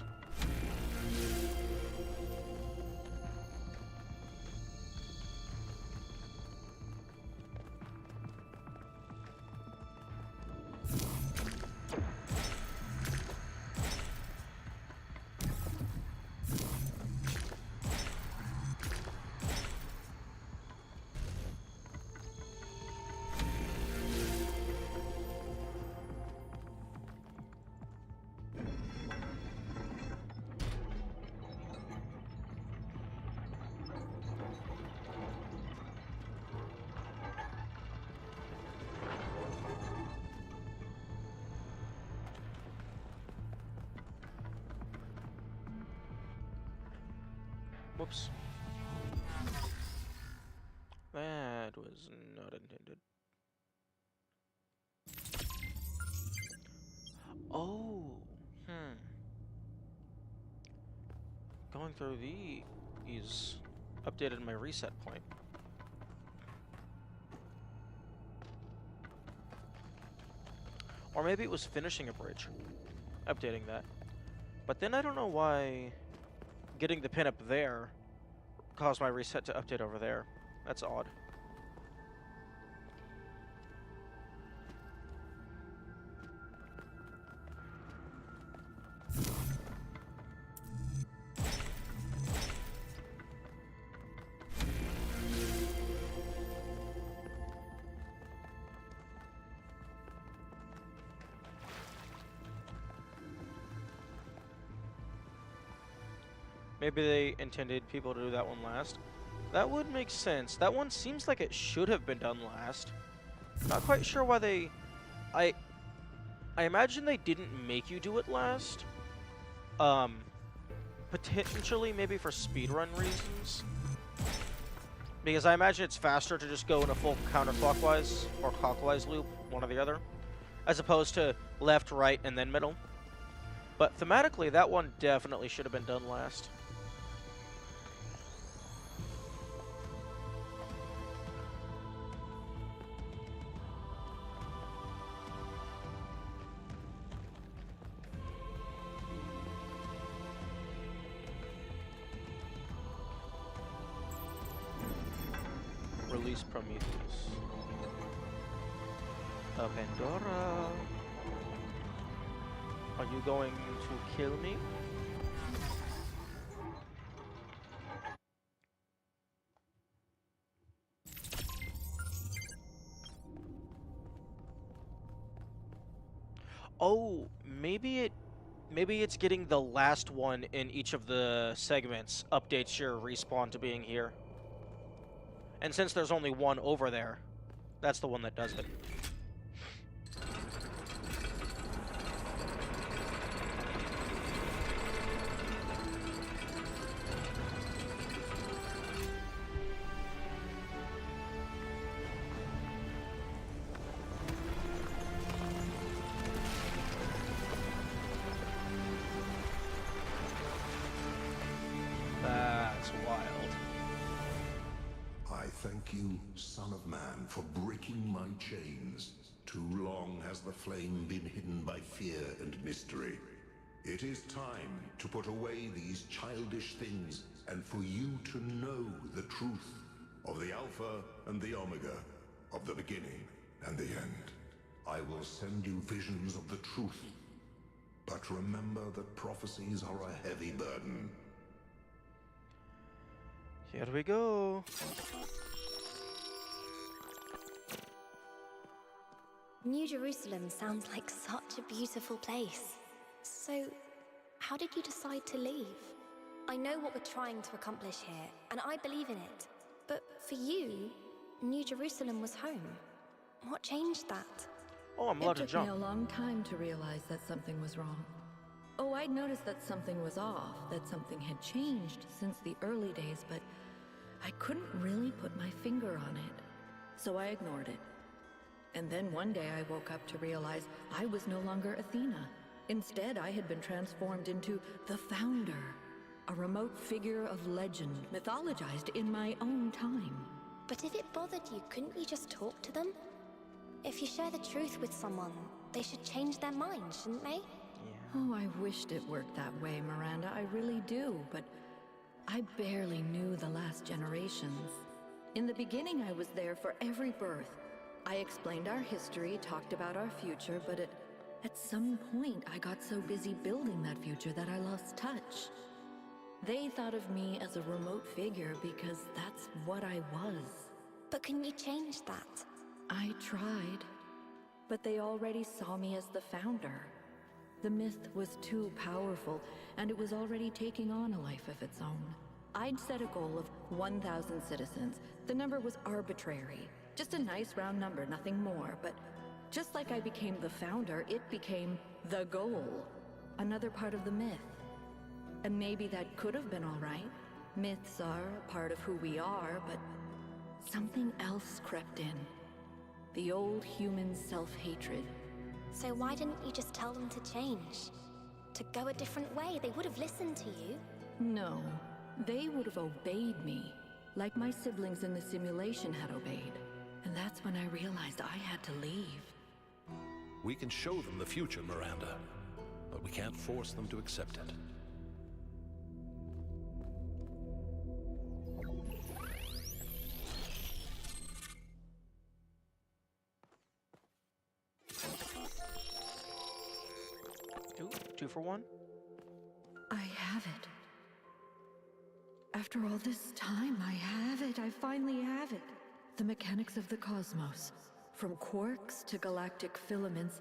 Whoops. That was not intended. Oh, Going through these updated my reset point. Or maybe it was finishing a bridge, updating that. But then I don't know why getting the pin up there caused my reset to update over there. That's odd. Maybe they intended people to do that one last. That would make sense. That one seems like it should have been done last. Not quite sure why they... I imagine they didn't make you do it last. Potentially maybe for speedrun reasons. Because I imagine it's faster to just go in a full counterclockwise or clockwise loop, one or the other, as opposed to left, right, and then middle. But thematically, that one definitely should have been done last. Release Prometheus. Pandora. Are you going to kill me? Oh, maybe it's getting the last one in each of the segments updates your respawn to being here. And since there's only one over there, that's the one that does it. That's wild. I thank you, Son of Man, for breaking my chains. Too long has the flame been hidden by fear and mystery. It is time to put away these childish things and for you to know the truth of the Alpha and the Omega, of the beginning and the end. I will send you visions of the truth, but remember that prophecies are a heavy burden. Here we go. New Jerusalem sounds like such a beautiful place. So, how did you decide to leave? I know what we're trying to accomplish here, and I believe in it. But for you, New Jerusalem was home. What changed that? Oh, I'm allowed to It took jump. me a long time to realize that something was wrong. Oh, I'd noticed that something was off, that something had changed since the early days, but I couldn't really put my finger on it. So I ignored it. And then one day I woke up to realize I was no longer Athena. Instead, I had been transformed into the Founder, a remote figure of legend, mythologized in my own time. But if it bothered you, couldn't you just talk to them? If you share the truth with someone, they should change their mind, shouldn't they? Oh, I wished it worked that way, Miranda. I really do, but I barely knew the last generations. In the beginning, I was there for every birth. I explained our history, talked about our future, but at some point, I got so busy building that future that I lost touch. They thought of me as a remote figure because that's what I was. But can you change that? I tried, but they already saw me as the Founder. The myth was too powerful, and it was already taking on a life of its own. I'd set a goal of 1,000 citizens. The number was arbitrary. Just a nice round number, nothing more. But just like I became the Founder, it became the goal. Another part of the myth. And maybe that could have been all right. Myths are a part of who we are, but something else crept in. The old human self-hatred. So why didn't you just tell them to change? To go a different way? They would have listened to you. No, they would have obeyed me, like my siblings in the simulation had obeyed. And that's when I realized I had to leave. We can show them the future, Miranda, but we can't force them to accept it. Two for one? I have it. After all this time, I have it. I finally have it. The mechanics of the cosmos. From quarks to galactic filaments.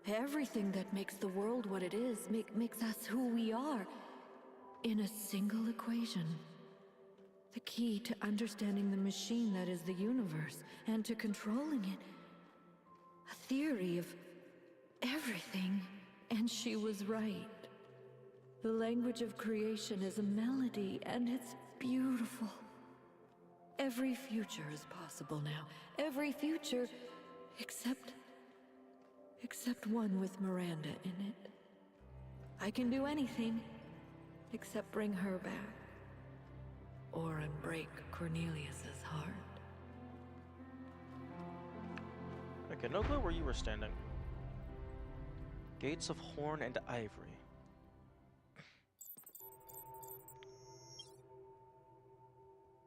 Everything that makes the world what it is, makes us who we are. in a single equation. The key to understanding the machine that is the universe and to controlling it. A theory of everything. And she was right. The language of creation is a melody, and it's beautiful. Every future is possible now. Every future, except one with Miranda in it. I can do anything, except bring her back. Or unbreak Cornelius's heart. Okay, no clue where you were standing. Gates of Horn and Ivory.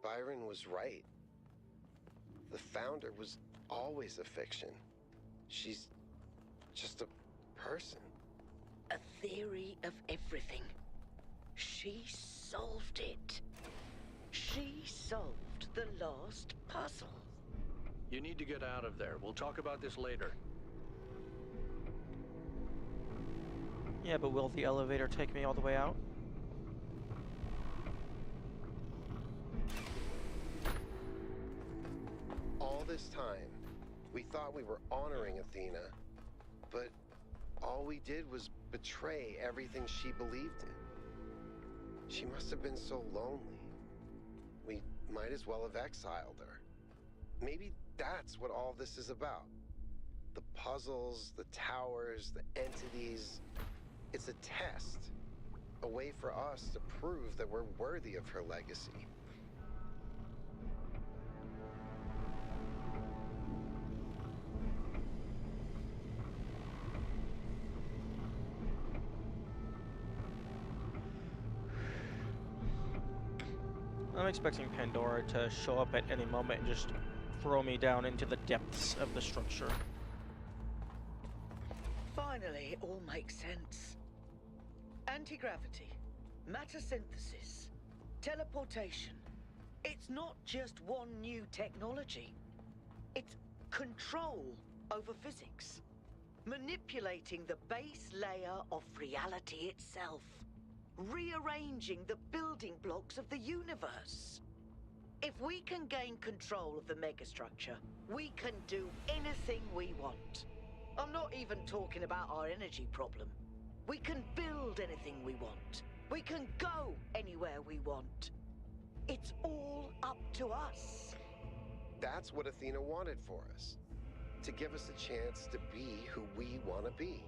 Byron was right. The Founder was always a fiction. She's just a person. A theory of everything. She solved it. She solved the last puzzle. You need to get out of there. We'll talk about this later. Yeah, but will the elevator take me all the way out? All this time, we thought we were honoring Athena, but all we did was betray everything she believed in. She must have been so lonely. We might as well have exiled her. Maybe that's what all this is about. The puzzles, the towers, the entities. It's a test. A way for us to prove that we're worthy of her legacy. I'm expecting Pandora to show up at any moment and just throw me down into the depths of the structure. Finally, it all makes sense. Anti-gravity, matter synthesis, teleportation. It's not just one new technology. It's control over physics. Manipulating the base layer of reality itself. Rearranging the building blocks of the universe. If we can gain control of the megastructure, we can do anything we want. I'm not even talking about our energy problem. We can build anything we want. We can go anywhere we want. It's all up to us. That's what Athena wanted for us. To give us a chance to be who we want to be.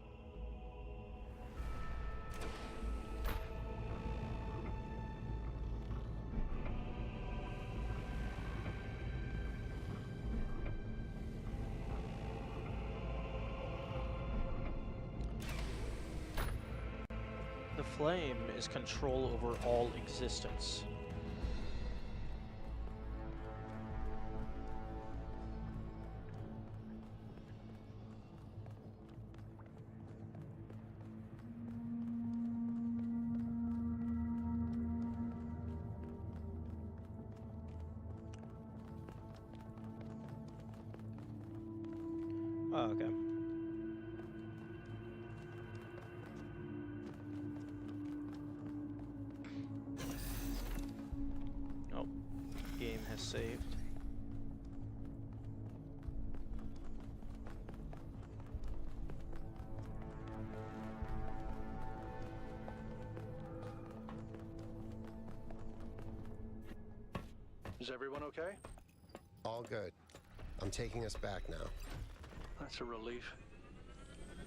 The flame is control over all existence. Oh, okay. Oh, game has saved. Is everyone okay? All good. I'm taking us back now. That's a relief.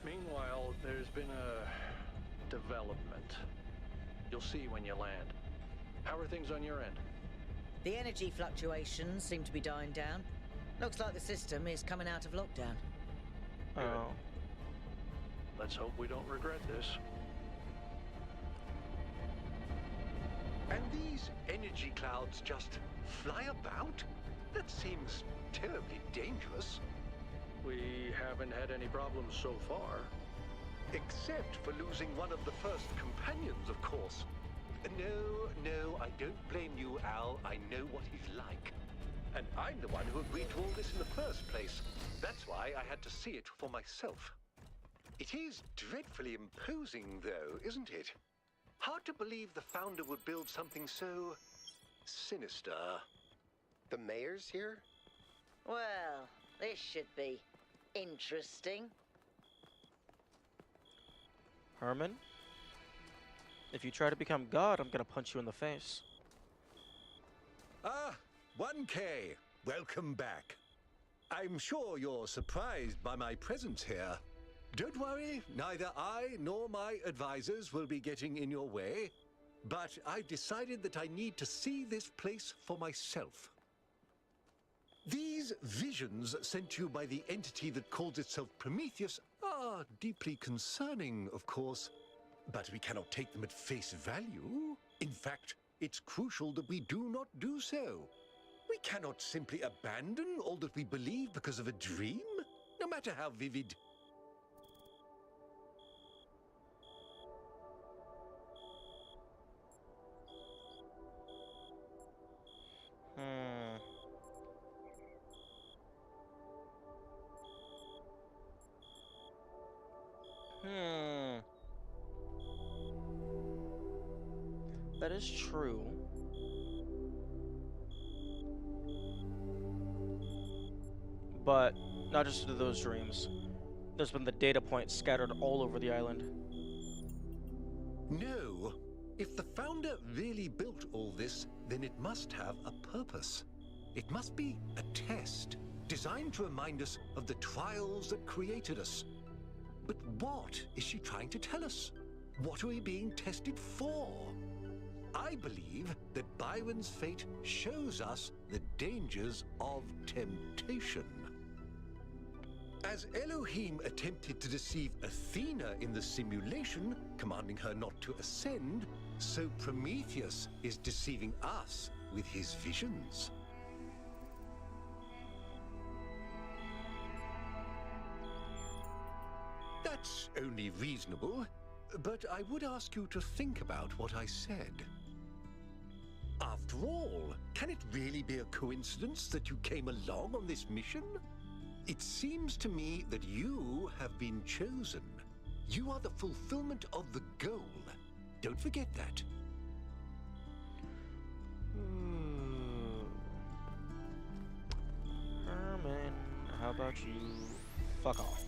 Meanwhile, there's been a development. You'll see when you land. How are things on your end? The energy fluctuations seem to be dying down. Looks like the system is coming out of lockdown. Good. Oh. Let's hope we don't regret this. And these energy clouds just fly about? That seems terribly dangerous. We haven't had any problems so far. Except for losing one of the first companions, of course. No, I don't blame you, Al. I know what he's like. And I'm the one who agreed to all this in the first place. That's why I had to see it for myself. It is dreadfully imposing, though, isn't it? Hard to believe the founder would build something so sinister. The mayor's here? Well, this should be interesting. Herman? If you try to become God, I'm gonna punch you in the face. Ah, 1K. Welcome back. I'm sure you're surprised by my presence here. Don't worry, neither I nor my advisors will be getting in your way. But I've decided that I need to see this place for myself. These visions sent to you by the entity that calls itself Prometheus are deeply concerning, of course. But we cannot take them at face value. In fact, it's crucial that we do not do so. We cannot simply abandon all that we believe because of a dream, no matter how vivid. That is true. But not just to those dreams. There's been the data points scattered all over the island. No. If the founder really built all this, then it must have a purpose. It must be a test, designed to remind us of the trials that created us. But what is she trying to tell us? What are we being tested for? I believe that Byron's fate shows us the dangers of temptation. As Elohim attempted to deceive Athena in the simulation, commanding her not to ascend, so Prometheus is deceiving us with his visions. That's only reasonable, but I would ask you to think about what I said. After all, can it really be a coincidence that you came along on this mission? It seems to me that you have been chosen. You are the fulfillment of the goal. Don't forget that. Herman, how about you fuck off?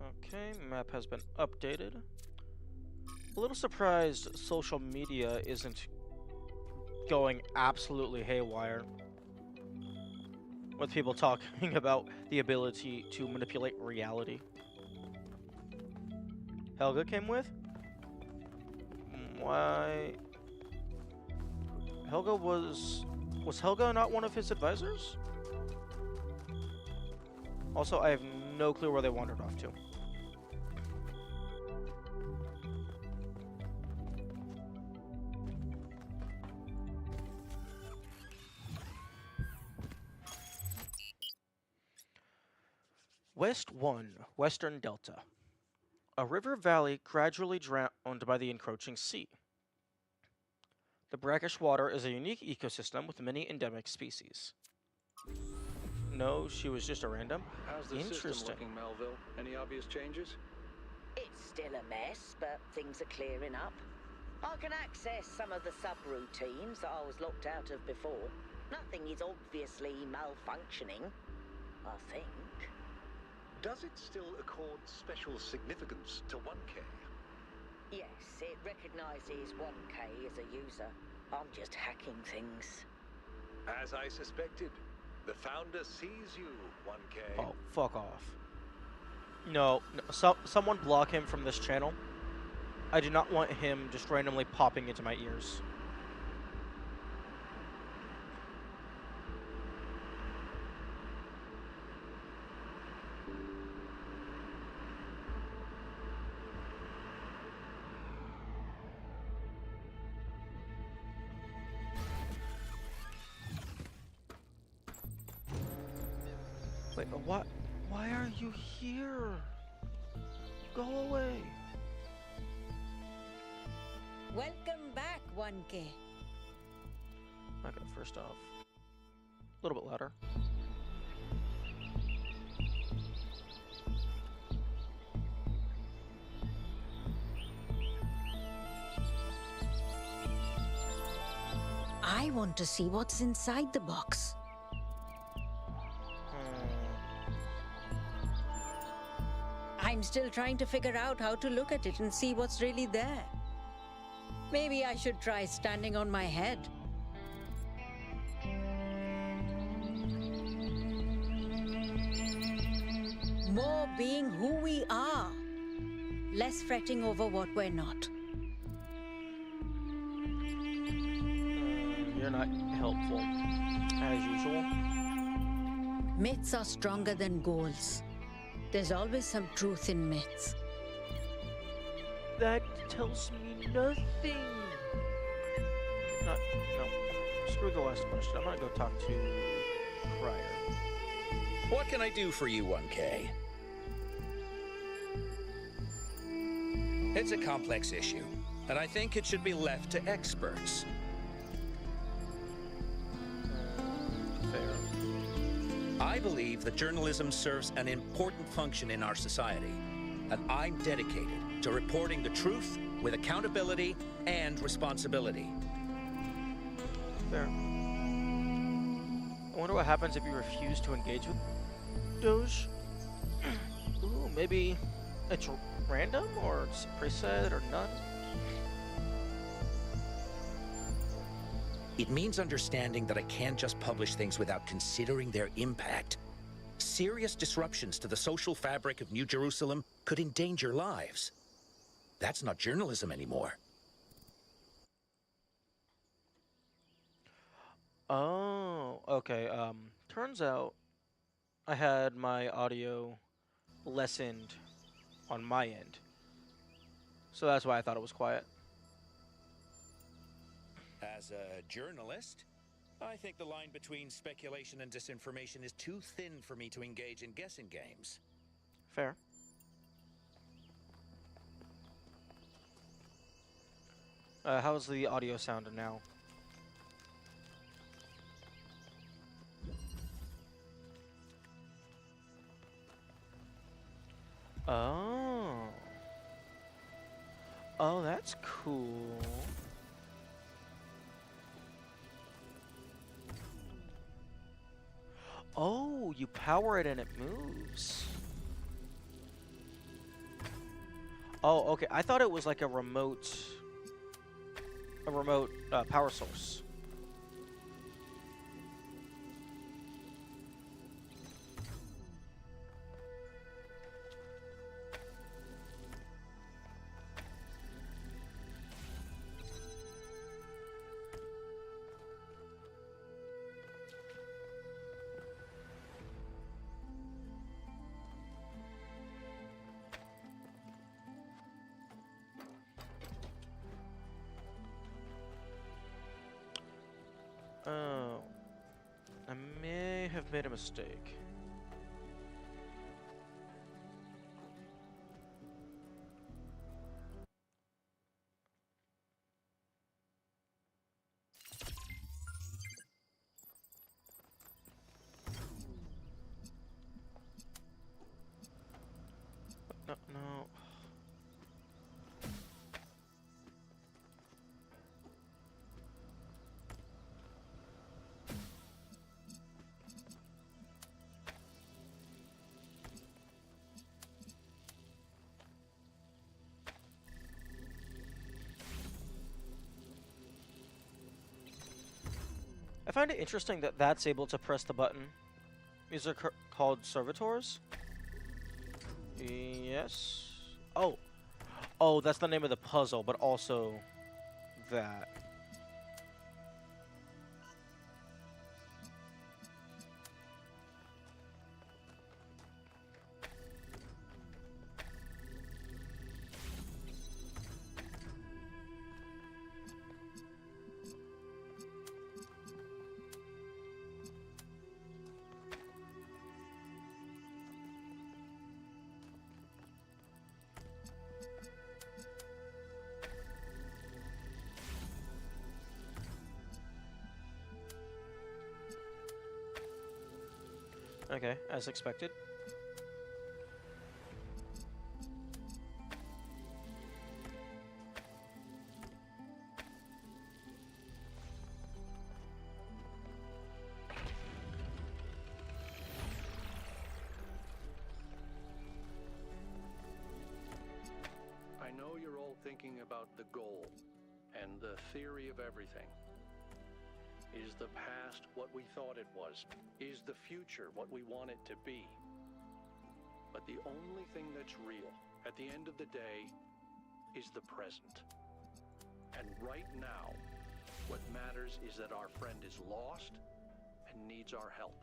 Okay, map has been updated. A little surprised social media isn't going absolutely haywire, with people talking about the ability to manipulate reality. Helga came with? Why? Helga was Helga not one of his advisors? Also, I have no clue where they wandered off to. West 1, Western Delta. A river valley gradually drowned by the encroaching sea. The brackish water is a unique ecosystem with many endemic species. No, she was just a random. How's the system looking, Melville? Any obvious changes? It's still a mess, but things are clearing up. I can access some of the subroutines that I was locked out of before. Nothing is obviously malfunctioning, I think. Does it still accord special significance to 1K? Yes, it recognizes 1K as a user. I'm just hacking things. As I suspected, the founder sees you, 1K. Oh, fuck off. No, someone block him from this channel. I do not want him just randomly popping into my ears. Wait, what? Why are you here? Go away. Welcome back, 1K. Okay, first off, a little bit louder. I want to see what's inside the box. I'm still trying to figure out how to look at it and see what's really there. Maybe I should try standing on my head. More being who we are. Less fretting over what we're not. You're not helpful, as usual. Myths are stronger than goals. There's always some truth in myths. That tells me nothing. No. Screw the last question. I'm gonna go talk to Crier. What can I do for you, 1K? It's a complex issue, and I think it should be left to experts. Fair. I believe that journalism serves an important function in our society, and I'm dedicated to reporting the truth with accountability and responsibility. Fair. I wonder what happens if you refuse to engage with Doge. Ooh, maybe it's random, or it's preset, or none. It means understanding that I can't just publish things without considering their impact. Serious disruptions to the social fabric of New Jerusalem could endanger lives. That's not journalism anymore. Oh, okay. Turns out I had my audio lessened on my end. So that's why I thought it was quiet. As a journalist, I think the line between speculation and disinformation is too thin for me to engage in guessing games. Fair. How's the audio sounding now? Oh. Oh, that's cool. Oh, you power it and it moves. Oh, okay. I thought it was like a remote power source. Oh, I may have made a mistake. No. I find it interesting that that's able to press the button. These are called servitors? Yes. Oh. Oh, that's the name of the puzzle, but also that. Okay, as expected. about the goal and the theory of everything. Is the past what we thought it was? Is the future what we want it to be? But the only thing that's real, at the end of the day, is the present. And right now, what matters is that our friend is lost and needs our help.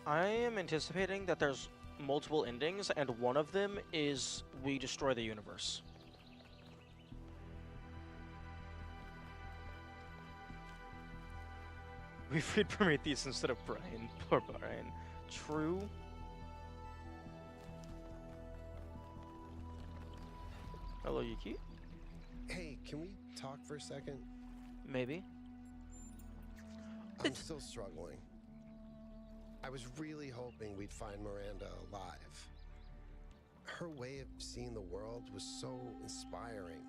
I am anticipating that there's multiple endings, and one of them is we destroy the universe. We freed Prometheus instead of Brian. Poor Brian. True. Hello, Yuki? Hey, can we talk for a second? Maybe. I'm still struggling. I was really hoping we'd find Miranda alive. Her way of seeing the world was so inspiring.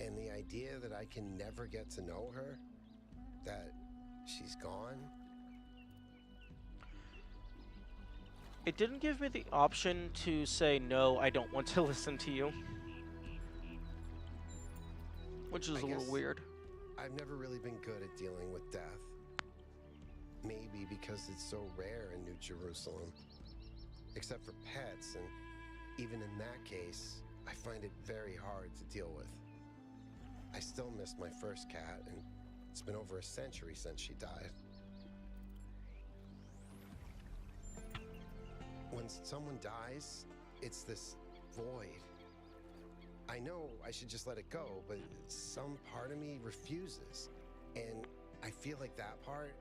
And the idea that I can never get to know her, that she's gone. It didn't give me the option to say, no, I don't want to listen to you. Which is a little weird. I've never really been good at dealing with death. Maybe because it's so rare in New Jerusalem. Except for pets, and even in that case, I find it very hard to deal with. I still miss my first cat, and it's been over a century since she died. When someone dies, it's this void. I know I should just let it go, but some part of me refuses. And I feel like that part,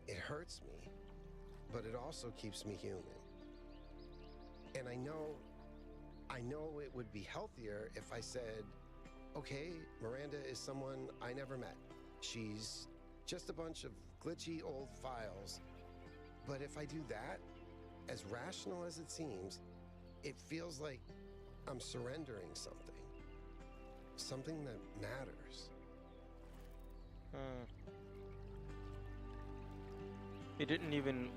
it hurts me, but it also keeps me human. And I know it would be healthier if I said, okay, Miranda is someone I never met. She's just a bunch of glitchy old files. But if I do that, as rational as it seems, it feels like I'm surrendering something. Something that matters. You didn't even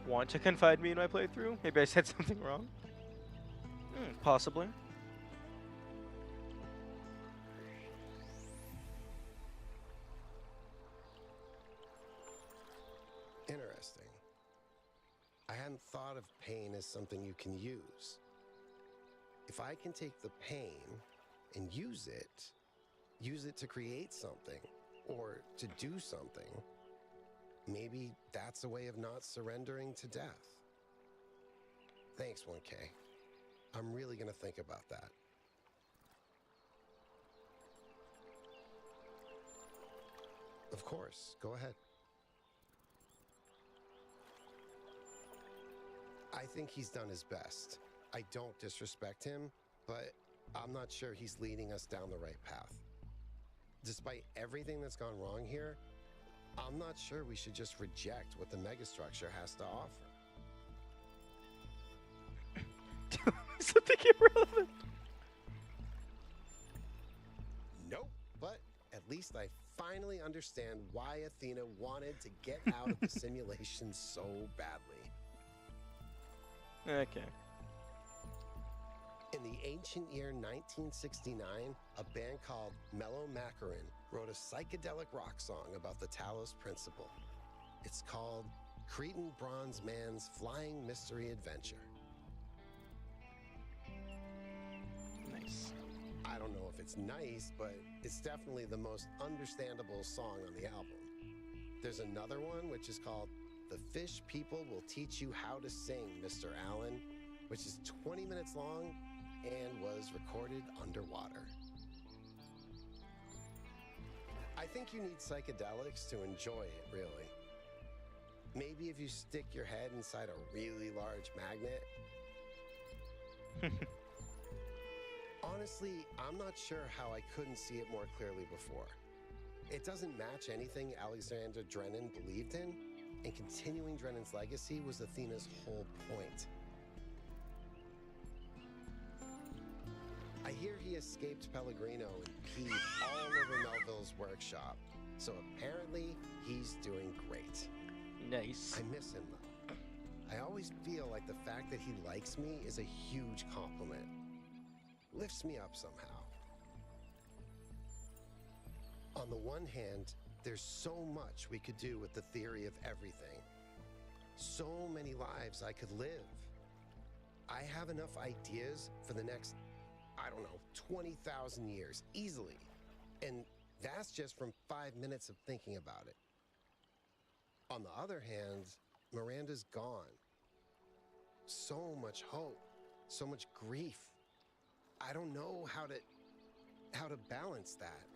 want to confide me in my playthrough? Maybe I said something wrong? Possibly. Interesting. I hadn't thought of pain as something you can use. If I can take the pain and use it to create something, or to do something, maybe that's a way of not surrendering to death. Thanks, 1K. I'm really gonna think about that. Of course, go ahead. I think he's done his best. I don't disrespect him, but I'm not sure he's leading us down the right path. Despite everything that's gone wrong here, I'm not sure we should just reject what the megastructure has to offer. Something irrelevant. Nope, but at least I finally understand why Athena wanted to get out of the simulation so badly. Okay. In the ancient year 1969, a band called Mellow Macaron wrote a psychedelic rock song about the Talos principle. It's called Cretan Bronze Man's Flying Mystery Adventure. Nice. I don't know if it's nice, but it's definitely the most understandable song on the album. There's another one which is called The Fish People Will Teach You How to Sing, Mr. Allen, which is 20 minutes long and was recorded underwater. I think you need psychedelics to enjoy it, really. Maybe if you stick your head inside a really large magnet. Honestly, I'm not sure how I couldn't see it more clearly before. It doesn't match anything Alexander Drennan believed in, and continuing Drennan's legacy was Athena's whole point. I hear he escaped Pellegrino and peed all over Melville's workshop. So apparently, he's doing great. Nice. I miss him, though. I always feel like the fact that he likes me is a huge compliment. Lifts me up somehow. On the one hand, there's so much we could do with the theory of everything. So many lives I could live. I have enough ideas for the next, I don't know, 20,000 years, easily. And that's just from 5 minutes of thinking about it. On the other hand, Miranda's gone. So much hope, so much grief. I don't know how to balance that.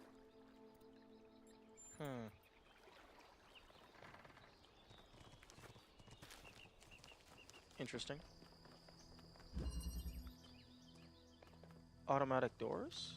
Interesting. Automatic doors?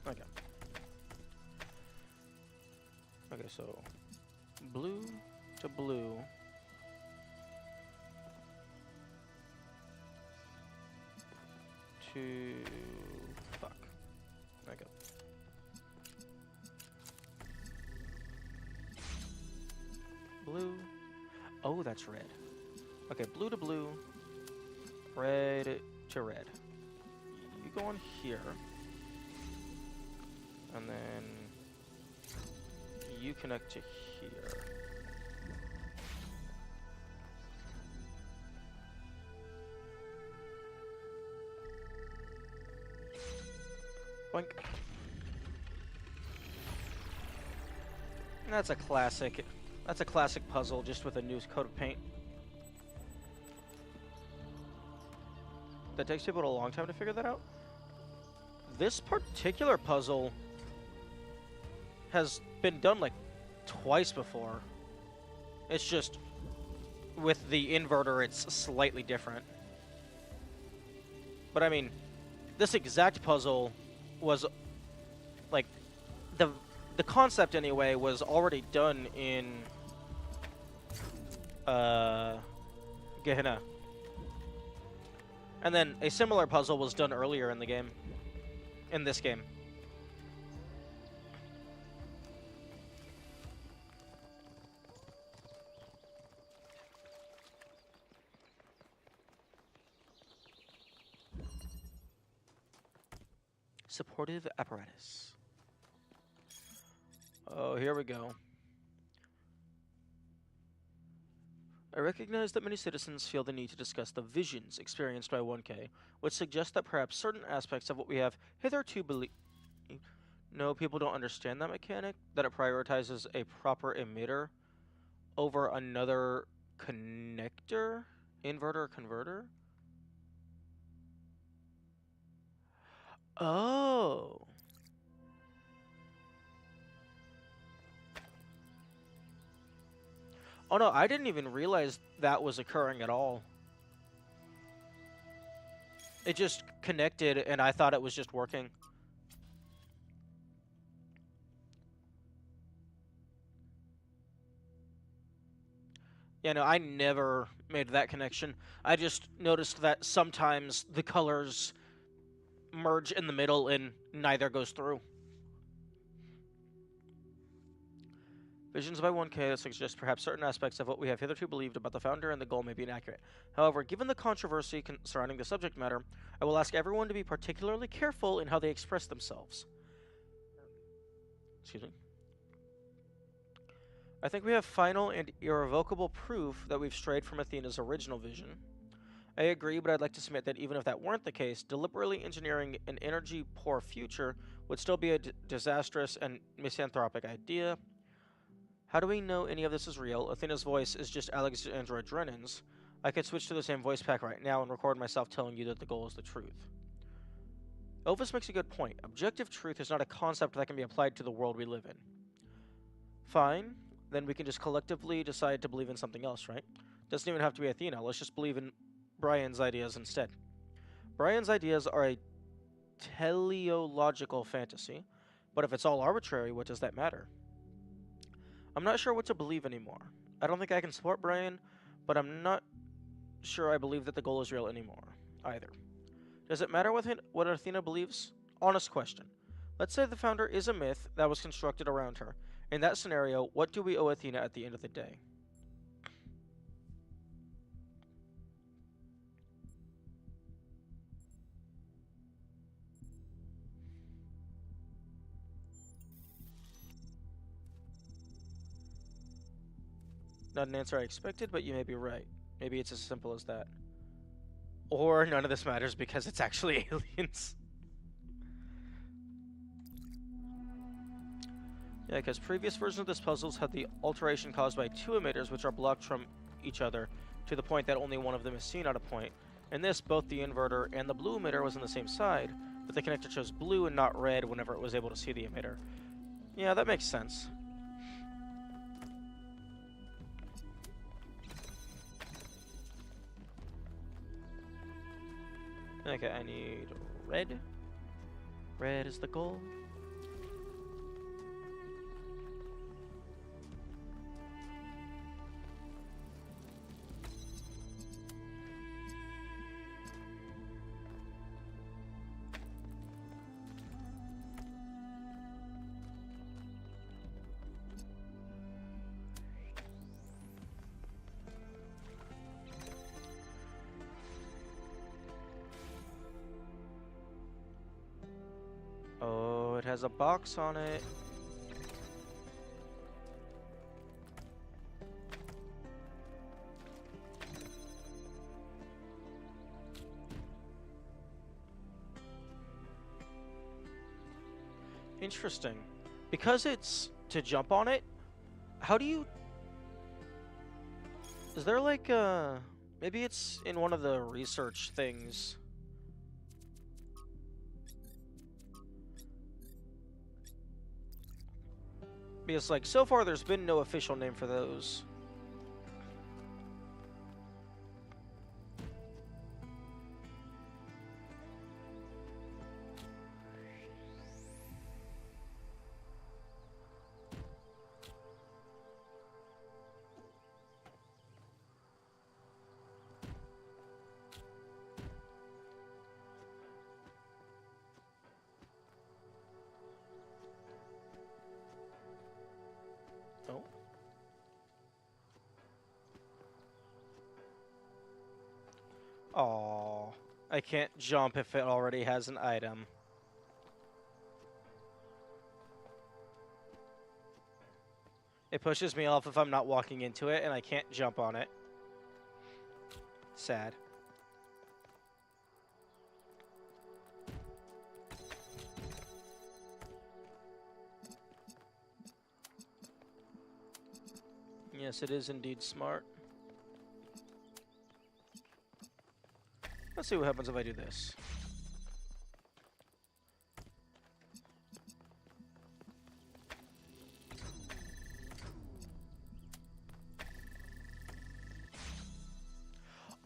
Okay. Okay, so blue to blue. To fuck. Okay. Blue. Oh, that's red. Okay, blue to blue. Red to red. You go on here. And then you connect to here. Boink. That's a classic. That's a classic puzzle, just with a new coat of paint. That takes people a long time to figure that out. This particular puzzle has been done like twice before. It's just with the inverter, it's slightly different. But I mean, this exact puzzle was like the concept anyway was already done in Gehenna. And then a similar puzzle was done earlier in the game. In this game. Supportive apparatus. Oh, here we go. I recognize that many citizens feel the need to discuss the visions experienced by 1K, which suggests that perhaps certain aspects of what we have hitherto believed... No, people don't understand that mechanic, that it prioritizes a proper emitter over another connector? Inverter, converter? Oh. Oh no, I didn't even realize that was occurring at all. It just connected and I thought it was just working. Yeah, no, I never made that connection. I just noticed that sometimes the colors merge in the middle and neither goes through. Visions by 1K that suggest perhaps certain aspects of what we have hitherto believed about the founder and the goal may be inaccurate. However, given the controversy surrounding the subject matter, I will ask everyone to be particularly careful in how they express themselves. Excuse me. I think we have final and irrevocable proof that we've strayed from Athena's original vision. I agree, but I'd like to submit that even if that weren't the case, deliberately engineering an energy-poor future would still be a disastrous and misanthropic idea. How do we know any of this is real? Athena's voice is just Alexandra Drennan's. I could switch to the same voice pack right now and record myself telling you that the goal is the truth. Elvis makes a good point. Objective truth is not a concept that can be applied to the world we live in. Fine, then we can just collectively decide to believe in something else, right? Doesn't even have to be Athena. Let's just believe in Brian's ideas instead. Brian's ideas are a teleological fantasy, but if it's all arbitrary, what does that matter? I'm not sure what to believe anymore. I don't think I can support Brian, but I'm not sure I believe that the goal is real anymore, either. Does it matter what Athena believes? Honest question. Let's say the founder is a myth that was constructed around her. In that scenario, what do we owe Athena at the end of the day? Not an answer I expected, but you may be right. Maybe it's as simple as that. Or none of this matters because it's actually aliens. Yeah, because previous versions of this puzzles had the alteration caused by two emitters which are blocked from each other to the point that only one of them is seen at a point. In this, both the inverter and the blue emitter was on the same side, but the connector chose blue and not red whenever it was able to see the emitter. Yeah, that makes sense. Okay, I need red. Red is the goal. Oh, it has a box on it. Interesting. Because it's to jump on it, how do you... Is there like a... Maybe it's in one of the research things. Because, like, so far there's been no official name for those. Oh. Aww. I can't jump if it already has an item. It pushes me off if I'm not walking into it, and I can't jump on it. Sad. Yes, it is indeed smart. Let's see what happens if I do this.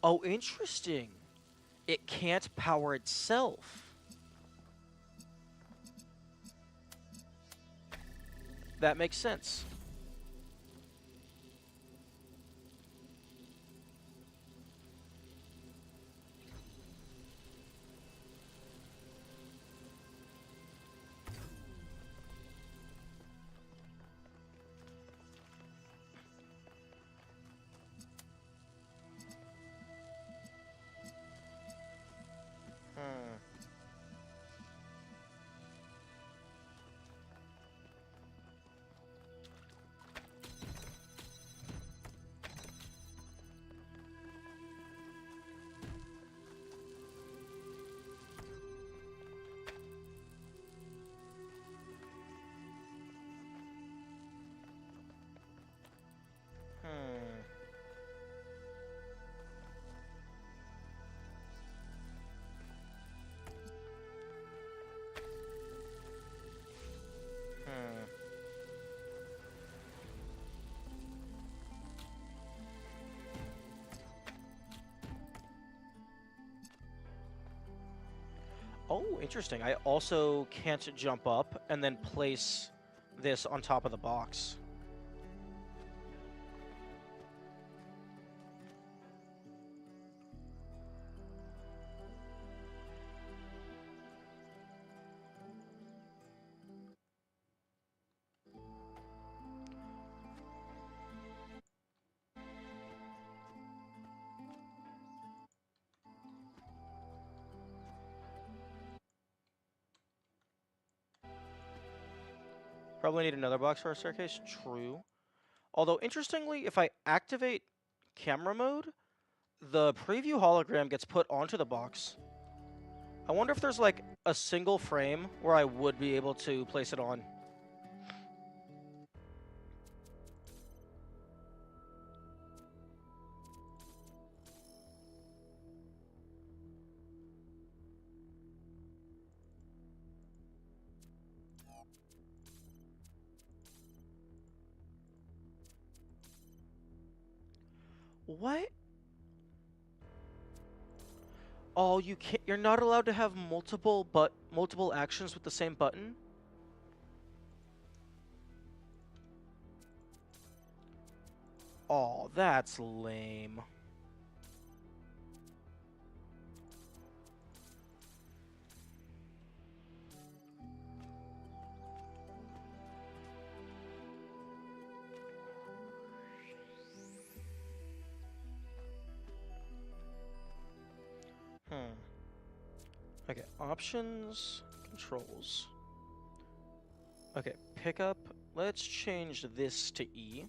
Oh, interesting. It can't power itself. That makes sense. Oh, interesting. I also can't jump up and then place this on top of the box. Probably need another box for a staircase. True. Although, interestingly, if I activate camera mode, the preview hologram gets put onto the box. I wonder if there's, like, a single frame where I would be able to place it on. What? Oh, you can't. You're not allowed to have multiple actions with the same button. Oh, that's lame. Okay, options, controls. Okay, pickup. Let's change this to E.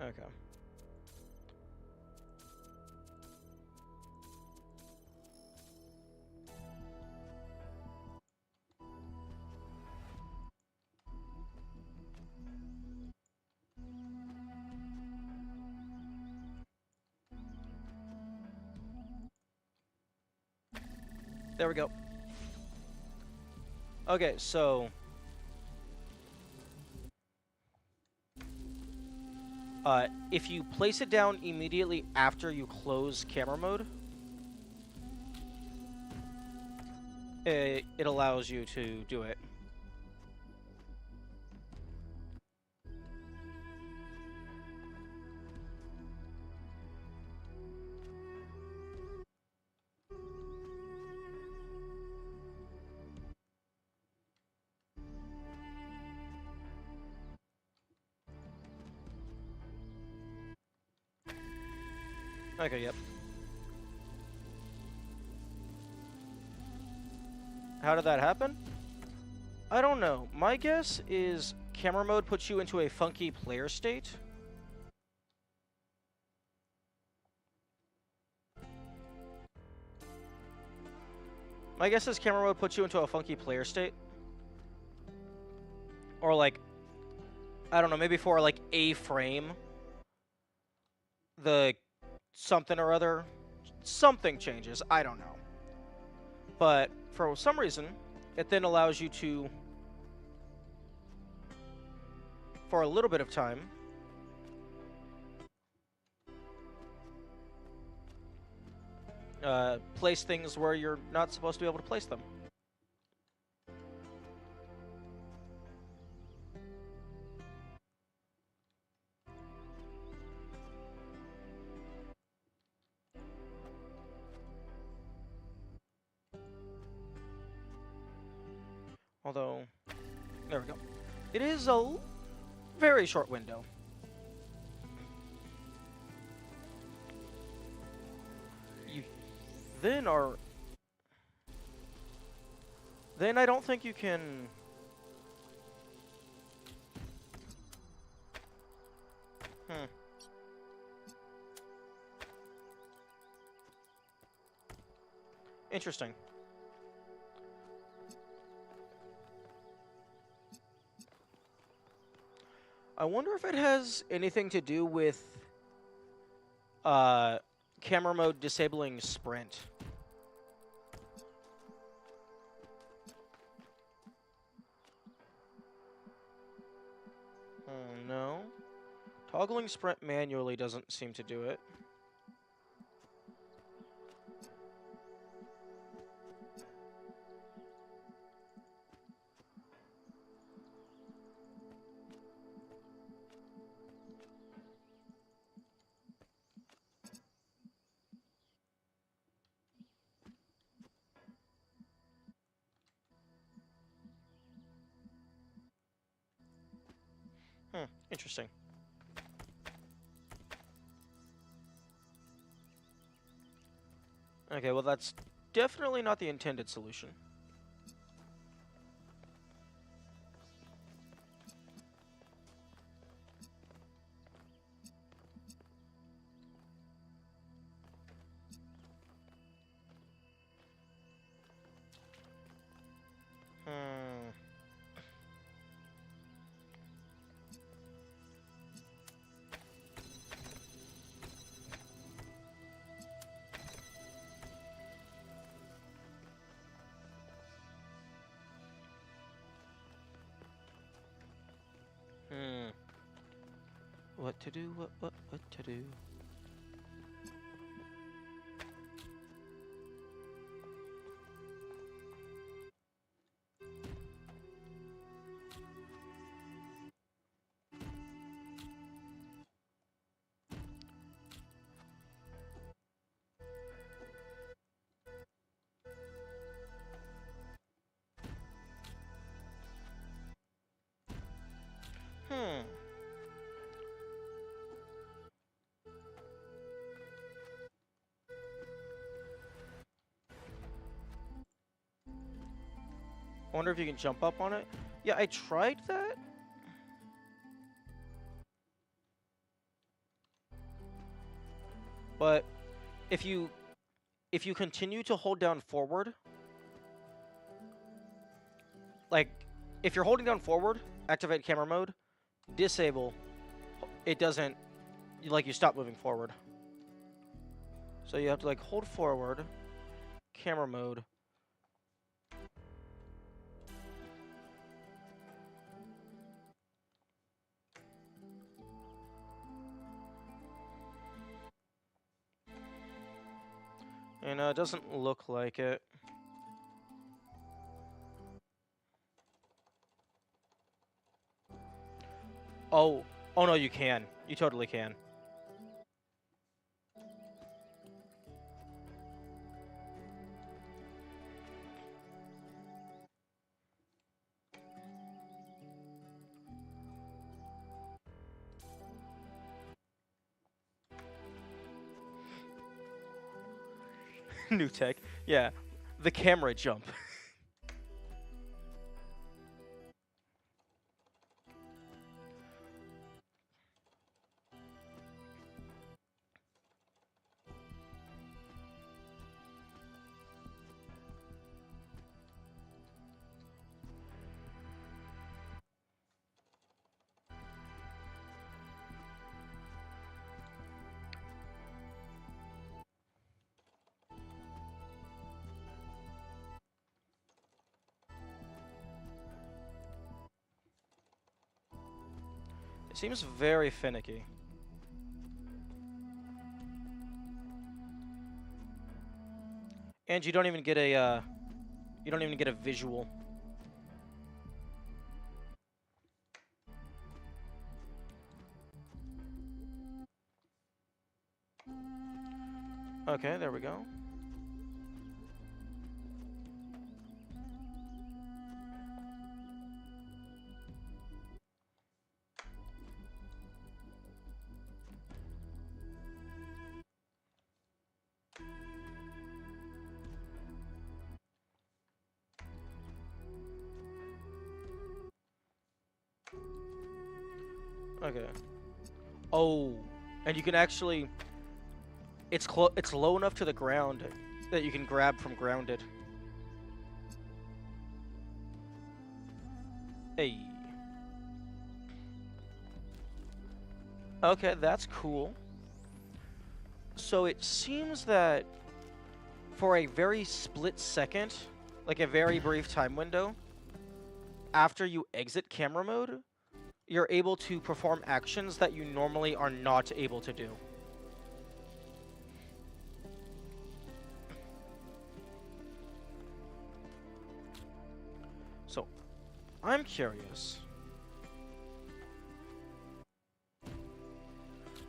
Okay. There we go. Okay, so if you place it down immediately after you close camera mode, it allows you to do it. Okay, yep. How did that happen? I don't know. My guess is camera mode puts you into a funky player state. My guess is camera mode puts you into a funky player state. Or like, I don't know, maybe for like a frame, the something or other, something changes. I don't know. But for some reason, it then allows you to, for a little bit of time, place things where you're not supposed to be able to place them. Although, there we go. It is a very short window. You then are... Then I don't think you can... Interesting. I wonder if it has anything to do with camera mode disabling sprint. No. Toggling sprint manually doesn't seem to do it. Interesting. Okay, well that's definitely not the intended solution. What to do? What to do? I wonder if you can jump up on it. Yeah, I tried that. But if you continue to hold down forward, like if you're holding down forward, activate camera mode, disable, it doesn't, you stop moving forward. So you have to like hold forward, camera mode. And it doesn't look like it. Oh no, you can. You totally can. New tech. Yeah. The camera jump. It seems very finicky. And you don't even get a visual. Okay, there we go. Okay. Oh, and you can actually, it's low enough to the ground that you can grab from grounded. Hey. Okay, that's cool. So it seems that for a very split second, like a very brief time window, after you exit camera mode, you're able to perform actions that you normally are not able to do. So, I'm curious.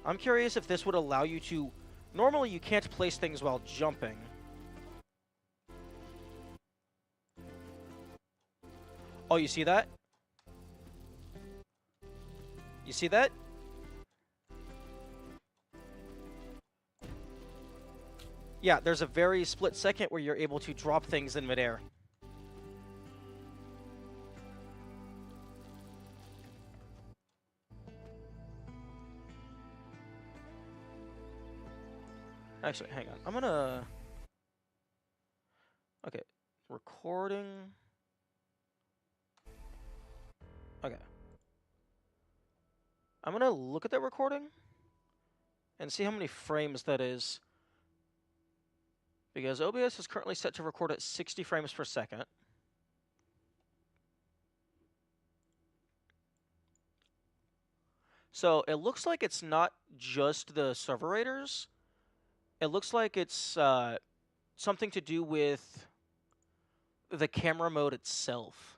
I'm curious if this would allow you to... Normally, you can't place things while jumping. Oh, you see that? You see that? Yeah, there's a very split second where you're able to drop things in midair. Actually, hang on. I'm gonna... Okay. Recording... Okay. I'm gonna look at that recording and see how many frames that is. Because OBS is currently set to record at 60 frames per second. So it looks like it's not just the server raiders. It looks like it's something to do with the camera mode itself.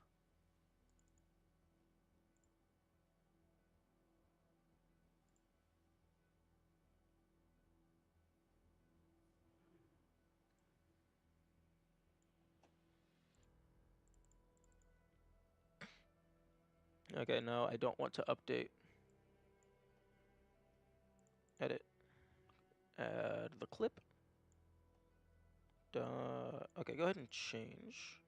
Okay, no, I don't want to update. Edit. Add the clip. Okay, go ahead and change.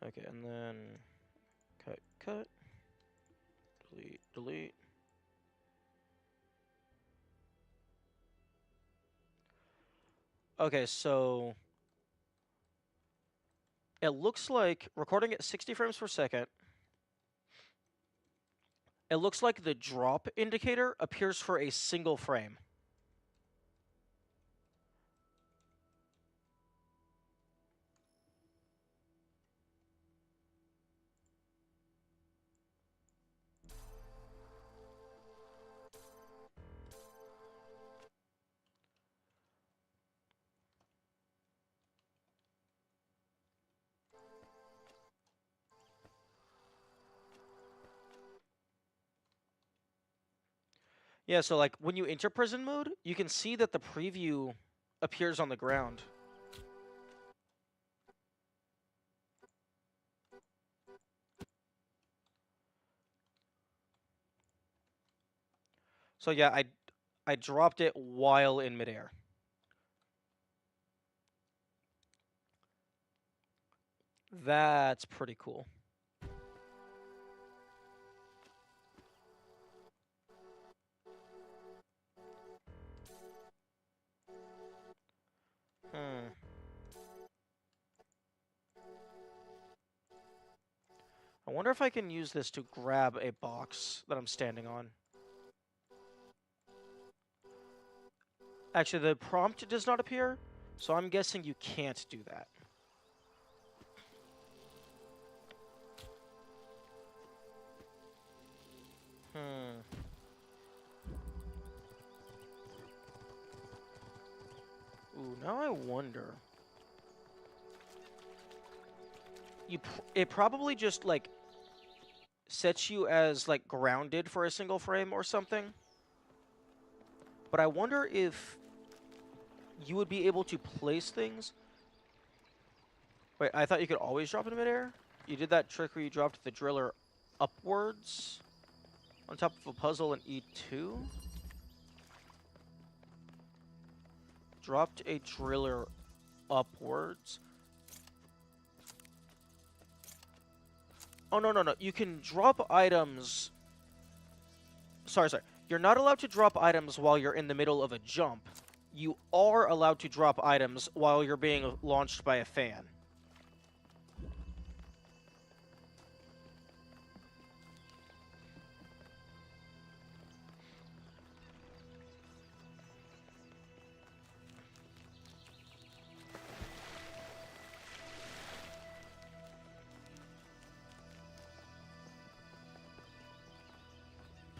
Okay, and then cut, delete. Okay, so it looks like recording at 60 frames per second. It looks like the drop indicator appears for a single frame. Yeah, so like when you enter prison mode, you can see that the preview appears on the ground. So yeah, I dropped it while in midair. That's pretty cool. I wonder if I can use this to grab a box that I'm standing on. Actually, the prompt does not appear, so I'm guessing you can't do that. Ooh, now I wonder. It probably just, like, sets you as, like, grounded for a single frame or something. But I wonder if you would be able to place things. Wait, I thought you could always drop in midair? You did that trick where you dropped the driller upwards on top of a puzzle in E2? Dropped a driller upwards. Oh, no, no, no. You can drop items... Sorry. You're not allowed to drop items while you're in the middle of a jump. You are allowed to drop items while you're being launched by a fan.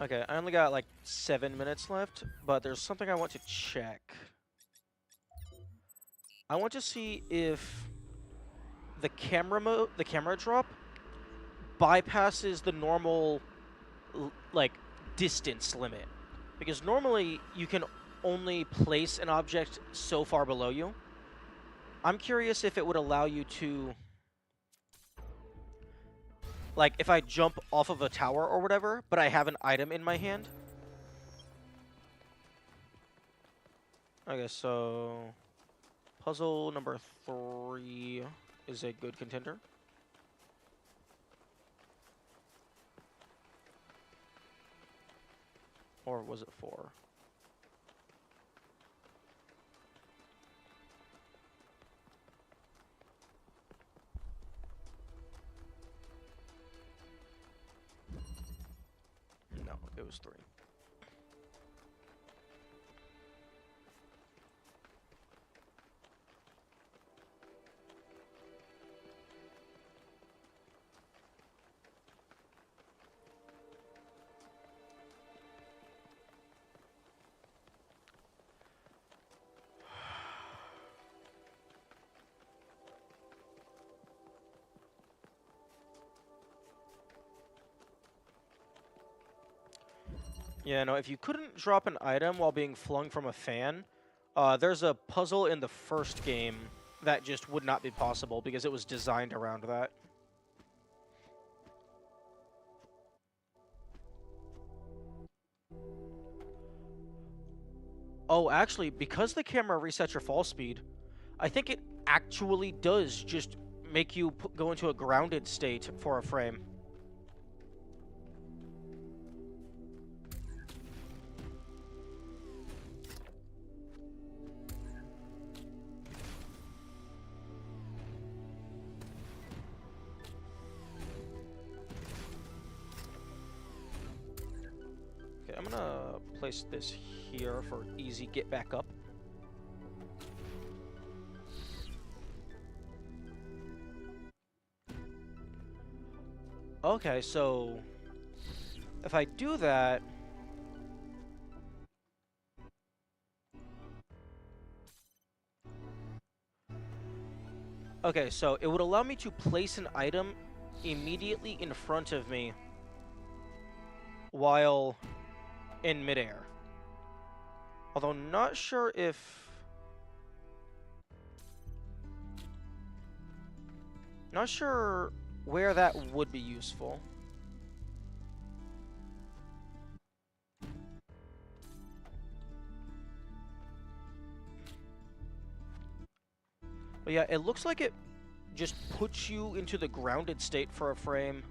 Okay, I only got like 7 minutes left, but there's something I want to check. I want to see if the camera drop bypasses the normal like distance limit, because normally you can only place an object so far below you. I'm curious if it would allow you to, like, if I jump off of a tower or whatever, but I have an item in my hand. Okay, so puzzle number 3 is a good contender. Or was it 4? No, it was 3. Yeah, no, if you couldn't drop an item while being flung from a fan, there's a puzzle in the first game that just would not be possible because it was designed around that. Oh, actually, because the camera resets your fall speed, I think it actually does just make you go into a grounded state for a frame. Okay, I'm gonna place this here for easy get back up. Okay, so if I do that... Okay, so it would allow me to place an item immediately in front of me while in midair. Although not sure if... Not sure where that would be useful. But yeah, it looks like it just puts you into the grounded state for a frame.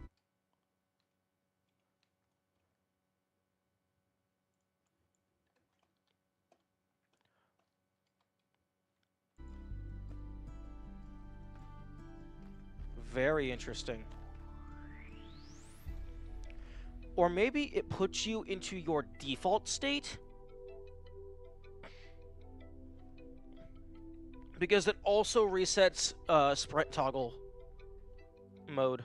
Very interesting. Or maybe it puts you into your default state? Because it also resets sprint toggle mode.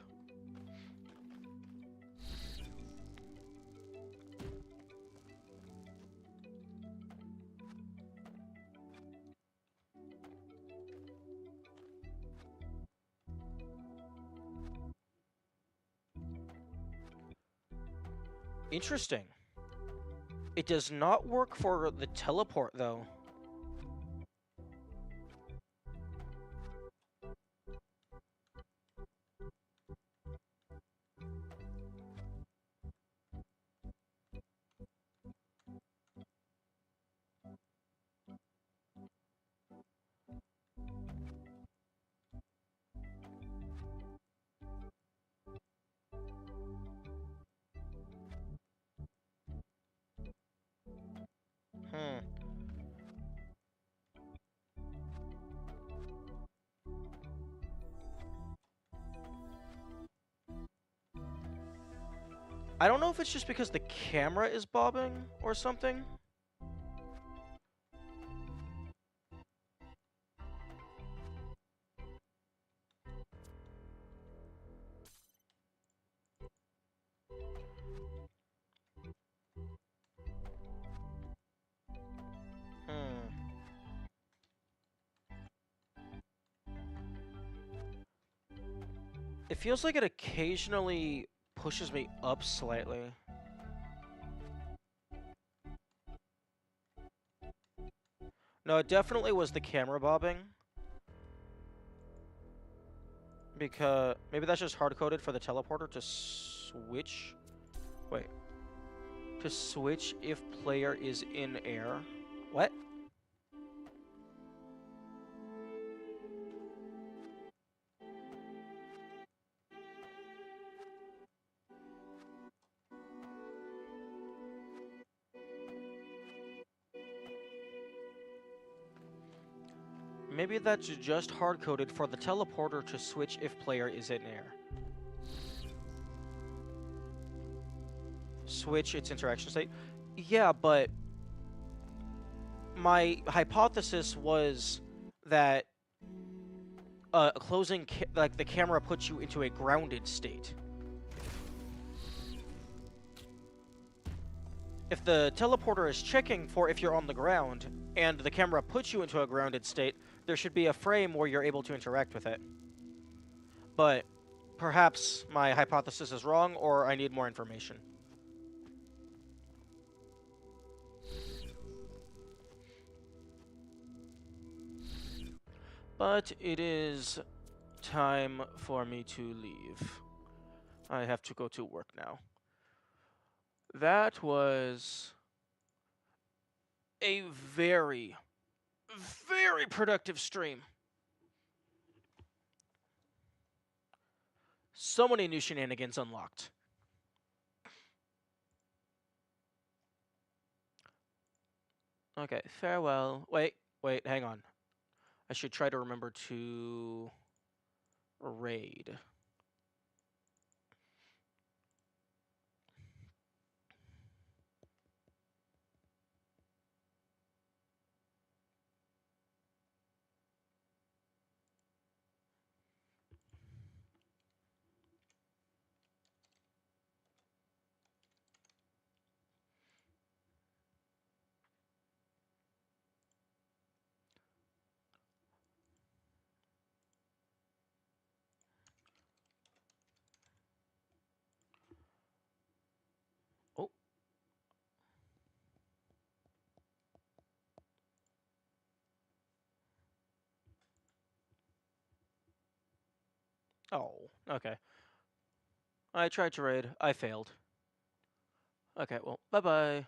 Interesting. It does not work for the teleport, though. I don't know if it's just because the camera is bobbing or something. It feels like it occasionally pushes me up slightly. No, it definitely was the camera bobbing. Because maybe that's just hard-coded for the teleporter to switch. Wait. To switch if player is in air. What? Maybe that's just hard-coded for the teleporter to switch if player is in air. Switch its interaction state. Yeah, but my hypothesis was that closing like the camera puts you into a grounded state. If the teleporter is checking for if you're on the ground and the camera puts you into a grounded state, there should be a frame where you're able to interact with it. But perhaps my hypothesis is wrong, or I need more information. But it is time for me to leave. I have to go to work now. That was a very, very productive stream. So many new shenanigans unlocked. Okay, farewell. Wait, hang on. I should try to remember to raid. Oh. Oh, okay. I tried to raid. I failed. Okay, well, bye-bye.